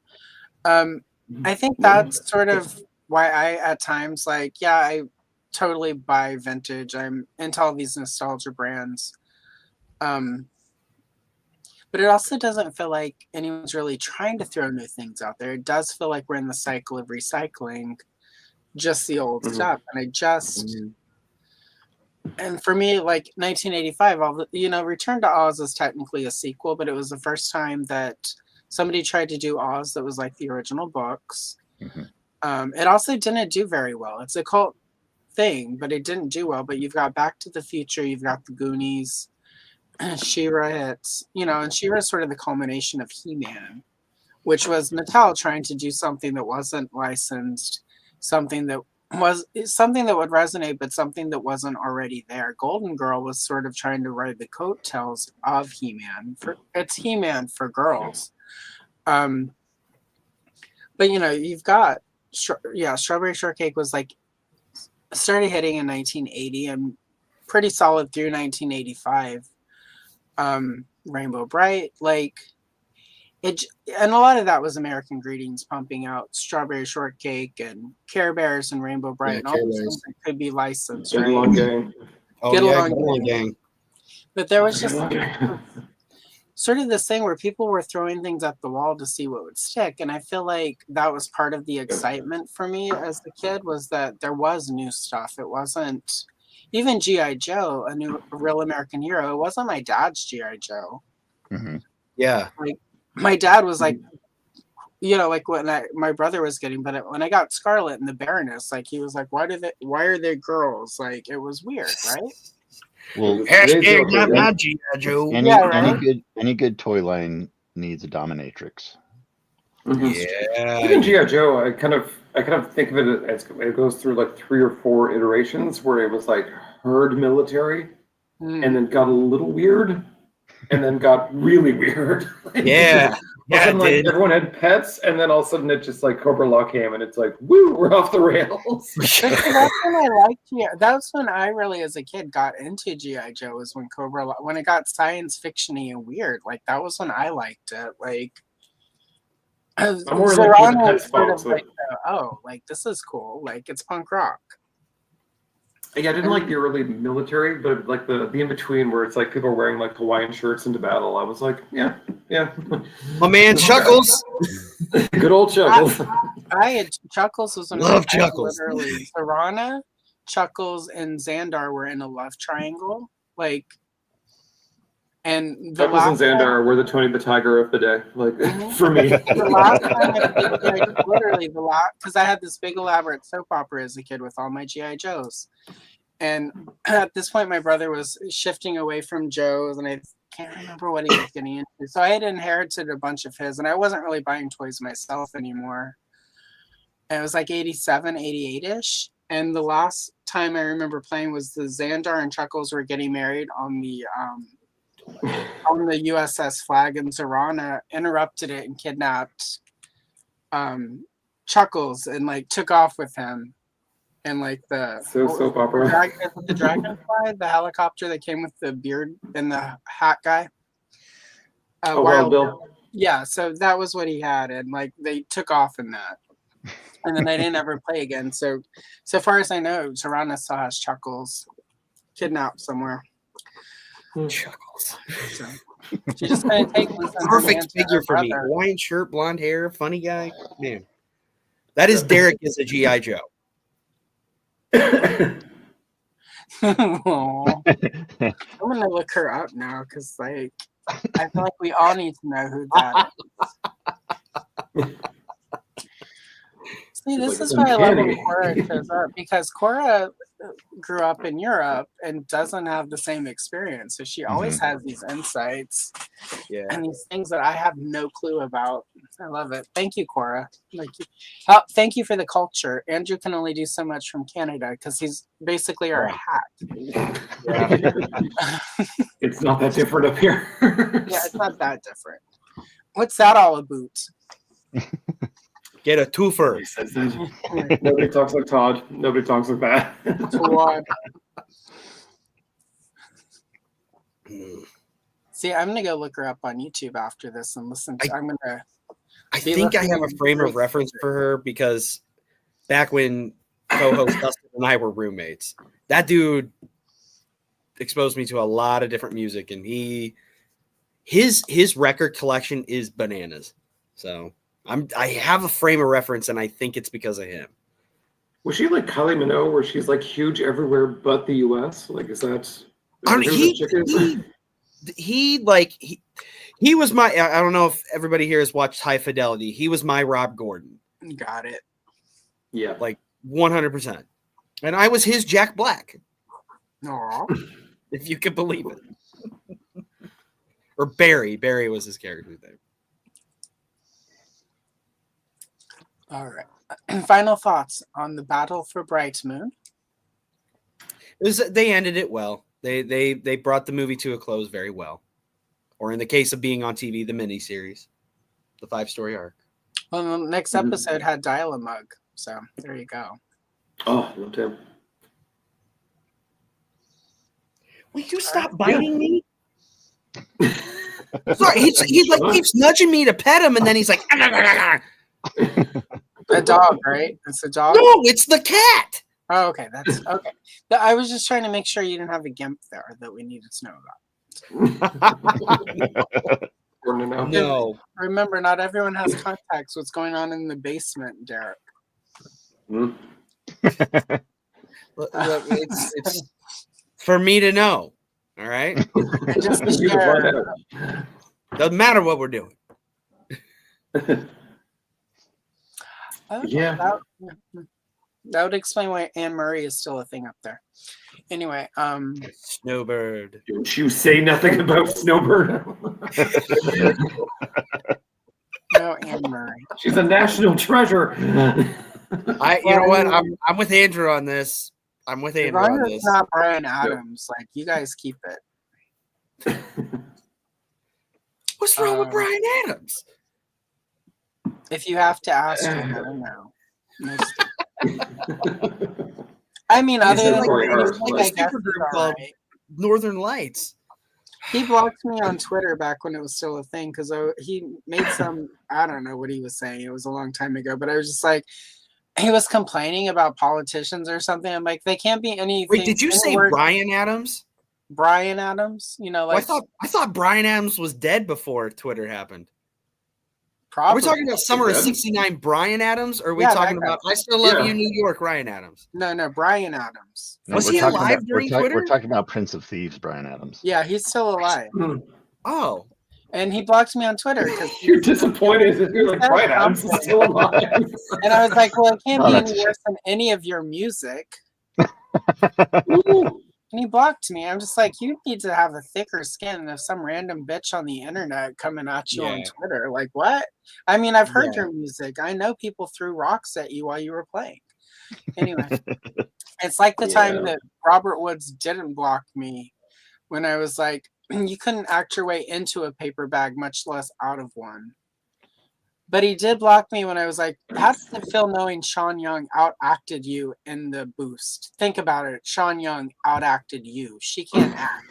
I think that's sort of why I at times like, I totally buy vintage. I'm into all these nostalgia brands. But it also doesn't feel like anyone's really trying to throw new things out there. It does feel like we're in the cycle of recycling just the old stuff. And and for me, like 1985, Return to Oz is technically a sequel, but it was the first time that somebody tried to do Oz that was like the original books. It also didn't do very well. It's a cult thing, but it didn't do well. But you've got Back to the Future, you've got the Goonies, She-Ra hits, and She-Ra is sort of the culmination of He-Man, which was Mattel trying to do something that wasn't licensed, something that would resonate, but something that wasn't already there. Golden Girl was sort of trying to ride the coattails of He-Man. It's He-Man for girls. But you've got Strawberry Shortcake was like started hitting in 1980 and pretty solid through 1985. Rainbow Bright, like it, and a lot of that was American Greetings pumping out Strawberry Shortcake and Care Bears and Rainbow Bright and all those things that could be licensed. Get Along Gang. Get Along Gang. But there was just sort of this thing where people were throwing things at the wall to see what would stick, and I feel like that was part of the excitement for me as a kid, was that there was new stuff. It wasn't even G.I. Joe, a real American hero. It wasn't my dad's G.I. Joe. Mm-hmm. Yeah. Like my dad was like, like when my brother was getting, but when I got Scarlet and the Baroness, like he was like, why are they girls? Like it was weird, right? Well, hashtag not G.I. Joe. Any good toy line needs a dominatrix. Mm-hmm. Yeah. Even G.I. Joe, I kind of think of it as it goes through like 3 or 4 iterations where it was like herd military, and then got a little weird, and then got really weird. Yeah. Like everyone had pets, and then all of a sudden it just like Cobra Law came, and it's like, woo, we're off the rails. That's when I liked That's when I really, as a kid, got into G.I. Joe. Was when Cobra Law, when it got science fictiony and weird. Like that was when I liked it. Like I'm more like the pet spots. Like, like this is cool. Like it's punk rock. Yeah, I didn't like the early military, but like the in between where it's like people are wearing like Hawaiian shirts into battle. I was like, yeah. My man Chuckles. Good old Chuckles. I had Chuckles was love Chuckles. Literally, Piranha, Chuckles, and Xandar were in a love triangle. Like, and the Chuckles and Xandar were the Tony the Tiger of the day. Like for me, the last time literally because I had this big elaborate soap opera as a kid with all my G.I. Joes. And at this point, my brother was shifting away from Joe's, and I can't remember what he was getting into. So I had inherited a bunch of his, and I wasn't really buying toys myself anymore. And it was like 87, 88-ish. And the last time I remember playing was the Xandar and Chuckles were getting married on the USS Flag, and Zorana interrupted it and kidnapped Chuckles and like took off with him. And like the soap opera, the Dragonfly, the helicopter that came with the beard and the hat guy. Wild Bill. Yeah, so that was what he had, and like they took off in that, and then they didn't ever play again. So far as I know, Zorana still has Chuckles kidnapped somewhere. Chuckles. So she just kind of takes perfect figure for me. Hawaiian shirt, blonde hair, funny guy. Man, that is Derek as a G.I. Joe. I'm gonna look her up now because like I feel like we all need to know who that is. See, this is why I love when Cora shows up, because Cora grew up in Europe and doesn't have the same experience, so she always has these insights and these things that I have no clue about. I love it. Thank you, Cora. Thank you for the culture. Andrew can only do so much from Canada because he's basically our hack. It's not that different up here. Yeah, it's not that different. What's that all about? Get a twofer. Nobody talks like Todd. Nobody talks like that. See, I'm gonna go look her up on YouTube after this and listen to. I think I have a frame of reference for her because back when co-host Dustin and I were roommates, that dude exposed me to a lot of different music, and his record collection is bananas. So I have a frame of reference, and I think it's because of him. Was she like Kylie Minogue, where she's like huge everywhere but the U.S.? Like, is that? He was my. I don't know if everybody here has watched High Fidelity. He was my Rob Gordon. Got it. Yeah, like 100%. And I was his Jack Black. Aww. If you could believe it. Or Barry. Barry was his character's name. All right. Final thoughts on the Battle for Bright Moon. They ended it well. They brought the movie to a close very well. Or in the case of being on TV, the miniseries, the 5-story arc. Well, the next episode had Dial-A-Mug, so there you go. Oh, loved him. Will you stop biting me? Sorry, he's like keeps nudging me to pet him, and then he's like, a dog, right? It's a dog. No, it's the cat. Oh, okay, that's okay. I was just trying to make sure you didn't have a gimp there that we needed to know about. No. Remember, not everyone has contacts. What's going on in the basement, Derek? It's for me to know. All right. Just to share. Doesn't matter what we're doing. Yeah. That would explain why Anne Murray is still a thing up there. Anyway, Snowbird. Don't you say nothing about Snowbird. No, Anne Murray. She's a national treasure. You know what? I'm with Andrew on this. I'm with Andrew on this. It's not Bryan Adams. Like, you guys keep it. What's wrong with Bryan Adams? If you have to ask him, I don't know. I mean, other than like Northern Lights. He blocked me on Twitter back when it was still a thing because he made some, I don't know what he was saying. It was a long time ago, but I was just like, he was complaining about politicians or something. I'm like, they can't be anything. Wait, did you say Bryan Adams? Bryan Adams? You know, like I thought Bryan Adams was dead before Twitter happened. Probably. Are we talking about Summer of '69 Bryan Adams, or are we talking about I Still Love You, New York, Ryan Adams? No, Bryan Adams. No, was he alive during Twitter? We're talking about Prince of Thieves, Bryan Adams. Yeah, he's still alive. Oh. And he blocked me on Twitter because you're disappointed. You're like, Bryan Adams is still alive. And I was like, well, it can't be any worse than any of your music. And he blocked me. I'm just like, you need to have a thicker skin than some random bitch on the internet coming at you on Twitter. Like, what? I mean, I've heard your music. I know people threw rocks at you while you were playing. Anyway, it's like the time that Robert Woods didn't block me when I was like, you couldn't act your way into a paper bag, much less out of one. But he did block me when I was like, how does it feel knowing Sean Young outacted you in the boost? Think about it. Sean Young outacted you. She can't act.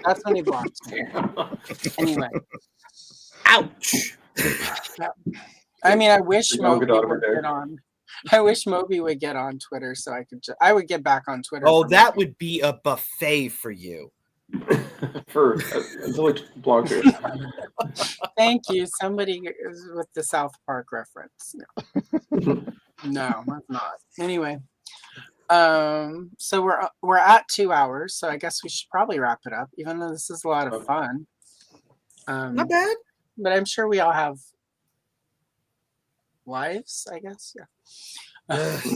That's when he blocked me. Anyway. Ouch. I mean, I wish Moby would get on. I wish Moby would get on Twitter so I would get back on Twitter. Oh, that would be a buffet for you. Until it blocked it. Thank you. Somebody with the South Park reference. No, I'm not. Anyway, so we're at 2 hours, so I guess we should probably wrap it up, even though this is a lot of fun. Not bad. But I'm sure we all have lives, I guess.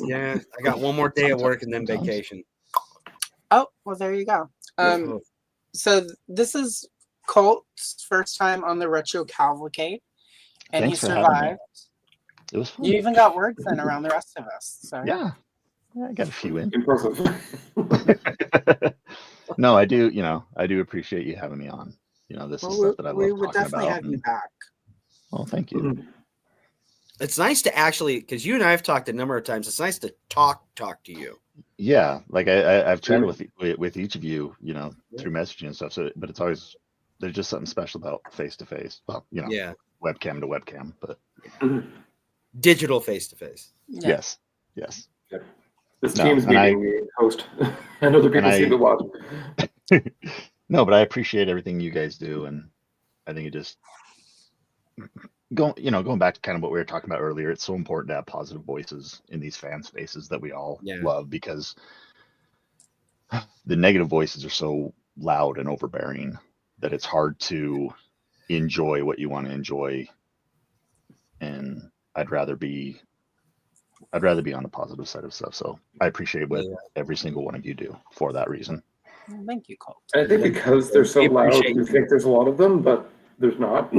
Yeah, I got one more day of work and then vacation. Oh, well, there you go. So this is Colt's first time on the Retro Cavalcade, and he survived. It was fun. You even got words in around the rest of us. So yeah, I got a few in. Impressive. No, I do. I do appreciate you having me on. This is stuff that I love talking about. We would definitely have you back. Well, thank you. It's nice to actually, because you and I have talked a number of times. It's nice to talk to you. Yeah, like I've chatted with each of you, through messaging and stuff. So, but it's always there's just something special about face to face. Well, webcam to webcam, but digital face to face. Yes. This team's being the host, and other people seem to watch. No, but I appreciate everything you guys do, and I think it just going back to kind of what we were talking about earlier. It's so important to have positive voices in these fan spaces that we all love, because the negative voices are so loud and overbearing that it's hard to enjoy what you want to enjoy. And I'd rather be on the positive side of stuff. So I appreciate what every single one of you do for that reason. Thank you, Colt. And I think because they're so loud, you think there's a lot of them, but there's not.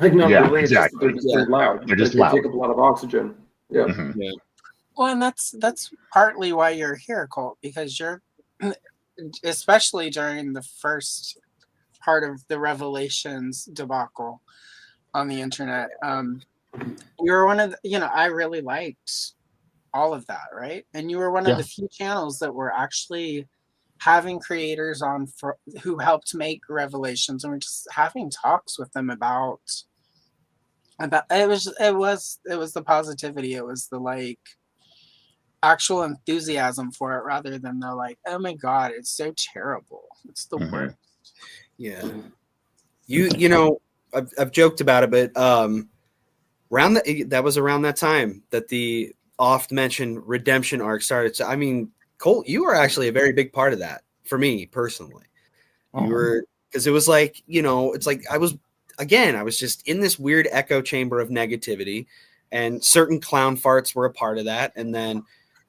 Like, not Yeah, really. exactly. They're loud. They're just They loud. take up a lot of oxygen. Yeah. Mhm. Yeah. Well, and that's partly why you're here, Colt, because you're, especially during the first part of the Revelations debacle on the internet, you were one of the, I really liked all of that, right? And you were one of the few channels that were actually having creators on who helped make Revelations, and we're just having talks with them about it was the positivity, it was the like actual enthusiasm for it, rather than the like, oh my god, it's so terrible, it's the worst. Yeah, you know, I've joked about it, but that was around that time that the oft mentioned redemption arc started. So I mean, Colt, you were actually a very big part of that for me personally. You were, because it was like, it's like I was just in this weird echo chamber of negativity, and certain clown farts were a part of that, and then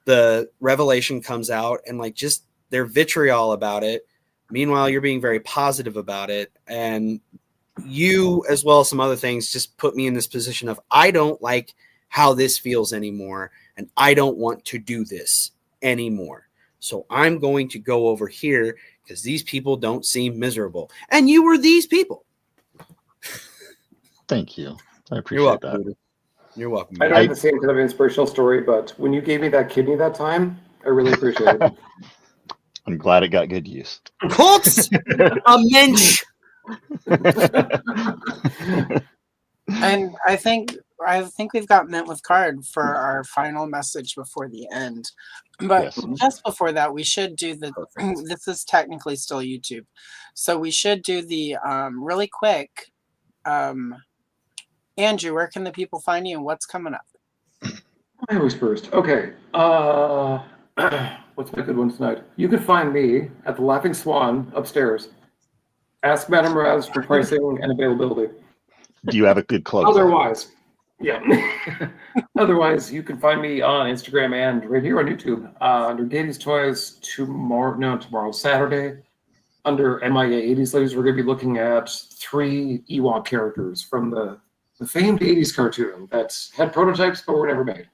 the revelation comes out and like just their vitriol about it. Meanwhile, you're being very positive about it, and you, as well as some other things, just put me in this position of I don't like how this feels anymore, and I don't want to do this anymore. So I'm going to go over here because these people don't seem miserable. And you were these people. Thank you. I appreciate that. You're welcome. I don't have the same kind of inspirational story, but when you gave me that kidney that time, I really appreciate it. I'm glad it got good use. Colt's a mensch. And I think we've got Mint with Card for our final message before the end. But just before that, we should do this is technically still YouTube. So we should do the really quick, Andrew, where can the people find you and what's coming up? I always first. Okay. What's my good one tonight? You can find me at the Laughing Swan upstairs. Ask Madame Raz for pricing and availability. Do you have a good close? Otherwise, Otherwise, you can find me on Instagram and right here on YouTube under Gayties Toys tomorrow, Saturday. Under MIA 80s Ladies, we're going to be looking at 3 Ewok characters from the famed 80s cartoon that had prototypes but were never made.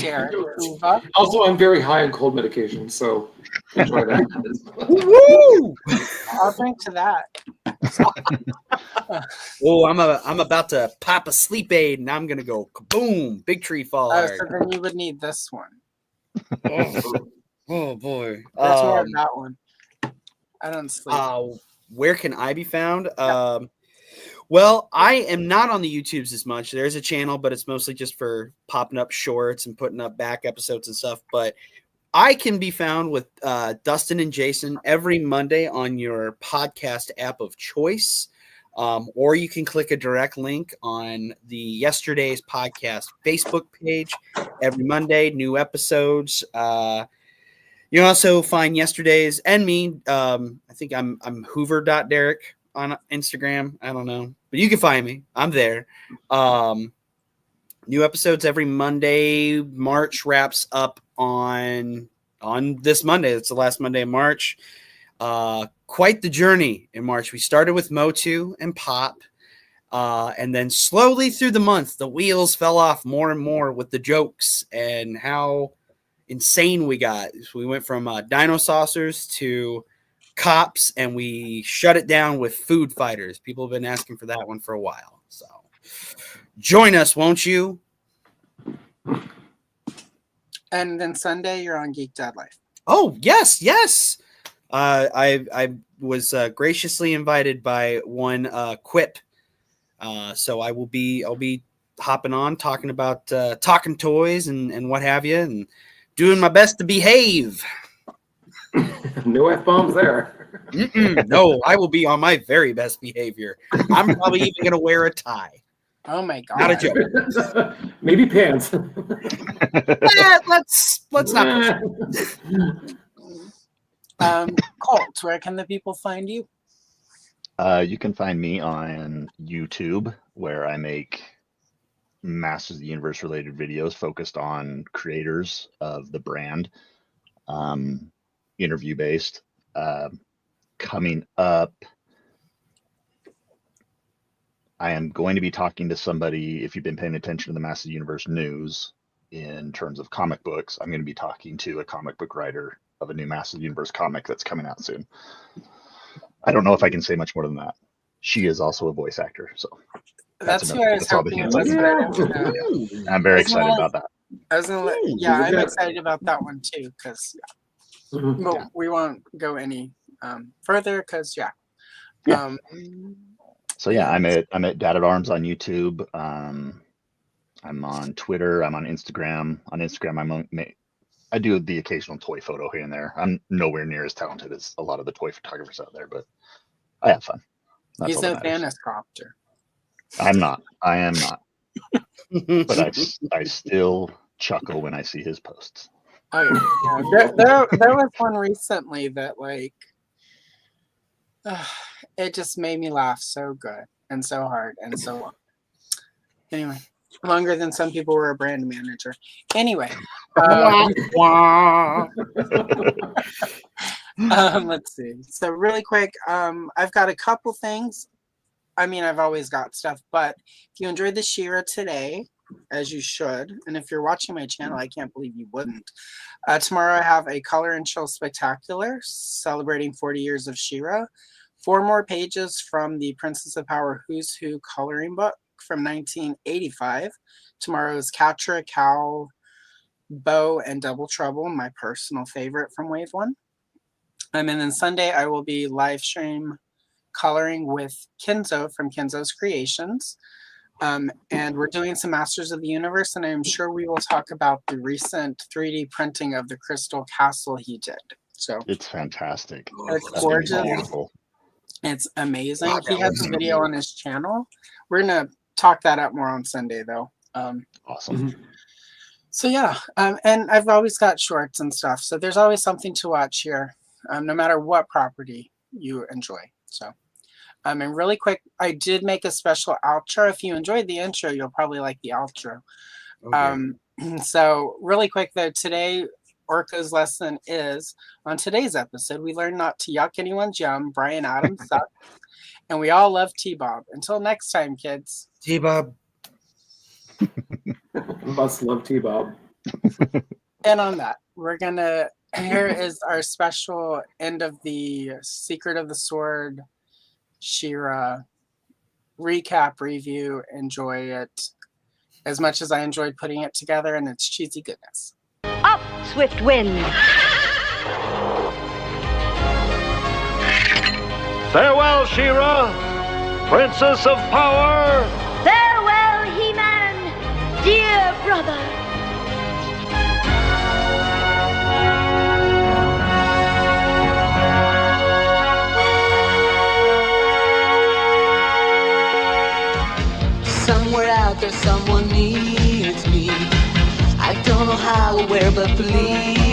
Derek, also, I'm very high on cold medication, so enjoy that. Woo! I'll drink to that. Oh, I'm about to pop a sleep aid, and I'm gonna go kaboom! Big tree fall. So then you would need this one. Oh boy, that's more of that one. I don't sleep. Where can I be found? Well, I am not on the YouTubes as much. There's a channel, but it's mostly just for popping up shorts and putting up back episodes and stuff. But I can be found with Dustin and Jason every Monday on your podcast app of choice. Or you can click a direct link on the Yesterday's Podcast Facebook page. Every Monday, new episodes. You also find Yesterday's and me. I think I'm Hoover.Derek on Instagram. I don't know, but you can find me. I'm there. New episodes every Monday. March wraps up on this Monday. It's the last Monday of March. Quite the journey in March. We started with Motu and Pop, and then slowly through the month, the wheels fell off more and more with the jokes and how insane we got. So we went from Dino Saucers to Cops, and we shut it down with Food Fighters. People have been asking for that one for a while. So join us, won't you? And then Sunday, you're on Geek Dad Life. Oh, yes. I was graciously invited by one Quip. So I'll be hopping on, talking about talking toys and what have you, and doing my best to behave. No F-bombs there. No, I will be on my very best behavior. I'm probably even going to wear a tie. Oh my god! Not a joke. Maybe pants. Let's not. Colt, where can the people find you? You can find me on YouTube, where I make Masters of the Universe related videos focused on creators of the brand. interview based. Coming up, I am going to be talking to somebody, if you've been paying attention to the Massive Universe news in terms of comic books, I'm going to be talking to a comic book writer of a new Massive Universe comic that's coming out soon. I don't know if I can say much more than that. She is also a voice actor, so that's who I was hoping it was. I'm very excited about that. I was gonna I'm excited about that one too, because we won't go any further, because So yeah, I'm at Dad at Arms on YouTube. I'm on Twitter. I'm on Instagram. On Instagram, I do the occasional toy photo here and there. I'm nowhere near as talented as a lot of the toy photographers out there, but I have fun. That's He's a Thanos-copter. I'm not. I am not. But I still chuckle when I see his posts. Oh yeah. There was one recently that it just made me laugh so good and so hard and so long. Anyway, longer than some people were a brand manager. Anyway, let's see. So really quick, I've got a couple things. I mean, I've always got stuff, but if you enjoyed the She-Ra today, as you should, and if you're watching my channel, I can't believe you wouldn't. Tomorrow I have a Color and Chill Spectacular celebrating 40 years of She-Ra. 4 more pages from the Princess of Power Who's Who coloring book from 1985. Tomorrow's Catra, Cal, Bo, and Double Trouble, my personal favorite from Wave 1. And then Sunday I will be live stream coloring with Kenzo from Kenzo's Creations. And we're doing some Masters of the Universe, and I'm sure we will talk about the recent 3D printing of the Crystal Castle he did. So it's fantastic. It's gorgeous. Beautiful. It's amazing. He has a video on his channel. We're gonna talk that up more on Sunday, though. Awesome. So yeah, and I've always got shorts and stuff, so there's always something to watch here, no matter what property you enjoy. So. And really quick, I did make a special outro. If you enjoyed the intro, you'll probably like the outro. Okay. So really quick though, today Orko's lesson is, on today's episode, we learned not to yuck anyone's yum. Brian Adams sucks. And we all love T-Bob. Until next time, kids. T-Bob. Must love T-Bob. And on that, here is our special end of the Secret of the Sword She-Ra recap review. Enjoy it as much as I enjoyed putting it together, and it's cheesy goodness. Up, swift wind! Farewell, She-Ra, Princess of Power! Farewell, He-Man, dear brother! Somewhere out there someone needs me. I don't know how or where, but please